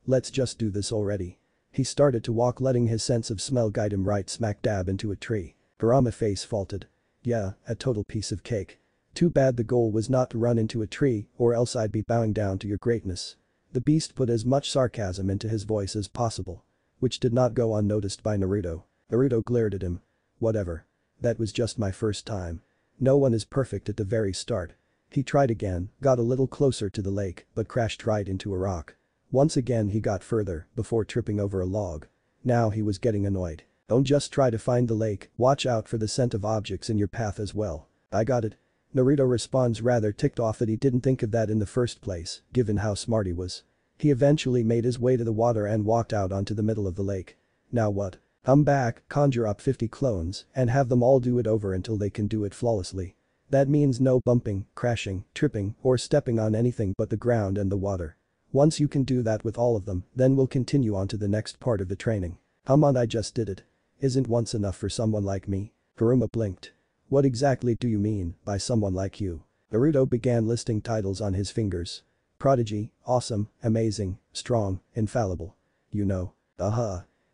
Let's just do this already. He started to walk letting his sense of smell guide him right smack dab into a tree. Kurama face faulted. Yeah, a total piece of cake. Too bad the goal was not to run into a tree or else I'd be bowing down to your greatness. The beast put as much sarcasm into his voice as possible. Which did not go unnoticed by Naruto. Naruto glared at him. Whatever. That was just my first time. No one is perfect at the very start. He tried again, got a little closer to the lake, but crashed right into a rock. Once again he got further, before tripping over a log. Now he was getting annoyed. Don't just try to find the lake, watch out for the scent of objects in your path as well. I got it. Naruto responds rather ticked off that he didn't think of that in the first place, given how smart he was. He eventually made his way to the water and walked out onto the middle of the lake. Now what? Come back, conjure up 50 clones, and have them all do it over until they can do it flawlessly. That means no bumping, crashing, tripping, or stepping on anything but the ground and the water. Once you can do that with all of them, then we'll continue on to the next part of the training. Come on, I just did it. Isn't once enough for someone like me? Kuruma blinked. What exactly do you mean by someone like you? Naruto began listing titles on his fingers. Prodigy, awesome, amazing, strong, infallible. You know.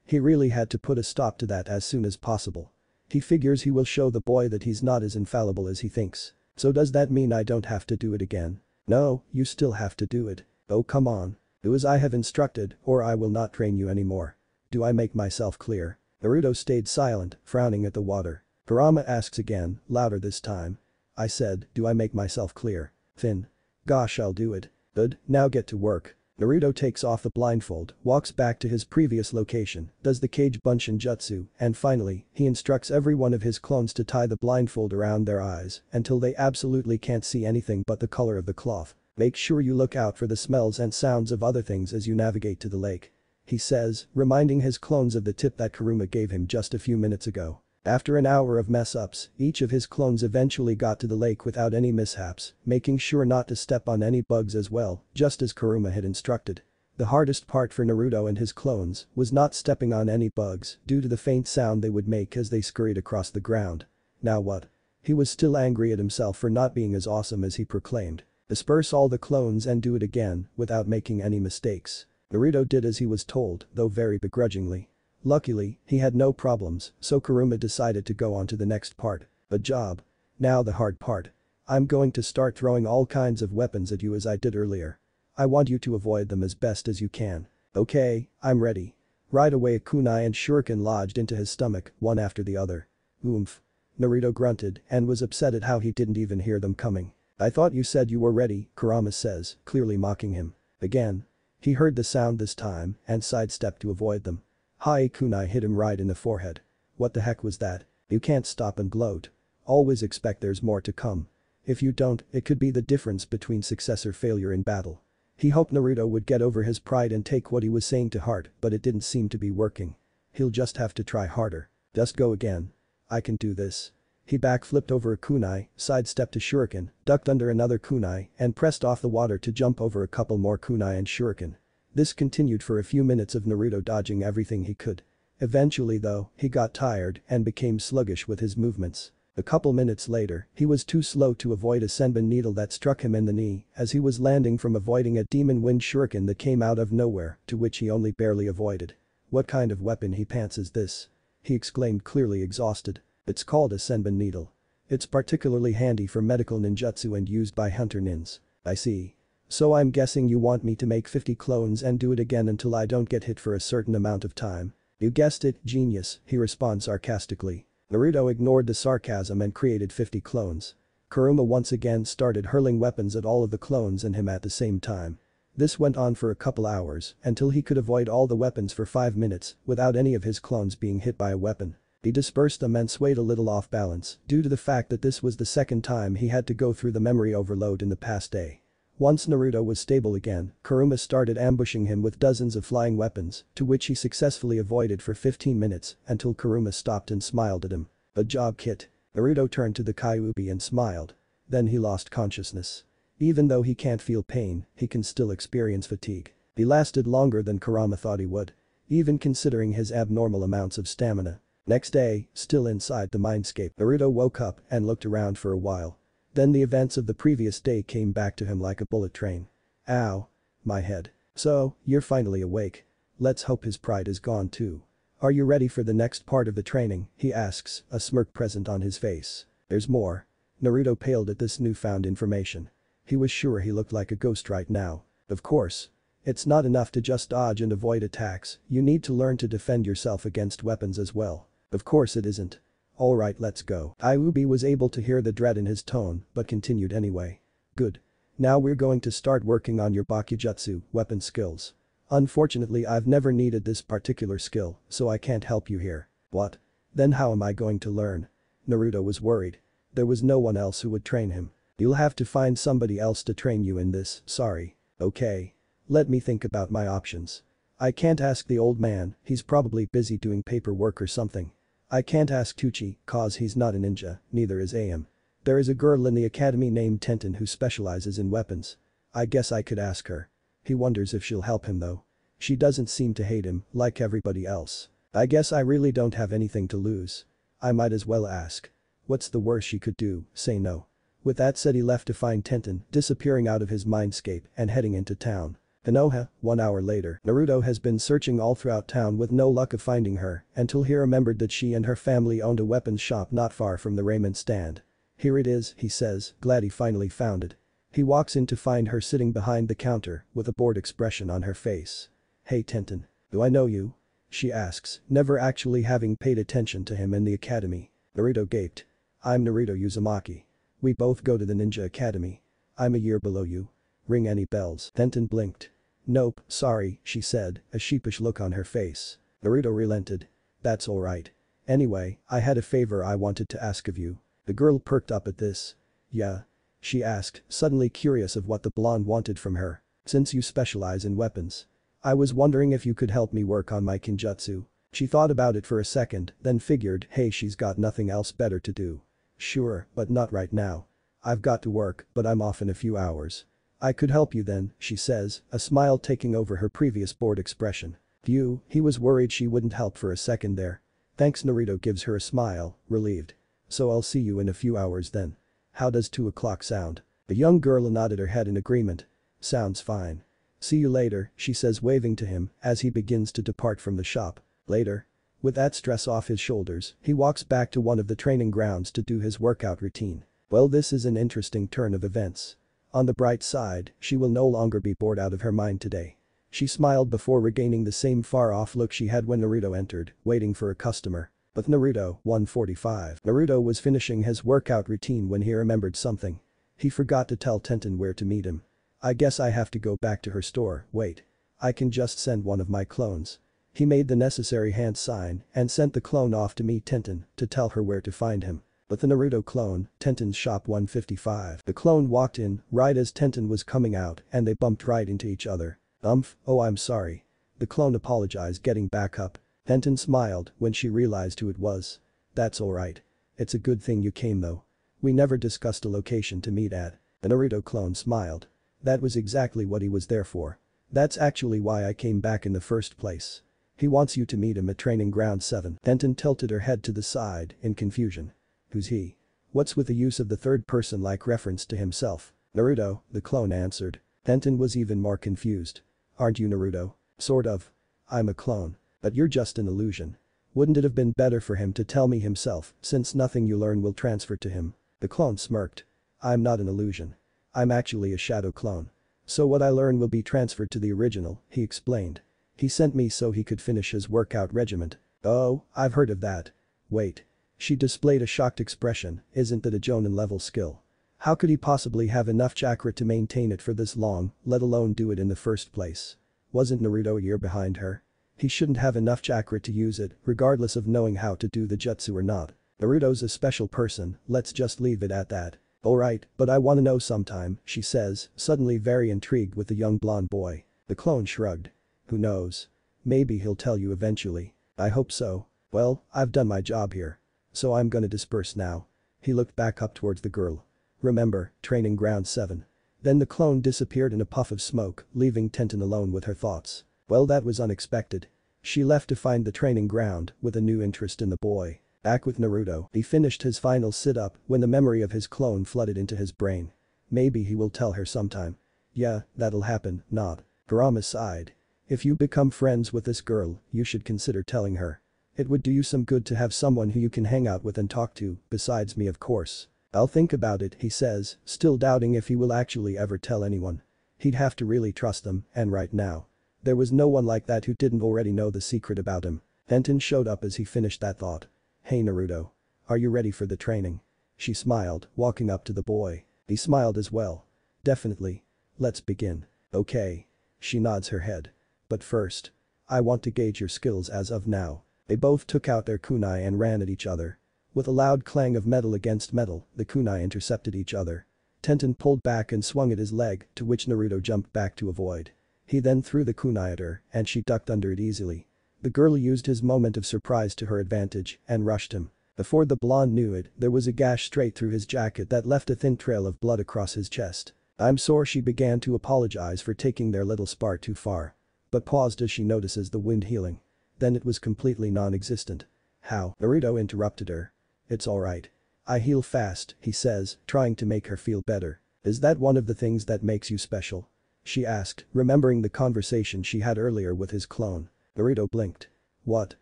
He really had to put a stop to that as soon as possible. He figures he will show the boy that he's not as infallible as he thinks. So does that mean I don't have to do it again? No, you still have to do it. Oh come on. Do as I have instructed or I will not train you anymore. Do I make myself clear? Naruto stayed silent, frowning at the water. Kurama asks again, louder this time. I said, do I make myself clear? Finn. Gosh, I'll do it. Good, now get to work. Naruto takes off the blindfold, walks back to his previous location, does the cage bunshin jutsu, and finally, he instructs every one of his clones to tie the blindfold around their eyes until they absolutely can't see anything but the color of the cloth. Make sure you look out for the smells and sounds of other things as you navigate to the lake. He says, reminding his clones of the tip that Kuruma gave him just a few minutes ago. After an hour of mess-ups, each of his clones eventually got to the lake without any mishaps, making sure not to step on any bugs as well, just as Kuruma had instructed. The hardest part for Naruto and his clones was not stepping on any bugs due to the faint sound they would make as they scurried across the ground. Now what? He was still angry at himself for not being as awesome as he proclaimed. Disperse all the clones and do it again without making any mistakes. Naruto did as he was told, though very begrudgingly. Luckily, he had no problems, so Kuruma decided to go on to the next part. A job. Now the hard part. I'm going to start throwing all kinds of weapons at you as I did earlier. I want you to avoid them as best as you can. Okay, I'm ready. Right away a kunai and shuriken lodged into his stomach, one after the other. Oomph. Naruto grunted and was upset at how he didn't even hear them coming. I thought you said you were ready, Kurama says, clearly mocking him. Again. He heard the sound this time and sidestepped to avoid them. Hai kunai hit him right in the forehead. What the heck was that? You can't stop and gloat. Always expect there's more to come. If you don't, it could be the difference between success or failure in battle. He hoped Naruto would get over his pride and take what he was saying to heart, but it didn't seem to be working. He'll just have to try harder. Just go again. I can do this. He backflipped over a kunai, sidestepped a shuriken, ducked under another kunai, and pressed off the water to jump over a couple more kunai and shuriken. This continued for a few minutes of Naruto dodging everything he could. Eventually though, he got tired and became sluggish with his movements. A couple minutes later, he was too slow to avoid a senbon needle that struck him in the knee as he was landing from avoiding a demon wind shuriken that came out of nowhere, to which he only barely avoided. What kind of weapon he pants is this? He exclaimed, clearly exhausted. It's called a senbon needle. It's particularly handy for medical ninjutsu and used by hunter nins. I see. So I'm guessing you want me to make 50 clones and do it again until I don't get hit for a certain amount of time. You guessed it, genius, he responds sarcastically. Naruto ignored the sarcasm and created 50 clones. Kuruma once again started hurling weapons at all of the clones and him at the same time. This went on for a couple hours until he could avoid all the weapons for 5 minutes without any of his clones being hit by a weapon. He dispersed them and swayed a little off balance due to the fact that this was the second time he had to go through the memory overload in the past day. Once Naruto was stable again, Kuruma started ambushing him with dozens of flying weapons, to which he successfully avoided for 15 minutes until Kuruma stopped and smiled at him. Good job, kid. Naruto turned to the Kyuubi and smiled. Then he lost consciousness. Even though he can't feel pain, he can still experience fatigue. He lasted longer than Kurama thought he would. Even considering his abnormal amounts of stamina. Next day, still inside the mindscape, Naruto woke up and looked around for a while. Then the events of the previous day came back to him like a bullet train. Ow. My head. So, you're finally awake. Let's hope his pride is gone too. Are you ready for the next part of the training, he asks, a smirk present on his face. There's more. Naruto paled at this newfound information. He was sure he looked like a ghost right now. Of course. It's not enough to just dodge and avoid attacks, you need to learn to defend yourself against weapons as well. Of course it isn't. Alright, let's go. Kyuubi was able to hear the dread in his tone, but continued anyway. Good. Now we're going to start working on your bakujutsu, weapon skills. Unfortunately I've never needed this particular skill, so I can't help you here. What? Then how am I going to learn? Naruto was worried. There was no one else who would train him. You'll have to find somebody else to train you in this, sorry. Okay. Let me think about my options. I can't ask the old man, he's probably busy doing paperwork or something. I can't ask Tucci, cause he's not a ninja, neither is AM. There is a girl in the academy named Tenten who specializes in weapons. I guess I could ask her. He wonders if she'll help him though. She doesn't seem to hate him, like everybody else. I guess I really don't have anything to lose. I might as well ask. What's the worst she could do, say no. With that said he left to find Tenten, disappearing out of his mindscape and heading into town. Konoha, 1 hour later, Naruto has been searching all throughout town with no luck of finding her until he remembered that she and her family owned a weapons shop not far from the raiment stand. Here it is, he says, glad he finally found it. He walks in to find her sitting behind the counter with a bored expression on her face. Hey Tenten. Do I know you? She asks, never actually having paid attention to him in the academy. Naruto gaped. I'm Naruto Uzumaki. We both go to the ninja academy. I'm a year below you. Ring any bells? Tenten blinked. Nope, sorry, she said, a sheepish look on her face. Naruto relented. That's alright. Anyway, I had a favor I wanted to ask of you. The girl perked up at this. Yeah? She asked, suddenly curious of what the blonde wanted from her. Since you specialize in weapons. I was wondering if you could help me work on my kinjutsu. She thought about it for a second, then figured, hey, she's got nothing else better to do. Sure, but not right now. I've got to work, but I'm off in a few hours. I could help you then, she says, a smile taking over her previous bored expression. You, he was worried she wouldn't help for a second there. Thanks, Naruto gives her a smile, relieved. So I'll see you in a few hours then. How does 2 o'clock sound? The young girl nodded her head in agreement. Sounds fine. See you later, she says waving to him as he begins to depart from the shop. Later. With that stress off his shoulders, he walks back to one of the training grounds to do his workout routine. Well, this is an interesting turn of events. On the bright side, she will no longer be bored out of her mind today. She smiled before regaining the same far-off look she had when Naruto entered, waiting for a customer. But Naruto, 145. Naruto was finishing his workout routine when he remembered something. He forgot to tell Tenten where to meet him. I guess I have to go back to her store, wait. I can just send one of my clones. He made the necessary hand sign and sent the clone off to meet Tenten to tell her where to find him. But the Naruto clone, Tenten's shop 155. The clone walked in right as Tenten was coming out and they bumped right into each other. Oh I'm sorry. The clone apologized getting back up. Tenten smiled when she realized who it was. That's alright. It's a good thing you came though. We never discussed a location to meet at. The Naruto clone smiled. That was exactly what he was there for. That's actually why I came back in the first place. He wants you to meet him at training ground 7. Tenten tilted her head to the side in confusion. Who's he? What's with the use of the third person like reference to himself? Naruto, the clone answered. Tenten was even more confused. Aren't you Naruto? Sort of. I'm a clone. But you're just an illusion. Wouldn't it have been better for him to tell me himself since nothing you learn will transfer to him? The clone smirked. I'm not an illusion. I'm actually a shadow clone. So what I learn will be transferred to the original, he explained. He sent me so he could finish his workout regimen. Oh, I've heard of that. Wait. She displayed a shocked expression, isn't that a Jonin level skill? How could he possibly have enough chakra to maintain it for this long, let alone do it in the first place? Wasn't Naruto a year behind her? He shouldn't have enough chakra to use it, regardless of knowing how to do the jutsu or not. Naruto's a special person, let's just leave it at that. Alright, but I wanna know sometime, she says, suddenly very intrigued with the young blonde boy. The clone shrugged. Who knows? Maybe he'll tell you eventually. I hope so. Well, I've done my job here. So I'm gonna disperse now. He looked back up towards the girl. Remember, training ground 7. Then the clone disappeared in a puff of smoke, leaving Tenten alone with her thoughts. Well, that was unexpected. She left to find the training ground with a new interest in the boy. Back with Naruto, he finished his final sit-up when the memory of his clone flooded into his brain. Maybe he will tell her sometime. Yeah, that'll happen, not. Kurama sighed. If you become friends with this girl, you should consider telling her. It would do you some good to have someone who you can hang out with and talk to, besides me of course. I'll think about it, he says, still doubting if he will actually ever tell anyone. He'd have to really trust them, and right now. There was no one like that who didn't already know the secret about him. Tenten showed up as he finished that thought. Hey Naruto. Are you ready for the training? She smiled, walking up to the boy. He smiled as well. Definitely. Let's begin. Okay. She nods her head. But first. I want to gauge your skills as of now. They both took out their kunai and ran at each other. With a loud clang of metal against metal, the kunai intercepted each other. Tenten pulled back and swung at his leg, to which Naruto jumped back to avoid. He then threw the kunai at her and she ducked under it easily. The girl used his moment of surprise to her advantage and rushed him. Before the blonde knew it, there was a gash straight through his jacket that left a thin trail of blood across his chest. "I'm sorry," she began to apologize for taking their little spar too far. But paused as she notices the wound healing. Then it was completely non-existent. "How?" Naruto interrupted her. "It's alright. I heal fast," he says, trying to make her feel better. "Is that one of the things that makes you special?" She asked, remembering the conversation she had earlier with his clone. Naruto blinked. "What?"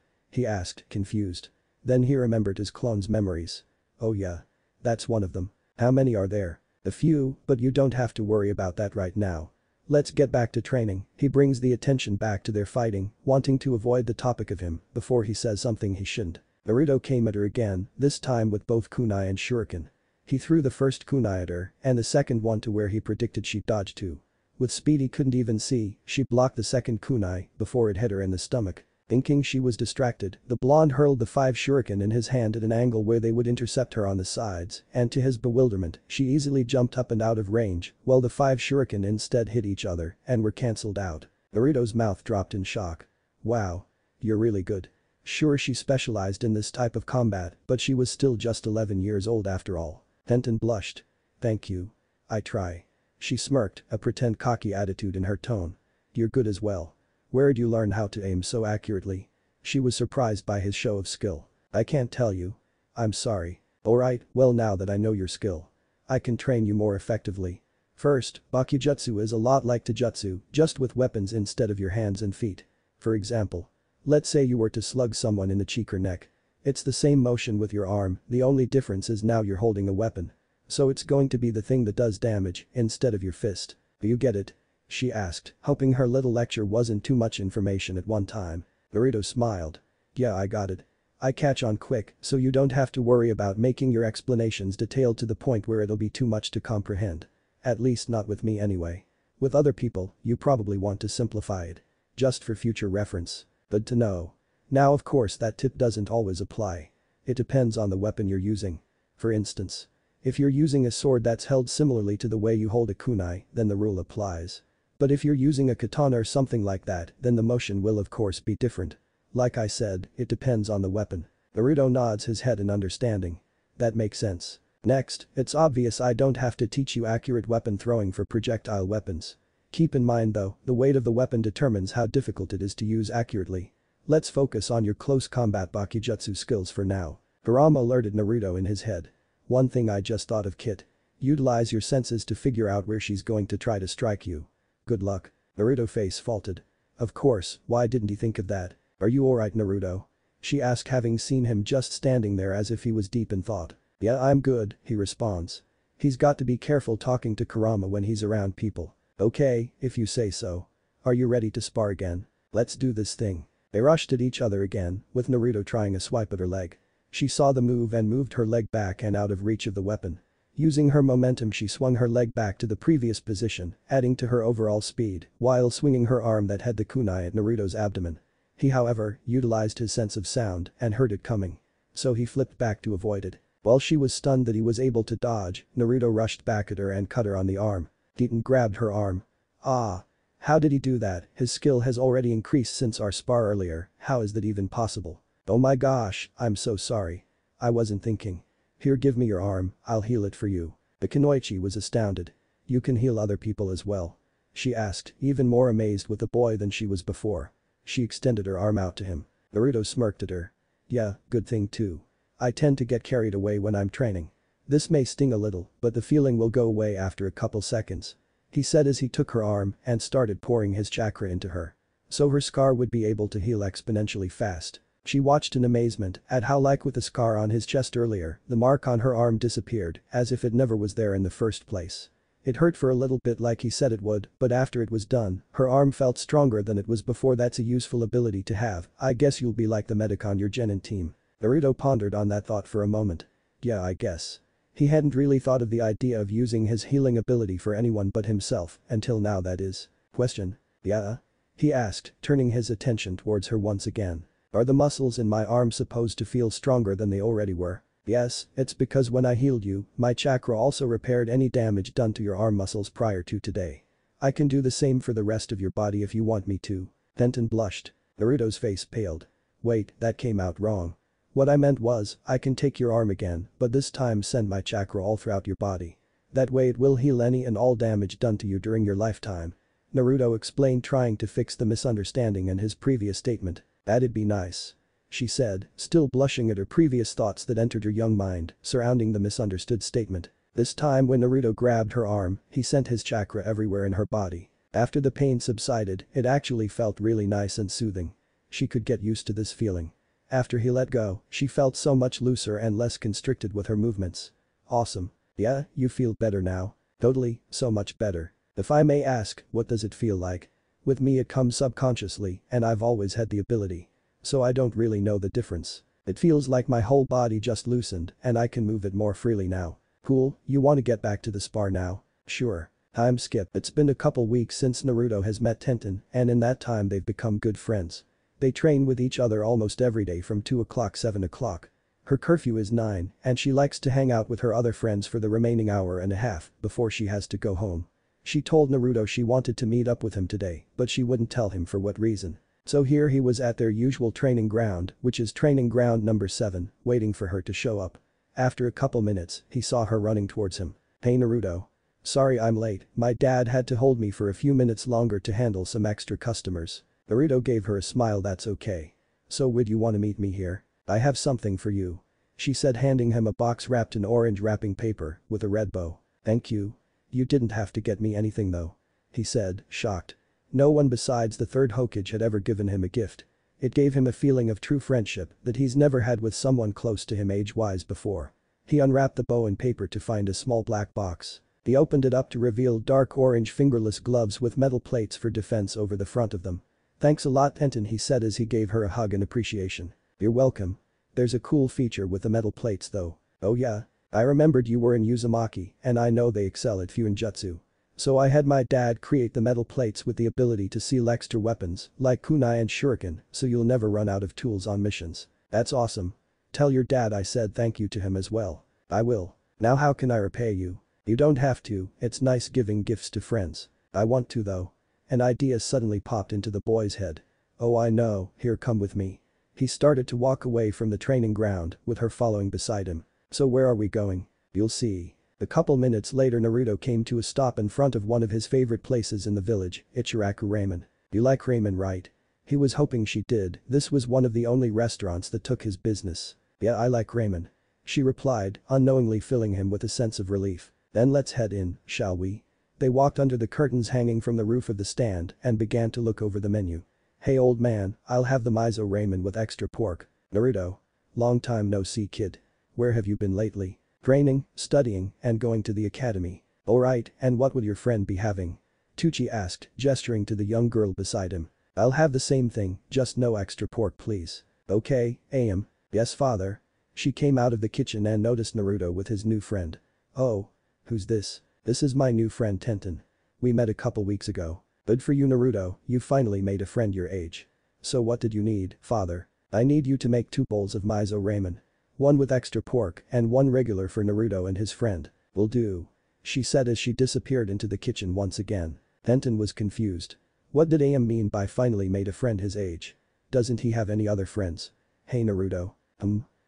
he asked, confused. Then he remembered his clone's memories. "Oh yeah. That's one of them. How many are there?" "A few, but you don't have to worry about that right now. Let's get back to training." He brings the attention back to their fighting, wanting to avoid the topic of him before he says something he shouldn't. Naruto came at her again, this time with both kunai and shuriken. He threw the first kunai at her and the second one to where he predicted she'd dodge to. With speed he couldn't even see, she blocked the second kunai before it hit her in the stomach. Thinking she was distracted, the blonde hurled the 5 shuriken in his hand at an angle where they would intercept her on the sides, and to his bewilderment, she easily jumped up and out of range, while the 5 shuriken instead hit each other and were cancelled out. Naruto's mouth dropped in shock. "Wow. You're really good." Sure, she specialized in this type of combat, but she was still just 11 years old after all. Tenten blushed. "Thank you. I try." She smirked, a pretend cocky attitude in her tone. "You're good as well. Where'd you learn how to aim so accurately?" She was surprised by his show of skill. "I can't tell you. I'm sorry." "Alright, well now that I know your skill, I can train you more effectively. First, Bakujutsu is a lot like Taijutsu, just with weapons instead of your hands and feet. For example, let's say you were to slug someone in the cheek or neck. It's the same motion with your arm, the only difference is now you're holding a weapon. So it's going to be the thing that does damage instead of your fist. Do you get it?" she asked, hoping her little lecture wasn't too much information at one time. Naruto smiled. "Yeah, I got it. I catch on quick, so you don't have to worry about making your explanations detailed to the point where it'll be too much to comprehend. At least not with me anyway. With other people, you probably want to simplify it. Just for future reference. Good to know." Now of course that tip doesn't always apply. It depends on the weapon you're using. For instance, if you're using a sword that's held similarly to the way you hold a kunai, then the rule applies. But if you're using a katana or something like that, then the motion will of course be different. Like I said, it depends on the weapon. Naruto nods his head in understanding. That makes sense. Next, it's obvious I don't have to teach you accurate weapon throwing for projectile weapons. Keep in mind though, the weight of the weapon determines how difficult it is to use accurately. Let's focus on your close combat Bakujutsu skills for now. Kurama alerted Naruto in his head. "One thing I just thought of, Kit. Utilize your senses to figure out where she's going to try to strike you. Good luck." Naruto face faulted. Of course, why didn't he think of that? "Are you alright, Naruto?" she asked, having seen him just standing there as if he was deep in thought. "Yeah, I'm good," he responds. He's got to be careful talking to Kurama when he's around people. "Okay, if you say so. Are you ready to spar again? Let's do this thing." They rushed at each other again, with Naruto trying a swipe at her leg. She saw the move and moved her leg back and out of reach of the weapon. Using her momentum, she swung her leg back to the previous position, adding to her overall speed, while swinging her arm that had the kunai at Naruto's abdomen. He however, utilized his sense of sound and heard it coming. So he flipped back to avoid it. While she was stunned that he was able to dodge, Naruto rushed back at her and cut her on the arm. Deaton grabbed her arm. "Ah. How did he do that? His skill has already increased since our spar earlier, how is that even possible?" "Oh my gosh, I'm so sorry. I wasn't thinking. Here, give me your arm, I'll heal it for you." The Kunoichi was astounded. "You can heal other people as well?" she asked, even more amazed with the boy than she was before. She extended her arm out to him. Naruto smirked at her. "Yeah, good thing too. I tend to get carried away when I'm training. This may sting a little, but the feeling will go away after a couple seconds," he said as he took her arm and started pouring his chakra into her. So her scar would be able to heal exponentially fast. She watched in amazement at how, like with the scar on his chest earlier, the mark on her arm disappeared as if it never was there in the first place. It hurt for a little bit like he said it would, but after it was done, her arm felt stronger than it was before. That's a useful ability to have. I guess you'll be like the medic on your genin team. Naruto pondered on that thought for a moment. Yeah, I guess. He hadn't really thought of the idea of using his healing ability for anyone but himself, until now that is. Question? Yeah? He asked, turning his attention towards her once again. Are the muscles in my arm supposed to feel stronger than they already were? Yes, it's because when I healed you, my chakra also repaired any damage done to your arm muscles prior to today. I can do the same for the rest of your body if you want me to. Tenten blushed. Naruto's face paled. Wait, that came out wrong. What I meant was, I can take your arm again, but this time send my chakra all throughout your body. That way it will heal any and all damage done to you during your lifetime. Naruto explained, trying to fix the misunderstanding in his previous statement. That'd be nice. She said, still blushing at her previous thoughts that entered her young mind surrounding the misunderstood statement. This time when Naruto grabbed her arm, he sent his chakra everywhere in her body. After the pain subsided, it actually felt really nice and soothing. She could get used to this feeling. After he let go, she felt so much looser and less constricted with her movements. Awesome. Yeah, you feel better now? Totally, so much better. If I may ask, what does it feel like? With me it comes subconsciously and I've always had the ability. So I don't really know the difference. It feels like my whole body just loosened and I can move it more freely now. Cool, you want to get back to the spar now? Sure. Time skip. It's been a couple weeks since Naruto has met Tenten and in that time they've become good friends. They train with each other almost every day from 2 o'clock 7 o'clock. Her curfew is 9 and she likes to hang out with her other friends for the remaining hour and a half before she has to go home. She told Naruto she wanted to meet up with him today, but she wouldn't tell him for what reason. So here he was at their usual training ground, which is training ground number 7, waiting for her to show up. After a couple minutes, he saw her running towards him. Hey Naruto. Sorry I'm late, my dad had to hold me for a few minutes longer to handle some extra customers. Naruto gave her a smile. That's okay. So would you want to meet me here? I have something for you. She said, handing him a box wrapped in orange wrapping paper with a red bow. Thank you. You didn't have to get me anything though. He said, shocked. No one besides the third Hokage had ever given him a gift. It gave him a feeling of true friendship that he's never had with someone close to him age-wise before. He unwrapped the bow and paper to find a small black box. He opened it up to reveal dark orange fingerless gloves with metal plates for defense over the front of them. Thanks a lot Tenten, he said as he gave her a hug in appreciation. You're welcome. There's a cool feature with the metal plates though. Oh yeah? I remembered you were in Uzumaki and I know they excel at Fuinjutsu. So I had my dad create the metal plates with the ability to seal extra weapons like kunai and shuriken so you'll never run out of tools on missions. That's awesome. Tell your dad I said thank you to him as well. I will. Now how can I repay you? You don't have to, it's nice giving gifts to friends. I want to though. An idea suddenly popped into the boy's head. Oh I know, here come with me. He started to walk away from the training ground with her following beside him. So where are we going? You'll see. A couple minutes later Naruto came to a stop in front of one of his favorite places in the village, Ichiraku Ramen. You like ramen right? He was hoping she did, this was one of the only restaurants that took his business. Yeah I like ramen. She replied, unknowingly filling him with a sense of relief. Then let's head in, shall we? They walked under the curtains hanging from the roof of the stand and began to look over the menu. Hey old man, I'll have the miso ramen with extra pork. Naruto. Long time no see kid. Where have you been lately? Training, studying, and going to the academy. Alright, and what will your friend be having? Tucci asked, gesturing to the young girl beside him. I'll have the same thing, just no extra pork please. Okay, Am. Yes father. She came out of the kitchen and noticed Naruto with his new friend. Oh. Who's this? This is my new friend Tenten. We met a couple weeks ago. Good for you Naruto, you finally made a friend your age. So what did you need, father? I need you to make 2 bowls of miso ramen. One with extra pork and one regular for Naruto and his friend. Will do. She said as she disappeared into the kitchen once again. Tenten was confused. What did Am mean by finally made a friend his age? Doesn't he have any other friends? Hey Naruto.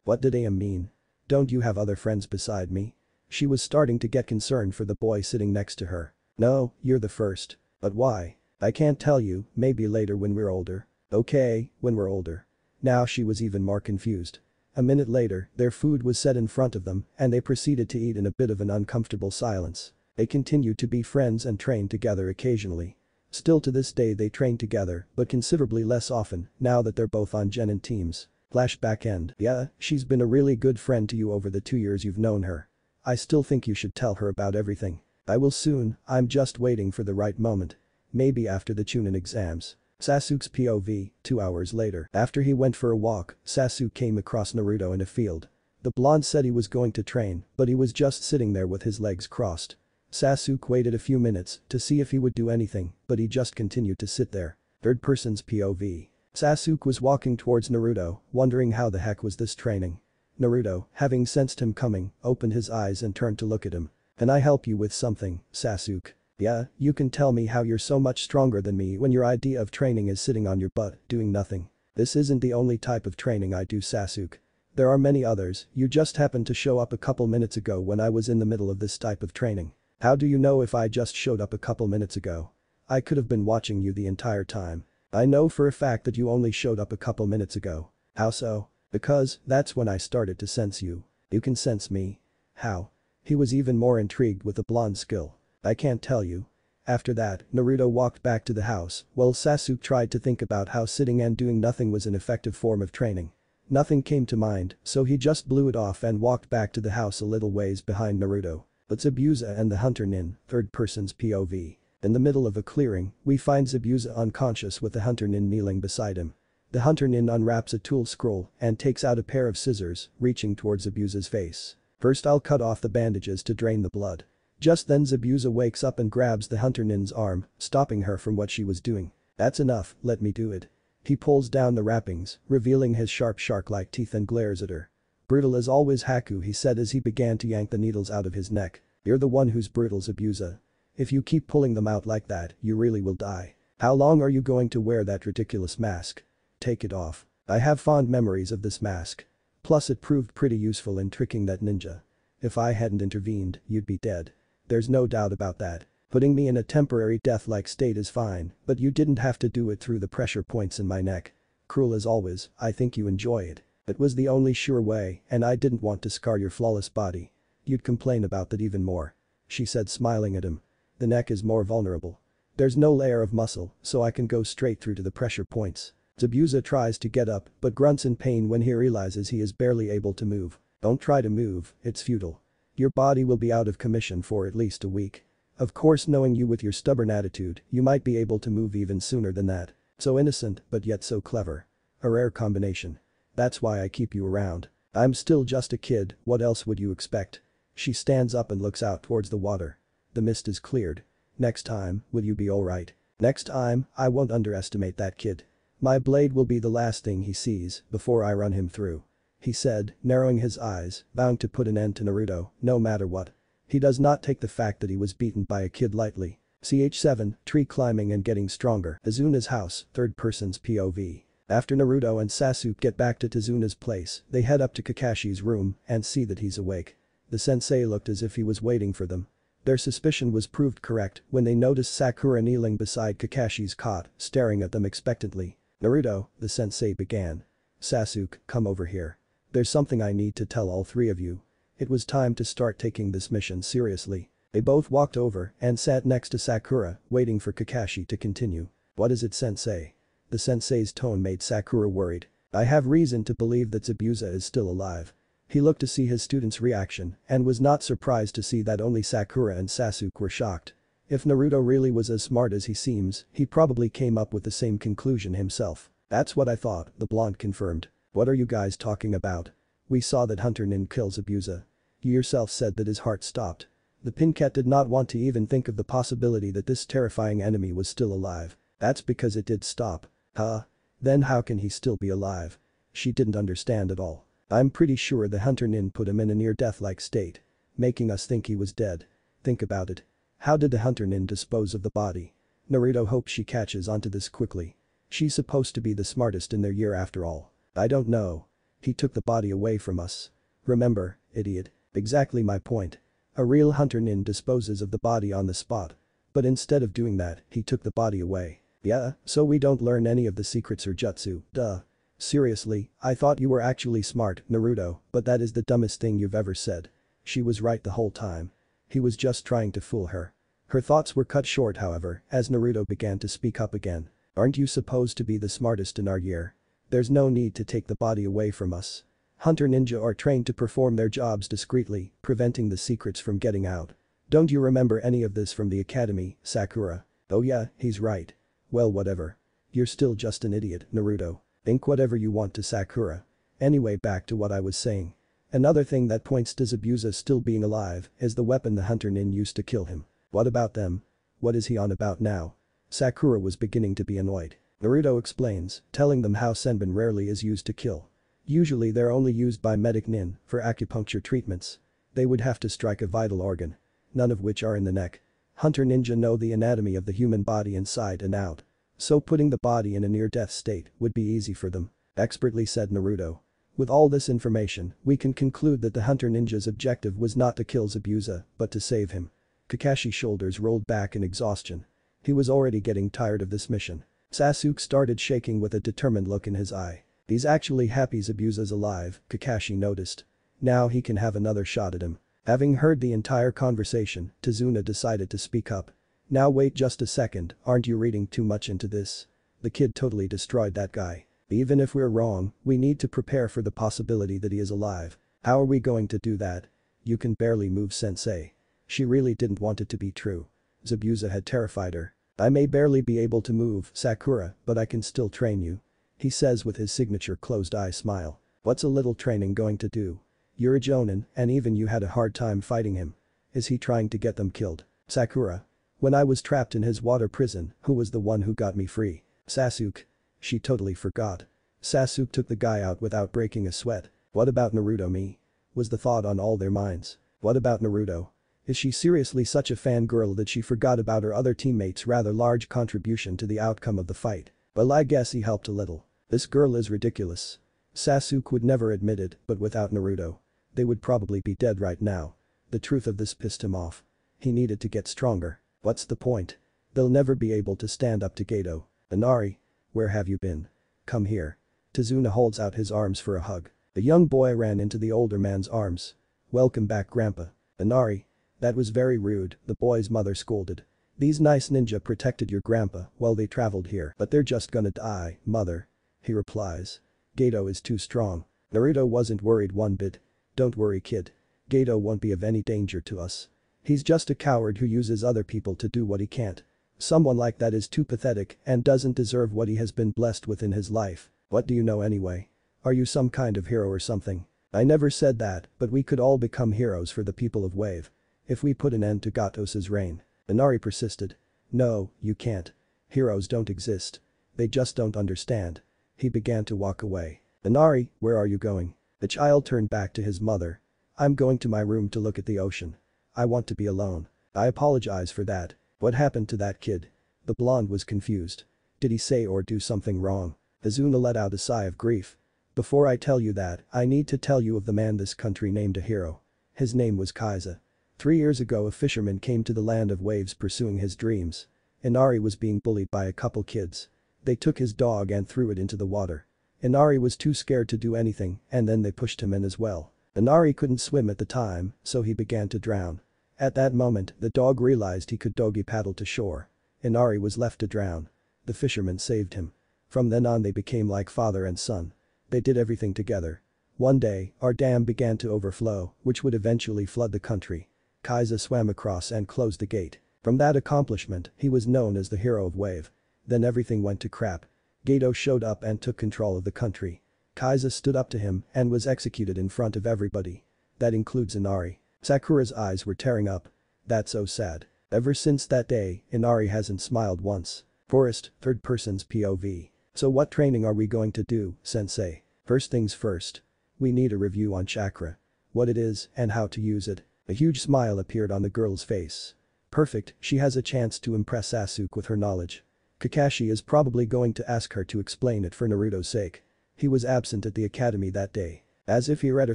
What did Am mean? Don't you have other friends beside me? She was starting to get concerned for the boy sitting next to her. No, you're the first. But why? I can't tell you, maybe later when we're older. Okay, when we're older. Now she was even more confused. A minute later, their food was set in front of them and they proceeded to eat in a bit of an uncomfortable silence. They continued to be friends and trained together occasionally. Still to this day they train together but considerably less often now that they're both on Genin teams. Flashback end. Yeah, she's been a really good friend to you over the 2 years you've known her. I still think you should tell her about everything. I will soon, I'm just waiting for the right moment. Maybe after the Chunin exams. Sasuke's POV, 2 hours later. After he went for a walk, Sasuke came across Naruto in a field. The blonde said he was going to train, but he was just sitting there with his legs crossed. Sasuke waited a few minutes to see if he would do anything, but he just continued to sit there. Third person's POV. Sasuke was walking towards Naruto, wondering how the heck was this training. Naruto, having sensed him coming, opened his eyes and turned to look at him. Can I help you with something, Sasuke? Yeah, you can tell me how you're so much stronger than me when your idea of training is sitting on your butt, doing nothing. This isn't the only type of training I do, Sasuke. There are many others, you just happened to show up a couple minutes ago when I was in the middle of this type of training. How do you know if I just showed up a couple minutes ago? I could have been watching you the entire time. I know for a fact that you only showed up a couple minutes ago. How so? Because, that's when I started to sense you. You can sense me. How? He was even more intrigued with the blonde's skill. I can't tell you. After that, Naruto walked back to the house, while Sasuke tried to think about how sitting and doing nothing was an effective form of training. Nothing came to mind, so he just blew it off and walked back to the house a little ways behind Naruto. But Zabuza and the hunter Nin, third person's POV. In the middle of a clearing, we find Zabuza unconscious with the hunter Nin kneeling beside him. The hunter Nin unwraps a tool scroll and takes out a pair of scissors, reaching towards Zabuza's face. First I'll cut off the bandages to drain the blood. Just then Zabuza wakes up and grabs the hunter Nin's arm, stopping her from what she was doing. That's enough, let me do it. He pulls down the wrappings, revealing his sharp shark-like teeth and glares at her. Brutal as always, Haku, he said as he began to yank the needles out of his neck. You're the one who's brutal, Zabuza. If you keep pulling them out like that, you really will die. How long are you going to wear that ridiculous mask? Take it off. I have fond memories of this mask. Plus it proved pretty useful in tricking that ninja. If I hadn't intervened, you'd be dead. There's no doubt about that. Putting me in a temporary death-like state is fine, but you didn't have to do it through the pressure points in my neck. Cruel as always, I think you enjoy it. It was the only sure way, and I didn't want to scar your flawless body. You'd complain about that even more. She said, smiling at him. The neck is more vulnerable. There's no layer of muscle, so I can go straight through to the pressure points. Zabuza tries to get up, but grunts in pain when he realizes he is barely able to move. Don't try to move, it's futile. Your body will be out of commission for at least a week. Of course, knowing you with your stubborn attitude, you might be able to move even sooner than that. So innocent, but yet so clever. A rare combination. That's why I keep you around. I'm still just a kid, what else would you expect? She stands up and looks out towards the water. The mist is cleared. Next time, will you be alright? Next time, I won't underestimate that kid. My blade will be the last thing he sees before I run him through. He said, narrowing his eyes, bound to put an end to Naruto, no matter what. He does not take the fact that he was beaten by a kid lightly. Ch7, tree climbing and getting stronger. Azuna's house, third person's POV. After Naruto and Sasuke get back to Tazuna's place, they head up to Kakashi's room and see that he's awake. The sensei looked as if he was waiting for them. Their suspicion was proved correct when they noticed Sakura kneeling beside Kakashi's cot, staring at them expectantly. Naruto, the sensei began. Sasuke, come over here. There's something I need to tell all three of you. It was time to start taking this mission seriously. They both walked over and sat next to Sakura, waiting for Kakashi to continue. What is it, sensei? The sensei's tone made Sakura worried. I have reason to believe that Zabuza is still alive. He looked to see his student's reaction and was not surprised to see that only Sakura and Sasuke were shocked. If Naruto really was as smart as he seems, he probably came up with the same conclusion himself. That's what I thought, the blonde confirmed. What are you guys talking about? We saw that Hunter Nin kills Zabuza. You yourself said that his heart stopped. The Pincat did not want to even think of the possibility that this terrifying enemy was still alive. That's because it did stop. Huh? Then how can he still be alive? She didn't understand at all. I'm pretty sure the Hunter Nin put him in a near-death-like state, making us think he was dead. Think about it. How did the Hunter Nin dispose of the body? Naruto hopes she catches onto this quickly. She's supposed to be the smartest in their year after all. I don't know. He took the body away from us. Remember, idiot. Exactly my point. A real Hunter Nin disposes of the body on the spot. But instead of doing that, he took the body away. Yeah, so we don't learn any of the secrets or jutsu, duh. Seriously, I thought you were actually smart, Naruto, but that is the dumbest thing you've ever said. She was right the whole time. He was just trying to fool her. Her thoughts were cut short, however, as Naruto began to speak up again. Aren't you supposed to be the smartest in our year? There's no need to take the body away from us. Hunter ninja are trained to perform their jobs discreetly, preventing the secrets from getting out. Don't you remember any of this from the academy, Sakura? Oh yeah, he's right. Well, whatever. You're still just an idiot, Naruto. Think whatever you want to Sakura. Anyway, back to what I was saying. Another thing that points to Zabuza still being alive is the weapon the Hunter Nin used to kill him. What about them? What is he on about now? Sakura was beginning to be annoyed. Naruto explains, telling them how senbon rarely is used to kill. Usually they're only used by medic nin for acupuncture treatments. They would have to strike a vital organ. None of which are in the neck. Hunter ninja know the anatomy of the human body inside and out. So putting the body in a near-death state would be easy for them, expertly said Naruto. With all this information, we can conclude that the hunter ninja's objective was not to kill Zabuza, but to save him. Kakashi's shoulders rolled back in exhaustion. He was already getting tired of this mission. Sasuke started shaking with a determined look in his eye. He's actually happy Zabuza's alive, Kakashi noticed. Now he can have another shot at him. Having heard the entire conversation, Tazuna decided to speak up. Now wait just a second, aren't you reading too much into this? The kid totally destroyed that guy. Even if we're wrong, we need to prepare for the possibility that he is alive. How are we going to do that? You can barely move sensei. She really didn't want it to be true. Zabuza had terrified her. I may barely be able to move, Sakura, but I can still train you. He says with his signature closed-eye smile. What's a little training going to do? You're a Jonin, and even you had a hard time fighting him. Is he trying to get them killed? Sakura. When I was trapped in his water prison, who was the one who got me free? Sasuke. She totally forgot. Sasuke took the guy out without breaking a sweat. What about Naruto me? Was the thought on all their minds. What about Naruto? Is she seriously such a fangirl that she forgot about her other teammates' rather large contribution to the outcome of the fight? Well, I guess he helped a little. This girl is ridiculous. Sasuke would never admit it, but without Naruto, they would probably be dead right now. The truth of this pissed him off. He needed to get stronger. What's the point? They'll never be able to stand up to Gato. Inari, where have you been? Come here. Tazuna holds out his arms for a hug. The young boy ran into the older man's arms. Welcome back, Grandpa. Inari. That was very rude, the boy's mother scolded. These nice ninja protected your grandpa while they traveled here, but they're just gonna die, mother. He replies. Gato is too strong. Naruto wasn't worried one bit. Don't worry, kid. Gato won't be of any danger to us. He's just a coward who uses other people to do what he can't. Someone like that is too pathetic and doesn't deserve what he has been blessed with in his life. What do you know anyway? Are you some kind of hero or something? I never said that, but we could all become heroes for the people of Wave. If we put an end to Gatos's reign. Inari persisted. No, you can't. Heroes don't exist. They just don't understand. He began to walk away. Inari, where are you going? The child turned back to his mother. I'm going to my room to look at the ocean. I want to be alone. I apologize for that. What happened to that kid? The blonde was confused. Did he say or do something wrong? Azuna let out a sigh of grief. Before I tell you that, I need to tell you of the man this country named a hero. His name was Kaiza. 3 years ago a fisherman came to the land of waves pursuing his dreams. Inari was being bullied by a couple kids. They took his dog and threw it into the water. Inari was too scared to do anything and then they pushed him in as well. Inari couldn't swim at the time, so he began to drown. At that moment, the dog realized he could doggy paddle to shore. Inari was left to drown. The fisherman saved him. From then on they became like father and son. They did everything together. One day, our dam began to overflow, which would eventually flood the country. Kaiza swam across and closed the gate. From that accomplishment, he was known as the hero of Wave. Then everything went to crap. Gato showed up and took control of the country. Kaiza stood up to him and was executed in front of everybody. That includes Inari. Sakura's eyes were tearing up. That's so sad. Ever since that day, Inari hasn't smiled once. Forest, third person's POV. So what training are we going to do, sensei? First things first. We need a review on chakra. What it is and how to use it. A huge smile appeared on the girl's face. Perfect, she has a chance to impress Sasuke with her knowledge. Kakashi is probably going to ask her to explain it for Naruto's sake. He was absent at the academy that day. As if he read her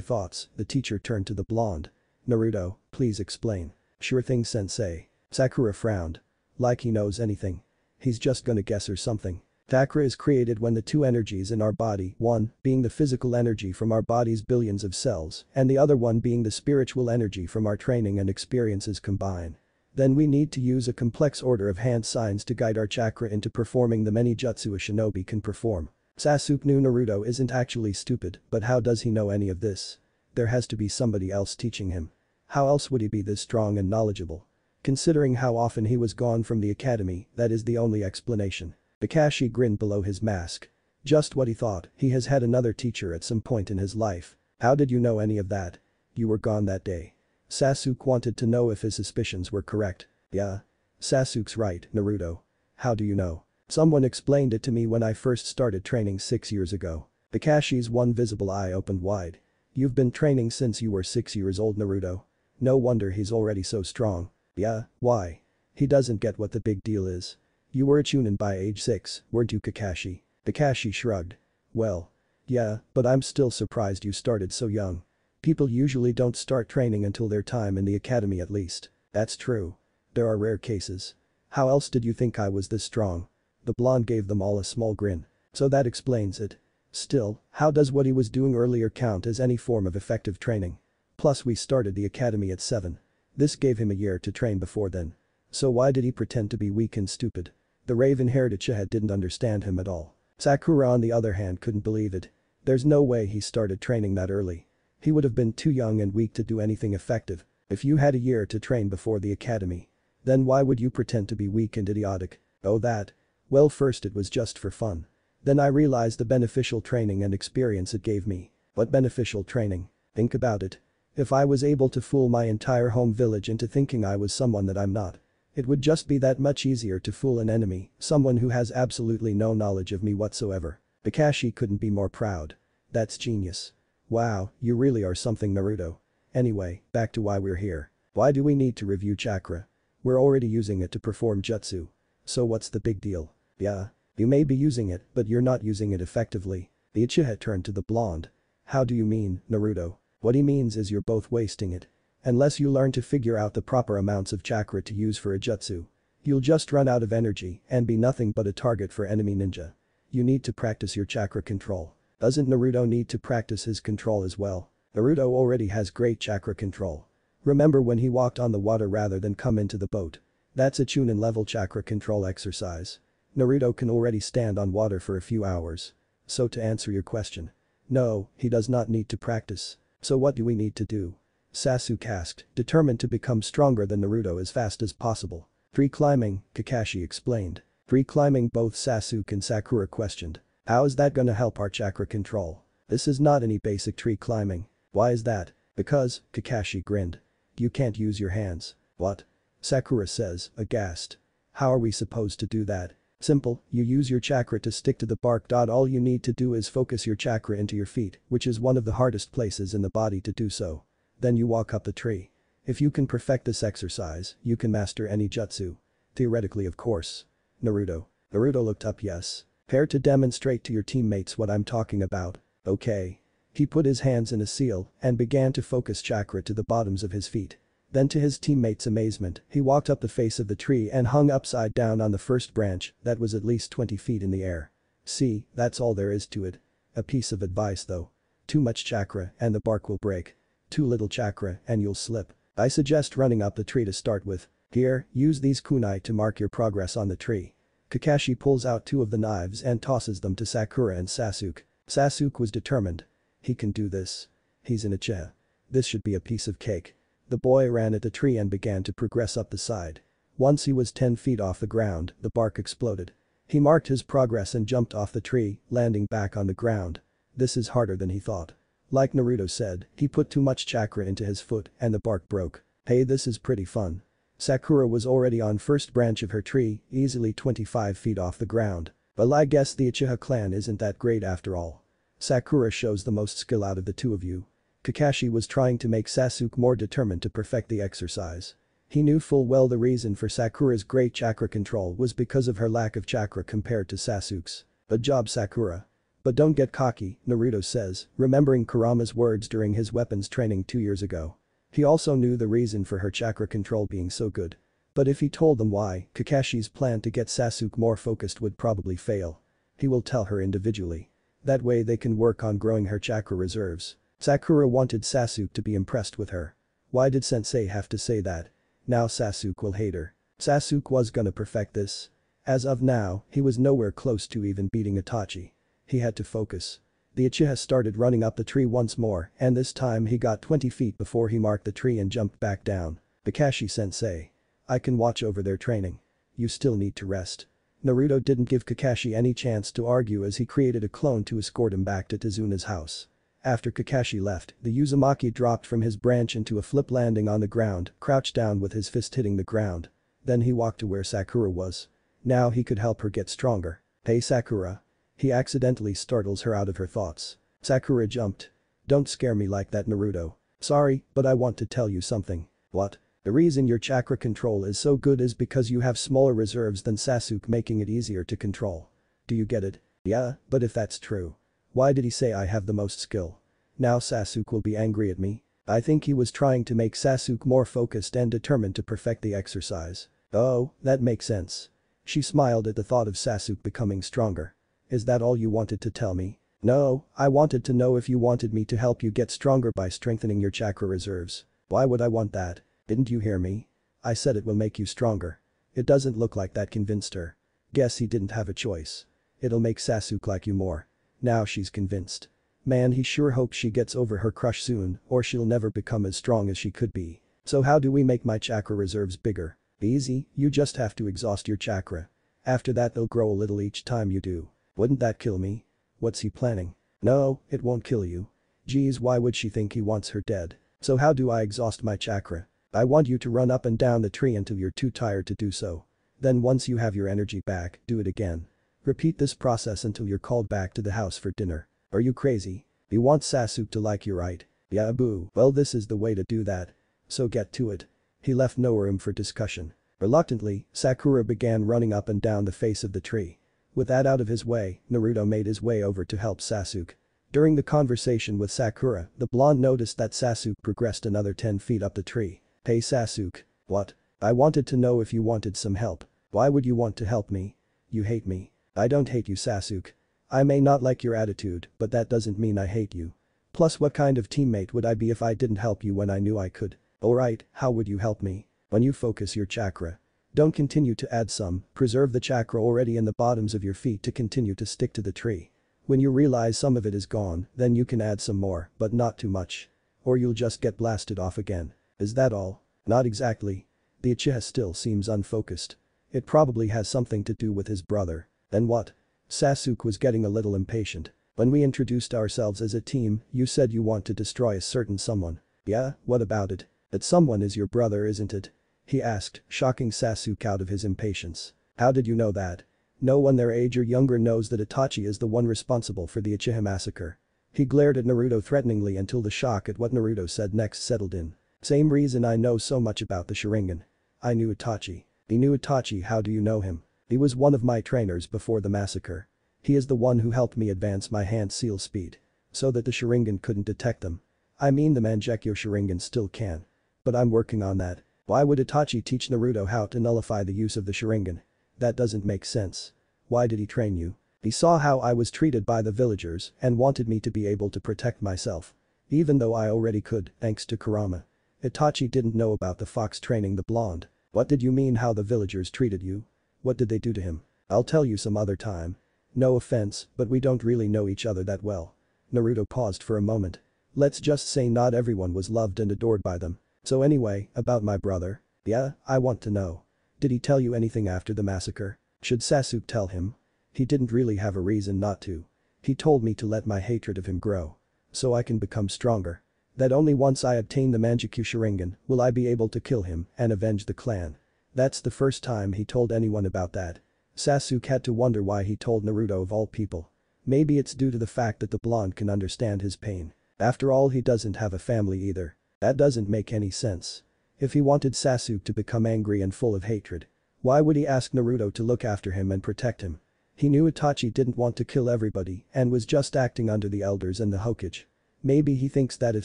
thoughts, the teacher turned to the blonde. Naruto, please explain. Sure thing, sensei. Sakura frowned. Like he knows anything. He's just gonna guess or something. Chakra is created when the two energies in our body, one being the physical energy from our body's billions of cells and the other one being the spiritual energy from our training and experiences combine. Then we need to use a complex order of hand signs to guide our chakra into performing the many jutsu a shinobi can perform. Sasuke knew Naruto isn't actually stupid, but how does he know any of this? There has to be somebody else teaching him. How else would he be this strong and knowledgeable? Considering how often he was gone from the academy, that is the only explanation. Kakashi grinned below his mask. Just what he thought, he has had another teacher at some point in his life. How did you know any of that? You were gone that day. Sasuke wanted to know if his suspicions were correct. Yeah. Sasuke's right, Naruto. How do you know? Someone explained it to me when I first started training 6 years ago. Kakashi's one visible eye opened wide. You've been training since you were 6 years old, Naruto. No wonder he's already so strong. Yeah, why? He doesn't get what the big deal is. You were a Chunin by age 6, weren't you, Kakashi? Kakashi shrugged. Well. Yeah, but I'm still surprised you started so young. People usually don't start training until their time in the academy at least. That's true. There are rare cases. How else did you think I was this strong? The blonde gave them all a small grin. So that explains it. Still, how does what he was doing earlier count as any form of effective training? Plus we started the academy at 7. This gave him a year to train before then. So why did he pretend to be weak and stupid? The raven-haired Uchiha didn't understand him at all. Sakura on the other hand couldn't believe it. There's no way he started training that early. He would have been too young and weak to do anything effective. If you had a year to train before the academy. Then why would you pretend to be weak and idiotic? Oh that. Well, first it was just for fun. Then I realized the beneficial training and experience it gave me. What beneficial training? Think about it. If I was able to fool my entire home village into thinking I was someone that I'm not. It would just be that much easier to fool an enemy, someone who has absolutely no knowledge of me whatsoever. Kakashi couldn't be more proud. That's genius. Wow, you really are something, Naruto. Anyway, back to why we're here. Why do we need to review chakra? We're already using it to perform jutsu. So what's the big deal? Yeah. You may be using it, but you're not using it effectively. The Uchiha turned to the blonde. How do you mean, Naruto? What he means is you're both wasting it. Unless you learn to figure out the proper amounts of chakra to use for a jutsu. You'll just run out of energy and be nothing but a target for enemy ninja. You need to practice your chakra control. Doesn't Naruto need to practice his control as well? Naruto already has great chakra control. Remember when he walked on the water rather than come into the boat? That's a Chunin level chakra control exercise. Naruto can already stand on water for a few hours. So to answer your question. No, he does not need to practice. So what do we need to do? Sasuke asked, determined to become stronger than Naruto as fast as possible. Tree climbing, Kakashi explained. Tree climbing, both Sasuke and Sakura questioned. How is that gonna help our chakra control? This is not any basic tree climbing. Why is that? Because, Kakashi grinned. You can't use your hands. What? Sakura says, aghast. How are we supposed to do that? Simple, you use your chakra to stick to the bark. All you need to do is focus your chakra into your feet, which is one of the hardest places in the body to do so. Then you walk up the tree. If you can perfect this exercise, you can master any jutsu. Theoretically, of course. Naruto looked up. Yes. Prepare to demonstrate to your teammates what I'm talking about. Okay. He put his hands in a seal and began to focus chakra to the bottoms of his feet. Then to his teammates' amazement, he walked up the face of the tree and hung upside down on the first branch that was at least 20 feet in the air. See, that's all there is to it. A piece of advice though. Too much chakra and the bark will break. Too little chakra and you'll slip. I suggest running up the tree to start with. Here, use these kunai to mark your progress on the tree. Kakashi pulls out 2 of the knives and tosses them to Sakura and Sasuke. Sasuke was determined. He can do this. He's an Uchiha. This should be a piece of cake. The boy ran at the tree and began to progress up the side. Once he was 10 feet off the ground, the bark exploded. He marked his progress and jumped off the tree, landing back on the ground. This is harder than he thought. Like Naruto said, he put too much chakra into his foot and the bark broke. Hey, this is pretty fun. Sakura was already on first branch of her tree, easily 25 feet off the ground. Well, I guess the Uchiha clan isn't that great after all. Sakura shows the most skill out of the 2 of you. Kakashi was trying to make Sasuke more determined to perfect the exercise. He knew full well the reason for Sakura's great chakra control was because of her lack of chakra compared to Sasuke's. Good job, Sakura. But don't get cocky, Naruto says, remembering Kurama's words during his weapons training 2 years ago. He also knew the reason for her chakra control being so good. But if he told them why, Kakashi's plan to get Sasuke more focused would probably fail. He will tell her individually. That way they can work on growing her chakra reserves. Sakura wanted Sasuke to be impressed with her. Why did sensei have to say that? Now Sasuke will hate her. Sasuke was gonna perfect this. As of now, he was nowhere close to even beating Itachi. He had to focus. The Uchiha started running up the tree once more and this time he got 20 feet before he marked the tree and jumped back down. Kakashi-sensei. I can watch over their training. You still need to rest. Naruto didn't give Kakashi any chance to argue as he created a clone to escort him back to Tezuna's house. After Kakashi left, the Uzumaki dropped from his branch into a flip landing on the ground, crouched down with his fist hitting the ground. Then he walked to where Sakura was. Now he could help her get stronger. Hey Sakura. He accidentally startles her out of her thoughts. Sakura jumped. Don't scare me like that, Naruto. Sorry, but I want to tell you something. What? The reason your chakra control is so good is because you have smaller reserves than Sasuke, making it easier to control. Do you get it? Yeah, but if that's true, why did he say I have the most skill? Now Sasuke will be angry at me. I think he was trying to make Sasuke more focused and determined to perfect the exercise. Oh, that makes sense. She smiled at the thought of Sasuke becoming stronger. Is that all you wanted to tell me? No, I wanted to know if you wanted me to help you get stronger by strengthening your chakra reserves. Why would I want that? Didn't you hear me? I said it will make you stronger. It doesn't look like that convinced her. Guess he didn't have a choice. It'll make Sasuke like you more. Now she's convinced. Man, he sure hopes she gets over her crush soon, or she'll never become as strong as she could be. So how do we make my chakra reserves bigger? Easy, you just have to exhaust your chakra. After that they'll grow a little each time you do. Wouldn't that kill me? What's he planning? No, it won't kill you. Geez, why would she think he wants her dead? So how do I exhaust my chakra? I want you to run up and down the tree until you're too tired to do so. Then once you have your energy back, do it again. Repeat this process until you're called back to the house for dinner. Are you crazy? You want Sasuke to like you, right? Yeah, boo. Well, this is the way to do that. So get to it. He left no room for discussion. Reluctantly, Sakura began running up and down the face of the tree. With that out of his way, Naruto made his way over to help Sasuke. During the conversation with Sakura, the blonde noticed that Sasuke progressed another 10 feet up the tree. Hey Sasuke. What? I wanted to know if you wanted some help. Why would you want to help me? You hate me. I don't hate you, Sasuke. I may not like your attitude, but that doesn't mean I hate you. Plus, what kind of teammate would I be if I didn't help you when I knew I could? Alright, how would you help me? When you focus your chakra. Don't continue to add some, preserve the chakra already in the bottoms of your feet to continue to stick to the tree. When you realize some of it is gone, then you can add some more, but not too much. Or you'll just get blasted off again. Is that all? Not exactly. The Uchiha still seems unfocused. It probably has something to do with his brother. Then what? Sasuke was getting a little impatient. When we introduced ourselves as a team, you said you want to destroy a certain someone. Yeah, what about it? That someone is your brother, isn't it? He asked, shocking Sasuke out of his impatience. How did you know that? No one their age or younger knows that Itachi is the one responsible for the Uchiha massacre. He glared at Naruto threateningly until the shock at what Naruto said next settled in. Same reason I know so much about the Sharingan. I knew Itachi. He knew Itachi. How do you know him? He was one of my trainers before the massacre. He is the one who helped me advance my hand seal speed. So that the Sharingan couldn't detect them. I mean the Mangekyo Sharingan still can. But I'm working on that. Why would Itachi teach Naruto how to nullify the use of the Sharingan? That doesn't make sense. Why did he train you? He saw how I was treated by the villagers and wanted me to be able to protect myself. Even though I already could, thanks to Kurama. Itachi didn't know about the fox training the blonde. What did you mean how the villagers treated you? What did they do to him? I'll tell you some other time. No offense, but we don't really know each other that well. Naruto paused for a moment. Let's just say not everyone was loved and adored by them. So anyway, about my brother. Yeah, I want to know. Did he tell you anything after the massacre? Should Sasuke tell him? He didn't really have a reason not to. He told me to let my hatred of him grow. So I can become stronger. That only once I obtain the Mangekyo Sharingan will I be able to kill him and avenge the clan. That's the first time he told anyone about that. Sasuke had to wonder why he told Naruto of all people. Maybe it's due to the fact that the blonde can understand his pain. After all, he doesn't have a family either. That doesn't make any sense. If he wanted Sasuke to become angry and full of hatred, why would he ask Naruto to look after him and protect him? He knew Itachi didn't want to kill everybody and was just acting under the elders and the Hokage. Maybe he thinks that if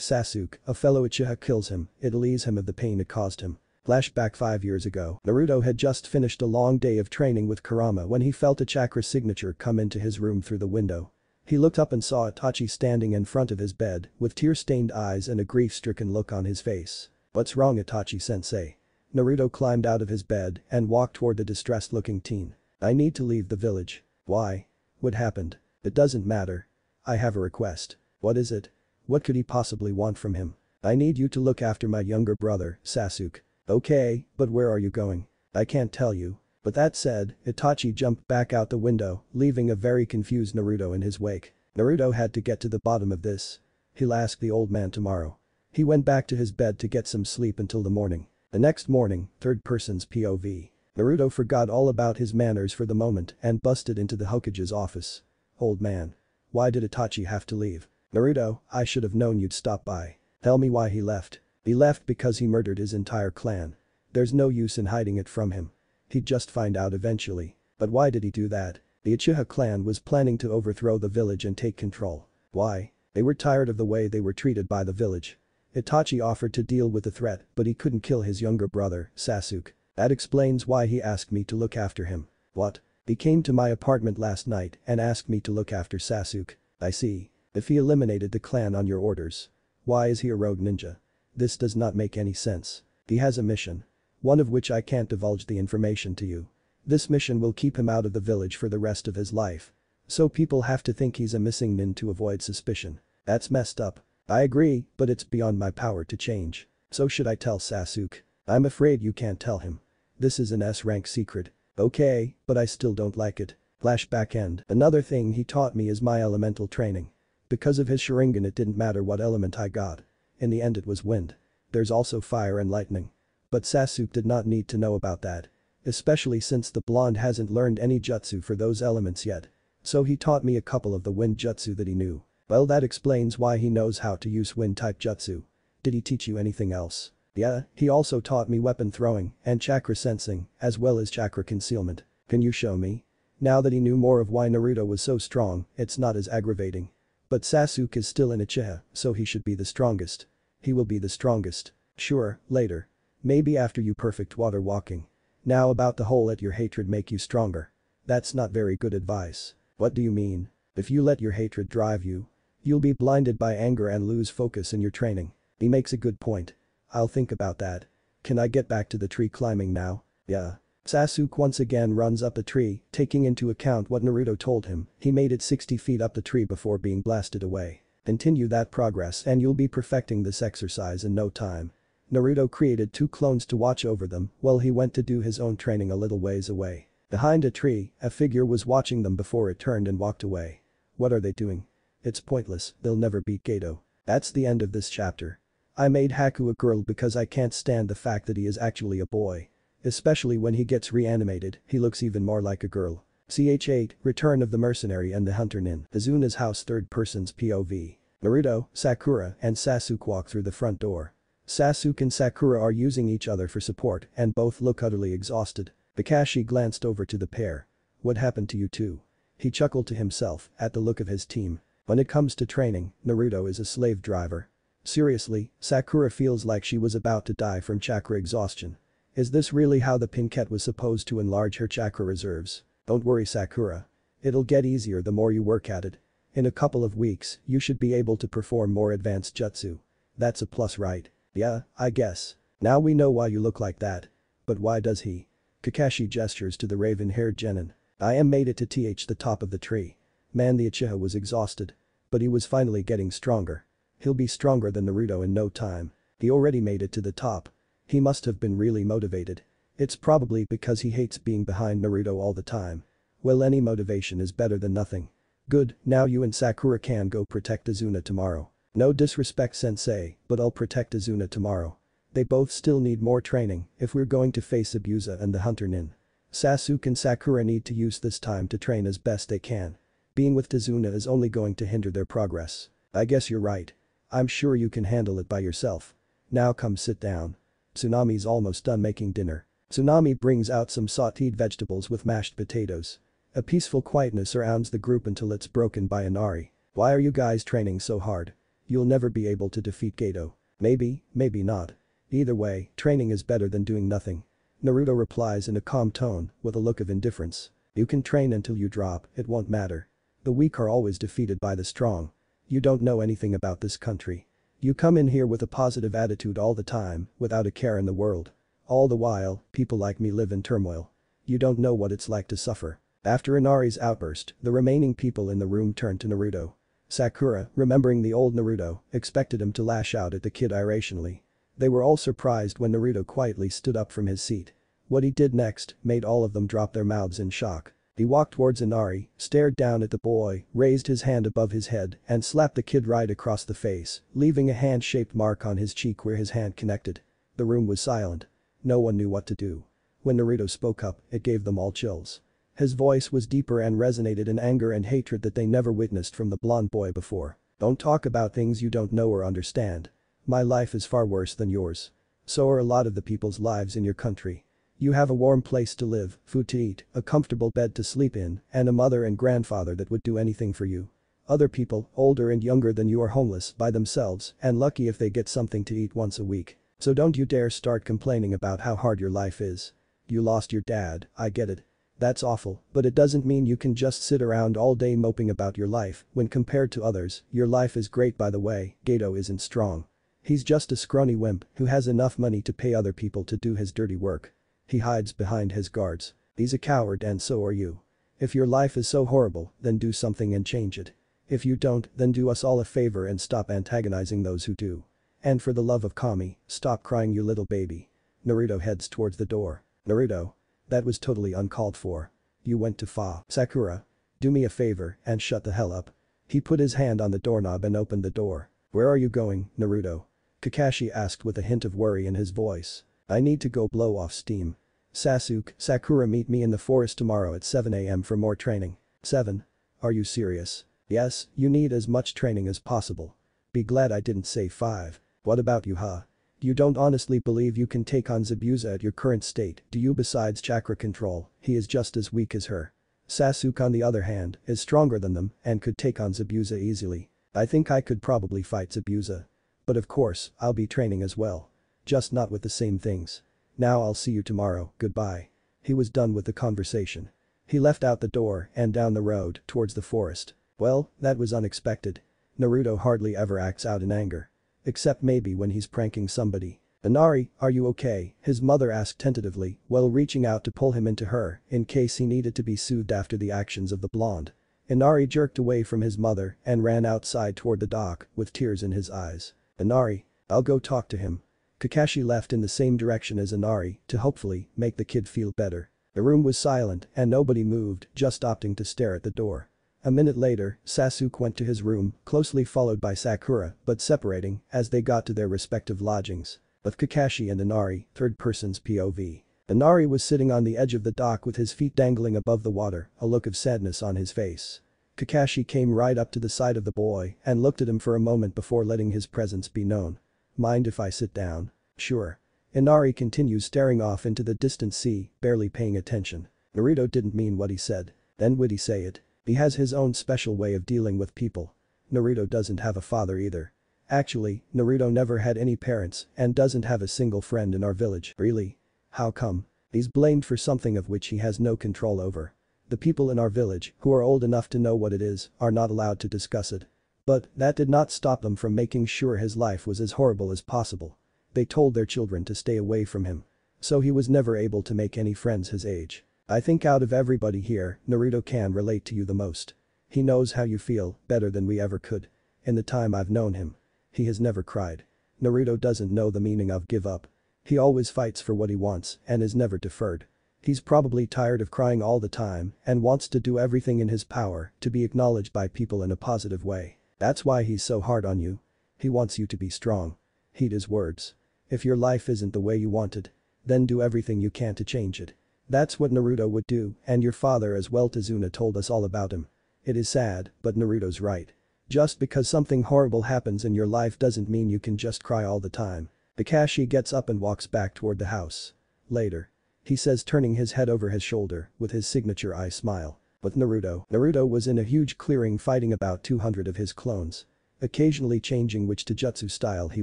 Sasuke, a fellow Uchiha, kills him, it'll ease him of the pain it caused him. Flashback 5 years ago, Naruto had just finished a long day of training with Kurama when he felt a chakra signature come into his room through the window. He looked up and saw Itachi standing in front of his bed with tear-stained eyes and a grief-stricken look on his face. What's wrong, Itachi-sensei? Naruto climbed out of his bed and walked toward the distressed-looking teen. I need to leave the village. Why? What happened? It doesn't matter. I have a request. What is it? What could he possibly want from him? I need you to look after my younger brother, Sasuke. Okay, but where are you going? I can't tell you. But that said, Itachi jumped back out the window, leaving a very confused Naruto in his wake. Naruto had to get to the bottom of this. He'll ask the old man tomorrow. He went back to his bed to get some sleep until the morning. The next morning, third person's POV. Naruto forgot all about his manners for the moment and busted into the Hokage's office. Old man. Why did Itachi have to leave? Naruto, I should have known you'd stop by. Tell me why he left. He left because he murdered his entire clan. There's no use in hiding it from him. He'd just find out eventually. But why did he do that? The Uchiha clan was planning to overthrow the village and take control. Why? They were tired of the way they were treated by the village. Itachi offered to deal with the threat, but he couldn't kill his younger brother, Sasuke. That explains why he asked me to look after him. What? He came to my apartment last night and asked me to look after Sasuke. I see. If he eliminated the clan on your orders. Why is he a rogue ninja? This does not make any sense. He has a mission. One of which I can't divulge the information to you. This mission will keep him out of the village for the rest of his life. So people have to think he's a missing nin to avoid suspicion. That's messed up. I agree, but it's beyond my power to change. So should I tell Sasuke? I'm afraid you can't tell him. This is an S-rank secret. Okay, but I still don't like it. Flashback end. Another thing he taught me is my elemental training. Because of his Sharingan it didn't matter what element I got. In the end it was wind. There's also fire and lightning. But Sasuke did not need to know about that. Especially since the blonde hasn't learned any jutsu for those elements yet. So he taught me a couple of the wind jutsu that he knew. Well, that explains why he knows how to use wind type jutsu. Did he teach you anything else? Yeah, he also taught me weapon throwing and chakra sensing, as well as chakra concealment. Can you show me? Now that he knew more of why Naruto was so strong, it's not as aggravating. But Sasuke is still an Uchiha, so he should be the strongest. He will be the strongest. Sure, later. Maybe after you perfect water walking. Now about the whole let your hatred make you stronger. That's not very good advice. What do you mean? If you let your hatred drive you, you'll be blinded by anger and lose focus in your training. He makes a good point. I'll think about that. Can I get back to the tree climbing now? Yeah. Sasuke once again runs up a tree, taking into account what Naruto told him, he made it 60 feet up the tree before being blasted away. Continue that progress and you'll be perfecting this exercise in no time. Naruto created 2 clones to watch over them while he went to do his own training a little ways away. Behind a tree, a figure was watching them before it turned and walked away. What are they doing? It's pointless, they'll never beat Geto. That's the end of this chapter. I made Haku a girl because I can't stand the fact that he is actually a boy. Especially when he gets reanimated, he looks even more like a girl. Ch8, Return of the Mercenary and the Hunter Nin. Azuna's house, third person's POV. Naruto, Sakura, and Sasuke walk through the front door. Sasuke and Sakura are using each other for support and both look utterly exhausted. Kakashi glanced over to the pair. What happened to you two? He chuckled to himself at the look of his team. When it comes to training, Naruto is a slave driver. Seriously, Sakura feels like she was about to die from chakra exhaustion. Is this really how the Pinket was supposed to enlarge her chakra reserves? Don't worry, Sakura. It'll get easier the more you work at it. In a couple of weeks, you should be able to perform more advanced jutsu. That's a plus, right? Yeah, I guess. Now we know why you look like that. But why does he? Kakashi gestures to the raven-haired genin. I made it to the top of the tree. Man, the Uchiha was exhausted. But he was finally getting stronger. He'll be stronger than Naruto in no time. He already made it to the top. He must have been really motivated. It's probably because he hates being behind Naruto all the time. Well, any motivation is better than nothing. Good, now you and Sakura can go protect Azuna tomorrow. No disrespect, sensei, but I'll protect Azuna tomorrow. They both still need more training if we're going to face Abusa and the Hunter Nin. Sasuke and Sakura need to use this time to train as best they can. Being with Azuna is only going to hinder their progress. I guess you're right. I'm sure you can handle it by yourself. Now come sit down. Tsunami's almost done making dinner. Tsunami brings out some sauteed vegetables with mashed potatoes. A peaceful quietness surrounds the group until it's broken by Inari. Why are you guys training so hard? You'll never be able to defeat Geto. Maybe, maybe not. Either way, training is better than doing nothing. Naruto replies in a calm tone with a look of indifference. You can train until you drop, it won't matter. The weak are always defeated by the strong. You don't know anything about this country. You come in here with a positive attitude all the time, without a care in the world. All the while, people like me live in turmoil. You don't know what it's like to suffer. After Inari's outburst, the remaining people in the room turned to Naruto. Sakura, remembering the old Naruto, expected him to lash out at the kid irrationally. They were all surprised when Naruto quietly stood up from his seat. What he did next made all of them drop their mouths in shock. He walked towards Inari, stared down at the boy, raised his hand above his head and slapped the kid right across the face, leaving a hand-shaped mark on his cheek where his hand connected. The room was silent. No one knew what to do. When Naruto spoke up, it gave them all chills. His voice was deeper and resonated in anger and hatred that they never witnessed from the blonde boy before. Don't talk about things you don't know or understand. My life is far worse than yours. So are a lot of the people's lives in your country. You have a warm place to live, food to eat, a comfortable bed to sleep in, and a mother and grandfather that would do anything for you. Other people, older and younger than you, are homeless by themselves and lucky if they get something to eat once a week. So don't you dare start complaining about how hard your life is. You lost your dad, I get it. That's awful, but it doesn't mean you can just sit around all day moping about your life. When compared to others, your life is great. By the way, Gato isn't strong. He's just a scrawny wimp who has enough money to pay other people to do his dirty work. He hides behind his guards. He's a coward and so are you. If your life is so horrible, then do something and change it. If you don't, then do us all a favor and stop antagonizing those who do. And for the love of Kami, stop crying, you little baby. Naruto heads towards the door. Naruto. That was totally uncalled for. You went too far. Sakura. Do me a favor and shut the hell up. He put his hand on the doorknob and opened the door. Where are you going, Naruto? Kakashi asked with a hint of worry in his voice. I need to go blow off steam. Sakura, meet me in the forest tomorrow at 7 AM for more training. 7? Are you serious? Yes, you need as much training as possible. Be glad I didn't say 5. What about you, huh? You don't honestly believe you can take on Zabuza at your current state, do you? Besides chakra control, he is just as weak as her. Sasuke, on the other hand, is stronger than them and could take on Zabuza easily. I think I could probably fight Zabuza. But of course, I'll be training as well. Just not with the same things. Now I'll see you tomorrow, goodbye. He was done with the conversation. He left out the door and down the road towards the forest. Well, that was unexpected. Naruto hardly ever acts out in anger. Except maybe when he's pranking somebody. Inari, are you okay? His mother asked tentatively while reaching out to pull him into her in case he needed to be soothed after the actions of the blonde. Inari jerked away from his mother and ran outside toward the dock with tears in his eyes. Inari, I'll go talk to him. Kakashi left in the same direction as Inari to hopefully make the kid feel better. The room was silent and nobody moved, just opting to stare at the door. A minute later, Sasuke went to his room, closely followed by Sakura, but separating as they got to their respective lodgings. Of Kakashi and Inari, third person's POV. Inari was sitting on the edge of the dock with his feet dangling above the water, a look of sadness on his face. Kakashi came right up to the side of the boy and looked at him for a moment before letting his presence be known. Mind if I sit down? Sure. Inari continues staring off into the distant sea, barely paying attention. Naruto didn't mean what he said. Then would he say it? He has his own special way of dealing with people. Naruto doesn't have a father either. Actually, Naruto never had any parents and doesn't have a single friend in our village. Really? How come? He's blamed for something of which he has no control over. The people in our village, who are old enough to know what it is, are not allowed to discuss it. But that did not stop them from making sure his life was as horrible as possible. They told their children to stay away from him. So he was never able to make any friends his age. I think out of everybody here, Naruto can relate to you the most. He knows how you feel better than we ever could. In the time I've known him, he has never cried. Naruto doesn't know the meaning of give up. He always fights for what he wants and is never deferred. He's probably tired of crying all the time and wants to do everything in his power to be acknowledged by people in a positive way. That's why he's so hard on you. He wants you to be strong. Heed his words. If your life isn't the way you wanted, then do everything you can to change it. That's what Naruto would do, and your father as well. Tazuna told us all about him. It is sad, but Naruto's right. Just because something horrible happens in your life doesn't mean you can just cry all the time. Kakashi gets up and walks back toward the house. Later. He says, turning his head over his shoulder with his signature eye smile. But Naruto was in a huge clearing fighting about 200 of his clones. Occasionally changing which taijutsu style he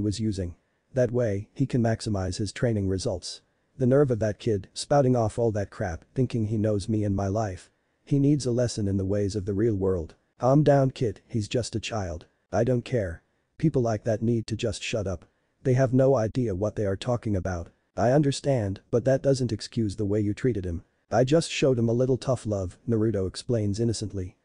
was using. That way, he can maximize his training results. The nerve of that kid, spouting off all that crap, thinking he knows me and my life. He needs a lesson in the ways of the real world. Calm down, kid, he's just a child. I don't care. People like that need to just shut up. They have no idea what they are talking about. I understand, but that doesn't excuse the way you treated him. I just showed him a little tough love, Naruto explains innocently.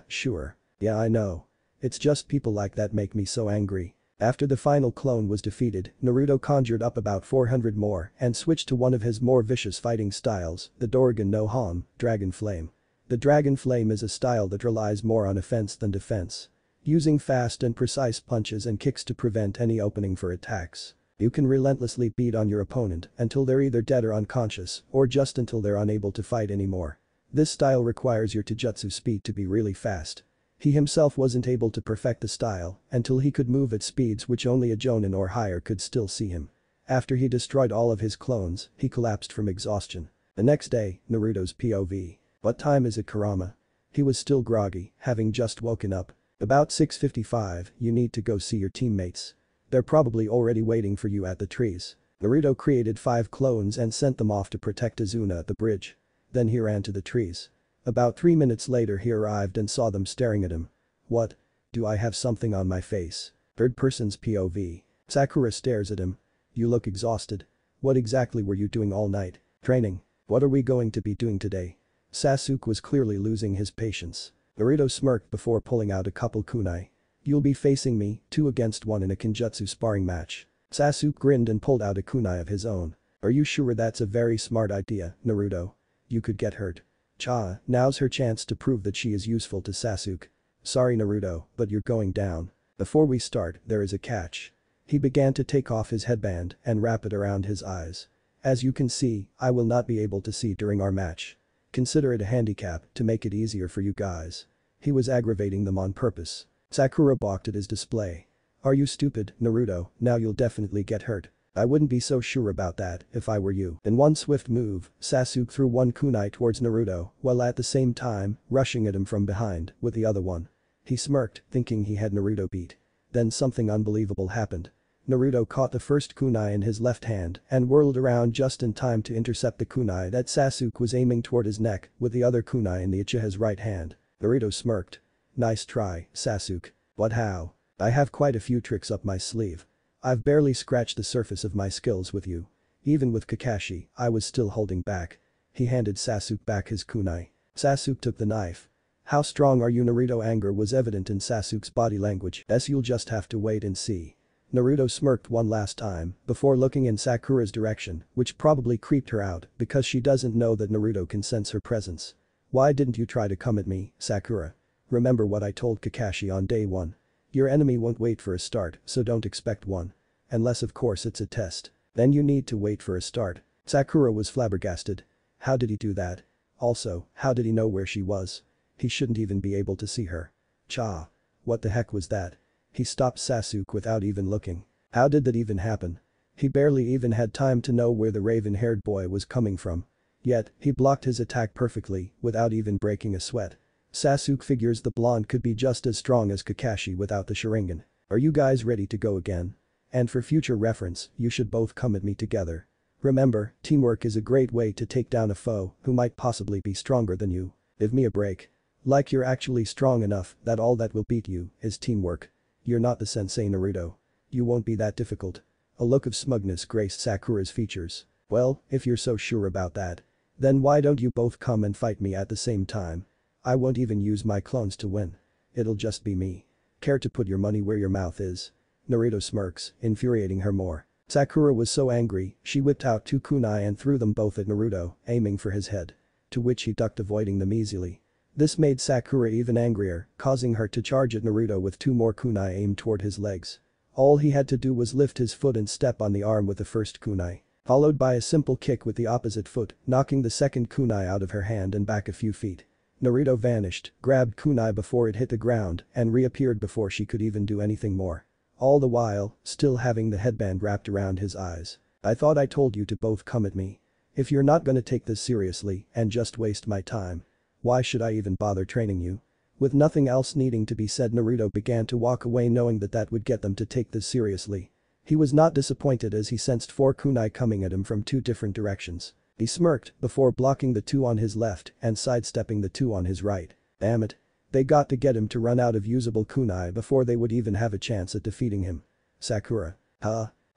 Sure. Yeah, I know. It's just people like that make me so angry. After the final clone was defeated, Naruto conjured up about 400 more and switched to one of his more vicious fighting styles, the Dorogen no Han, Dragon Flame. The Dragon Flame is a style that relies more on offense than defense. Using fast and precise punches and kicks to prevent any opening for attacks. You can relentlessly beat on your opponent until they're either dead or unconscious, or just until they're unable to fight anymore. This style requires your taijutsu speed to be really fast. He himself wasn't able to perfect the style until he could move at speeds which only a Jonin or higher could still see him. After he destroyed all of his clones, he collapsed from exhaustion. The next day, Naruto's POV. What time is it, Kurama? He was still groggy, having just woken up. About 6:55, you need to go see your teammates. They're probably already waiting for you at the trees. Naruto created 5 clones and sent them off to protect Izuna at the bridge. Then he ran to the trees. About 3 minutes later he arrived and saw them staring at him. What? Do I have something on my face? Third person's POV. Sakura stares at him. You look exhausted. What exactly were you doing all night? Training. What are we going to be doing today? Sasuke was clearly losing his patience. Naruto smirked before pulling out a couple kunai. You'll be facing me, 2 against 1 in a Kenjutsu sparring match. Sasuke grinned and pulled out a kunai of his own. Are you sure that's a very smart idea, Naruto? You could get hurt. Cha, now's her chance to prove that she is useful to Sasuke. Sorry Naruto, but you're going down. Before we start, there is a catch. He began to take off his headband and wrap it around his eyes. As you can see, I will not be able to see during our match. Consider it a handicap to make it easier for you guys. He was aggravating them on purpose. Sakura balked at his display. Are you stupid, Naruto? Now you'll definitely get hurt. I wouldn't be so sure about that if I were you. In one swift move, Sasuke threw one kunai towards Naruto while at the same time rushing at him from behind with the other one. He smirked, thinking he had Naruto beat. Then something unbelievable happened. Naruto caught the first kunai in his left hand and whirled around just in time to intercept the kunai that Sasuke was aiming toward his neck with the other kunai in the Uchiha's right hand. Naruto smirked. Nice try, Sasuke. But how? I have quite a few tricks up my sleeve. I've barely scratched the surface of my skills with you. Even with Kakashi, I was still holding back. He handed Sasuke back his kunai. Sasuke took the knife. How strong are you? Naruto anger was evident in Sasuke's body language. You'll just have to wait and see. Naruto smirked one last time before looking in Sakura's direction, which probably creeped her out because she doesn't know that Naruto can sense her presence. Why didn't you try to come at me, Sakura? Remember what I told Kakashi on day 1. Your enemy won't wait for a start, so don't expect one. Unless of course it's a test. Then you need to wait for a start. Sakura was flabbergasted. How did he do that? Also, how did he know where she was? He shouldn't even be able to see her. Cha. What the heck was that? He stopped Sasuke without even looking. How did that even happen? He barely even had time to know where the raven-haired boy was coming from. Yet, he blocked his attack perfectly without even breaking a sweat. Sasuke figures the blonde could be just as strong as Kakashi without the Sharingan. Are you guys ready to go again? And for future reference, you should both come at me together. Remember, teamwork is a great way to take down a foe who might possibly be stronger than you. Give me a break. Like you're actually strong enough that all that will beat you is teamwork. You're not the sensei, Naruto. You won't be that difficult. A look of smugness graced Sakura's features. Well, if you're so sure about that. Then why don't you both come and fight me at the same time? I won't even use my clones to win. It'll just be me. Care to put your money where your mouth is? Naruto smirks, infuriating her more. Sakura was so angry, she whipped out 2 kunai and threw them both at Naruto, aiming for his head. To which he ducked, avoiding them easily. This made Sakura even angrier, causing her to charge at Naruto with 2 more kunai aimed toward his legs. All he had to do was lift his foot and step on the arm with the first kunai. Followed by a simple kick with the opposite foot, knocking the second kunai out of her hand and back a few feet. Naruto vanished, grabbed kunai before it hit the ground, and reappeared before she could even do anything more. All the while, still having the headband wrapped around his eyes. I thought I told you to both come at me. If you're not gonna take this seriously and just waste my time, why should I even bother training you? With nothing else needing to be said, Naruto began to walk away, knowing that would get them to take this seriously. He was not disappointed as he sensed 4 kunai coming at him from 2 different directions. He smirked before blocking the 2 on his left and sidestepping the 2 on his right. Damn it. They got to get him to run out of usable kunai before they would even have a chance at defeating him. Sakura.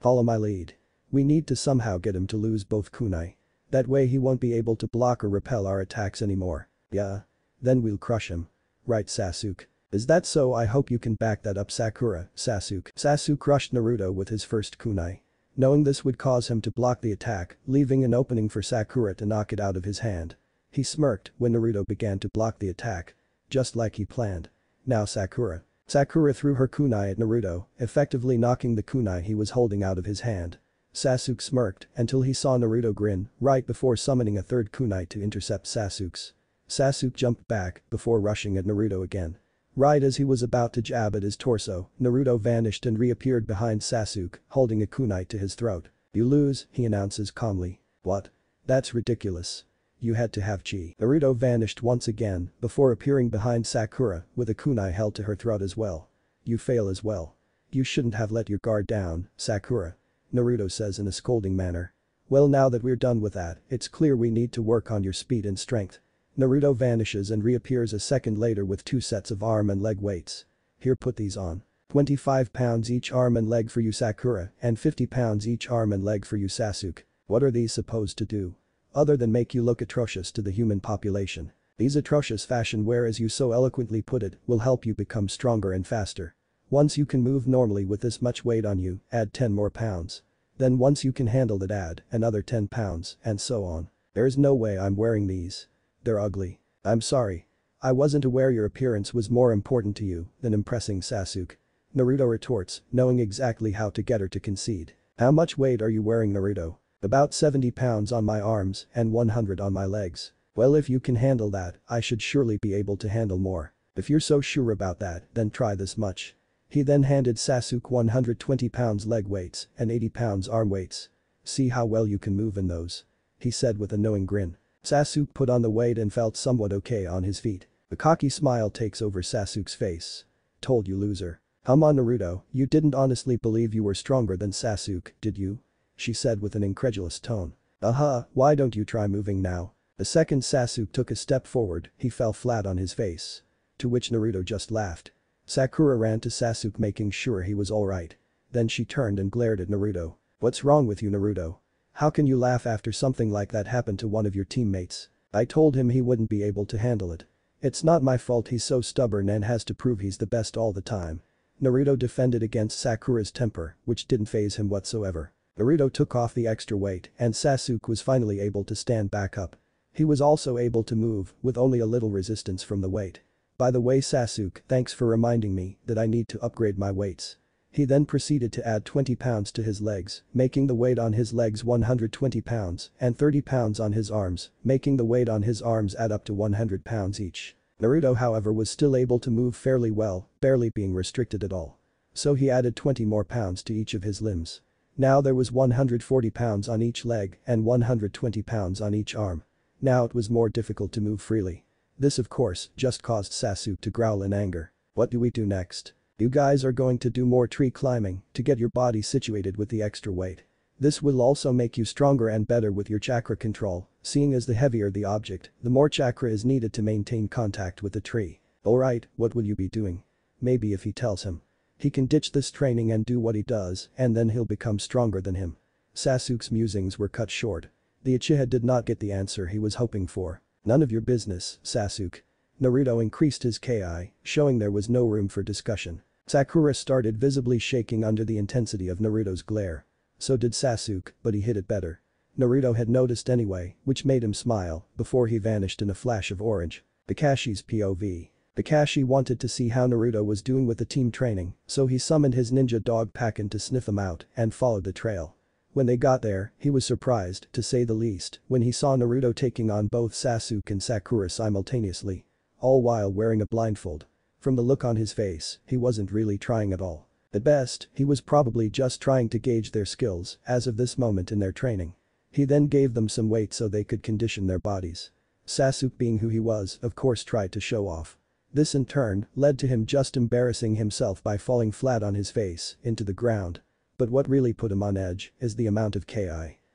Follow my lead. We need to somehow get him to lose both kunai. That way he won't be able to block or repel our attacks anymore. Yeah. Then we'll crush him. Right, Sasuke? Is that so? I hope you can back that up, Sakura. Sasuke crushed Naruto with his first kunai. Knowing this would cause him to block the attack, leaving an opening for Sakura to knock it out of his hand. He smirked when Naruto began to block the attack. Just like he planned. Now Sakura. Sakura threw her kunai at Naruto, effectively knocking the kunai he was holding out of his hand. Sasuke smirked until he saw Naruto grin right before summoning a third kunai to intercept Sasuke's. Sasuke jumped back before rushing at Naruto again. Right as he was about to jab at his torso, Naruto vanished and reappeared behind Sasuke, holding a kunai to his throat. "You lose," he announces calmly. "What? That's ridiculous. You had to have chi." Naruto vanished once again before appearing behind Sakura with a kunai held to her throat as well. "You fail as well. You shouldn't have let your guard down, Sakura," Naruto says in a scolding manner. "Well, now that we're done with that, it's clear we need to work on your speed and strength." Naruto vanishes and reappears a second later with 2 sets of arm and leg weights. "Here, put these on. 25 pounds each arm and leg for you, Sakura, and 50 pounds each arm and leg for you, Sasuke." "What are these supposed to do? Other than make you look atrocious to the human population. These atrocious fashion wear, as you so eloquently put it, will help you become stronger and faster. Once you can move normally with this much weight on you, add 10 more pounds. Then once you can handle it, add another 10 pounds, and so on. There's no way I'm wearing these. They're ugly. I'm sorry. I wasn't aware your appearance was more important to you than impressing Sasuke." Naruto retorts, knowing exactly how to get her to concede. "How much weight are you wearing, Naruto?" "About 70 pounds on my arms and 100 on my legs." "Well, if you can handle that, I should surely be able to handle more. If you're so sure about that, then try this much." He then handed Sasuke 120 pounds leg weights and 80 pounds arm weights. "See how well you can move in those," he said with a knowing grin. Sasuke put on the weight and felt somewhat okay on his feet. A cocky smile takes over Sasuke's face. "Told you, loser. Come on, Naruto, you didn't honestly believe you were stronger than Sasuke, did you?" she said with an incredulous tone. Why don't you try moving now?" The second Sasuke took a step forward, he fell flat on his face. To which Naruto just laughed. Sakura ran to Sasuke making sure he was alright. Then she turned and glared at Naruto. "What's wrong with you, Naruto? How can you laugh after something like that happened to one of your teammates? I told him he wouldn't be able to handle it. It's not my fault he's so stubborn and has to prove he's the best all the time." Naruto defended against Sakura's temper, which didn't faze him whatsoever. Naruto took off the extra weight and Sasuke was finally able to stand back up. He was also able to move with only a little resistance from the weight. "By the way, Sasuke, thanks for reminding me that I need to upgrade my weights." He then proceeded to add 20 pounds to his legs, making the weight on his legs 120 pounds and 30 pounds on his arms, making the weight on his arms add up to 100 pounds each. Naruto, however, was still able to move fairly well, barely being restricted at all. So he added 20 more pounds to each of his limbs. Now there was 140 pounds on each leg and 120 pounds on each arm. Now it was more difficult to move freely. This, of course, just caused Sasuke to growl in anger. "What do we do next? You guys are going to do more tree climbing to get your body situated with the extra weight. This will also make you stronger and better with your chakra control, seeing as the heavier the object, the more chakra is needed to maintain contact with the tree. Alright, what will you be doing?" Maybe if he tells him. He can ditch this training and do what he does, and then he'll become stronger than him. Sasuke's musings were cut short. The Uchiha did not get the answer he was hoping for. "None of your business, Sasuke." Naruto increased his ki, showing there was no room for discussion. Sakura started visibly shaking under the intensity of Naruto's glare. So did Sasuke, but he hid it better. Naruto had noticed anyway, which made him smile, before he vanished in a flash of orange. Kakashi's POV. Kakashi wanted to see how Naruto was doing with the team training, so he summoned his ninja dog Pakin to sniff him out and followed the trail. When they got there, he was surprised, to say the least, when he saw Naruto taking on both Sasuke and Sakura simultaneously. All while wearing a blindfold. From the look on his face, he wasn't really trying at all. At best, he was probably just trying to gauge their skills as of this moment in their training. He then gave them some weight so they could condition their bodies. Sasuke, being who he was, of course tried to show off. This in turn led to him just embarrassing himself by falling flat on his face into the ground. But what really put him on edge is the amount of ki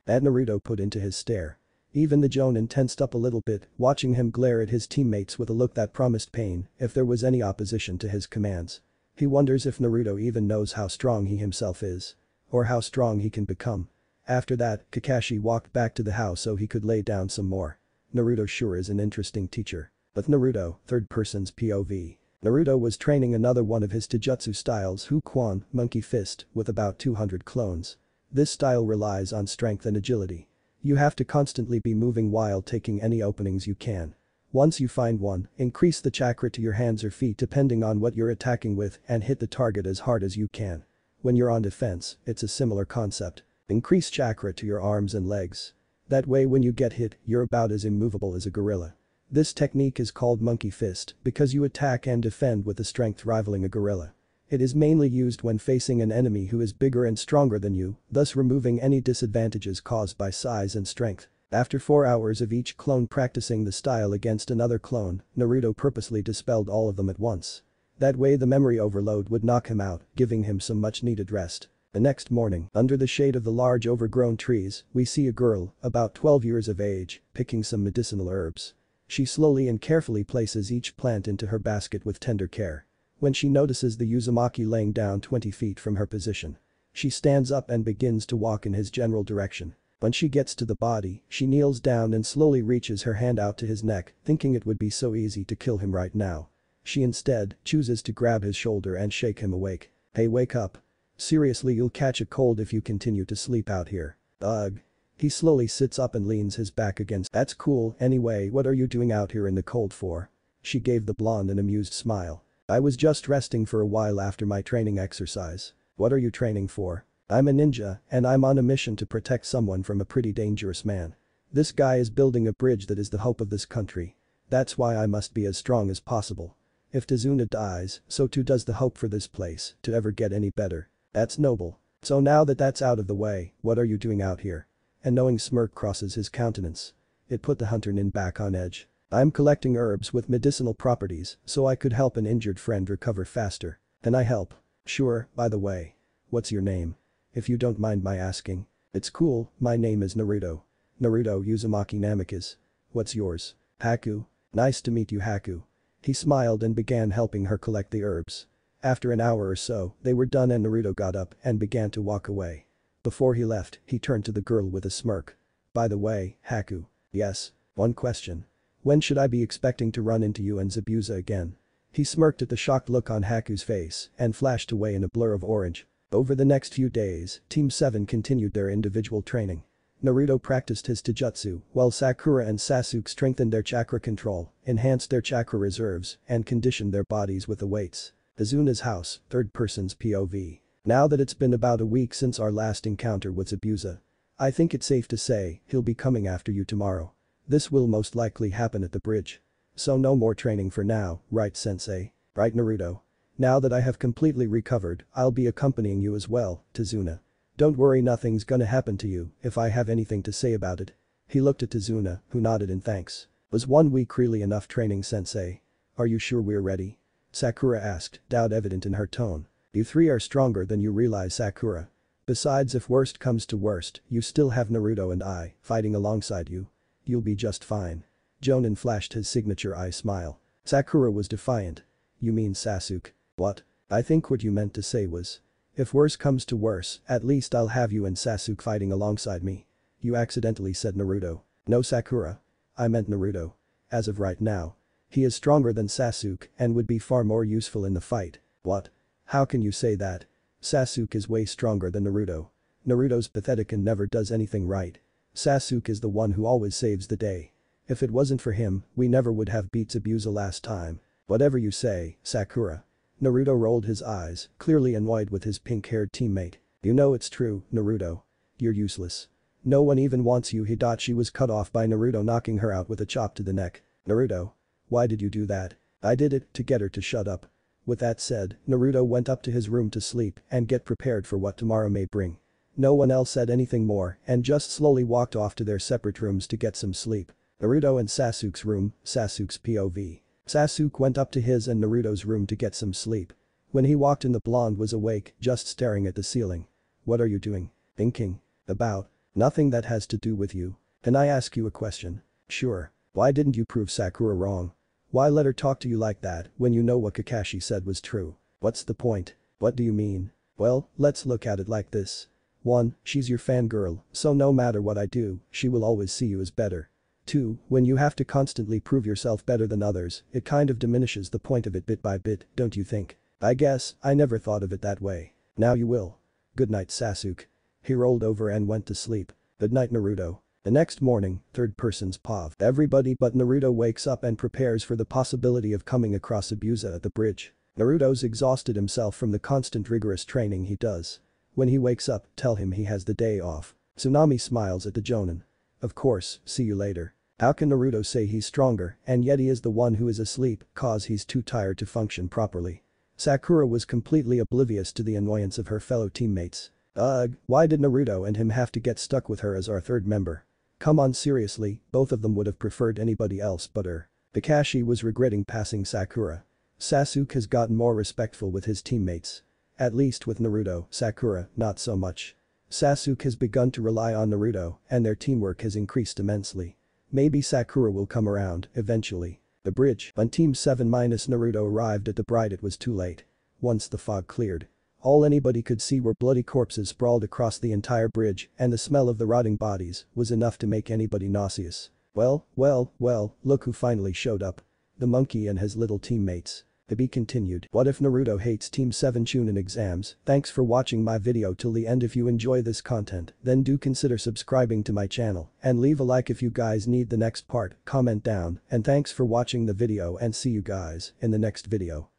that Naruto put into his stare. Even the Jonin tensed up a little bit, watching him glare at his teammates with a look that promised pain if there was any opposition to his commands. He wonders if Naruto even knows how strong he himself is. Or how strong he can become. After that, Kakashi walked back to the house so he could lay down some more. Naruto sure is an interesting teacher. With Naruto, third person's POV. Naruto was training another one of his taijutsu styles, Hukuan, Monkey Fist, with about 200 clones. This style relies on strength and agility. You have to constantly be moving while taking any openings you can. Once you find one, increase the chakra to your hands or feet depending on what you're attacking with and hit the target as hard as you can. When you're on defense, it's a similar concept. Increase chakra to your arms and legs. That way when you get hit, you're about as immovable as a gorilla. This technique is called monkey fist because you attack and defend with a strength rivaling a gorilla. It is mainly used when facing an enemy who is bigger and stronger than you, thus removing any disadvantages caused by size and strength. After 4 hours of each clone practicing the style against another clone, Naruto purposely dispelled all of them at once. That way the memory overload would knock him out, giving him some much needed rest. The next morning, under the shade of the large overgrown trees, we see a girl, about 12 years of age, picking some medicinal herbs. She slowly and carefully places each plant into her basket with tender care. When she notices the Uzumaki laying down 20 feet from her position, she stands up and begins to walk in his general direction. When she gets to the body, she kneels down and slowly reaches her hand out to his neck, thinking it would be so easy to kill him right now. She instead chooses to grab his shoulder and shake him awake. "Hey, wake up. Seriously, you'll catch a cold if you continue to sleep out here." "Ugh." He slowly sits up and leans his back against. "That's cool, anyway, what are you doing out here in the cold for?" She gave the blonde an amused smile. "I was just resting for a while after my training exercise." "What are you training for?" "I'm a ninja, and I'm on a mission to protect someone from a pretty dangerous man. This guy is building a bridge that is the hope of this country. That's why I must be as strong as possible. If Tazuna dies, so too does the hope for this place to ever get any better." "That's noble. So now that that's out of the way, what are you doing out here?" A knowing smirk crosses his countenance. It put the hunter Nin back on edge. "I'm collecting herbs with medicinal properties so I could help an injured friend recover faster. Can I help?" "Sure, by the way. What's your name? If you don't mind my asking." "It's cool, my name is Naruto. Naruto Uzumaki Namikaze. What's yours?" "Haku. Nice to meet you, Haku." He smiled and began helping her collect the herbs. After an hour or so, they were done and Naruto got up and began to walk away. Before he left, he turned to the girl with a smirk. "By the way, Haku." "Yes. One question. When should I be expecting to run into you and Zabuza again?" He smirked at the shocked look on Haku's face and flashed away in a blur of orange. Over the next few days, Team 7 continued their individual training. Naruto practiced his taijutsu, while Sakura and Sasuke strengthened their chakra control, enhanced their chakra reserves, and conditioned their bodies with the weights. Azuna's house, third person's POV. Now that it's been about a week since our last encounter with Zabuza, I think it's safe to say he'll be coming after you tomorrow. This will most likely happen at the bridge. So no more training for now, right sensei?" "Right, Naruto. Now that I have completely recovered, I'll be accompanying you as well, Tazuna. Don't worry, nothing's gonna happen to you if I have anything to say about it." He looked at Tazuna, who nodded in thanks. "Was 1 week really enough training, sensei? Are you sure we're ready?" Sakura asked, doubt evident in her tone. "You three are stronger than you realize, Sakura. Besides, if worst comes to worst, you still have Naruto and I fighting alongside you. You'll be just fine." Jonin flashed his signature eye smile. Sakura was defiant. "You mean Sasuke?" "What? I think what you meant to say was, if worse comes to worse, at least I'll have you and Sasuke fighting alongside me." "You accidentally said Naruto." "No, Sakura. I meant Naruto. As of right now, he is stronger than Sasuke and would be far more useful in the fight." "What? How can you say that? Sasuke is way stronger than Naruto. Naruto's pathetic and never does anything right. Sasuke is the one who always saves the day. If it wasn't for him, we never would have beat Zabuza last time." "Whatever you say, Sakura." Naruto rolled his eyes, clearly annoyed with his pink-haired teammate. "You know it's true, Naruto. You're useless. No one even wants you." Hidachi was cut off by Naruto knocking her out with a chop to the neck. "Naruto. Why did you do that?" "I did it to get her to shut up." With that said, Naruto went up to his room to sleep and get prepared for what tomorrow may bring. No one else said anything more and just slowly walked off to their separate rooms to get some sleep. Naruto and Sasuke's room, Sasuke's POV. Sasuke went up to his and Naruto's room to get some sleep. When he walked in, the blonde was awake, just staring at the ceiling. "What are you doing?" "Thinking. About. Nothing that has to do with you. Can I ask you a question?" "Sure. Why didn't you prove Sakura wrong? Why let her talk to you like that when you know what Kakashi said was true?" "What's the point?" "What do you mean?" "Well, let's look at it like this. 1. She's your fangirl, so no matter what I do, she will always see you as better. 2. When you have to constantly prove yourself better than others, it kind of diminishes the point of it bit by bit, don't you think?" "I guess I never thought of it that way. Now you will. Good night, Sasuke." He rolled over and went to sleep. "Good night, Naruto." The next morning, third person's POV. Everybody but Naruto wakes up and prepares for the possibility of coming across Zabuza at the bridge. Naruto's exhausted himself from the constant rigorous training he does. When he wakes up, tell him he has the day off. Tsunami smiles at the Jonin. "Of course, see you later." How can Naruto say he's stronger and yet he is the one who is asleep cause he's too tired to function properly? Sakura was completely oblivious to the annoyance of her fellow teammates. Ugh, why did Naruto and him have to get stuck with her as our third member? Come on, seriously, both of them would have preferred anybody else but her. Kakashi was regretting passing Sakura. Sasuke has gotten more respectful with his teammates. At least with Naruto, Sakura, not so much. Sasuke has begun to rely on Naruto and their teamwork has increased immensely. Maybe Sakura will come around, eventually. The bridge. When Team 7 minus Naruto arrived at the bride it was too late. Once the fog cleared. All anybody could see were bloody corpses sprawled across the entire bridge and the smell of the rotting bodies was enough to make anybody nauseous. Well, look who finally showed up. The monkey and his little teammates. To be continued. What if Naruto hates Team 7 Chunin exams? Thanks for watching my video till the end. If you enjoy this content, then do consider subscribing to my channel and leave a like if you guys need the next part, comment down, and thanks for watching the video and see you guys in the next video.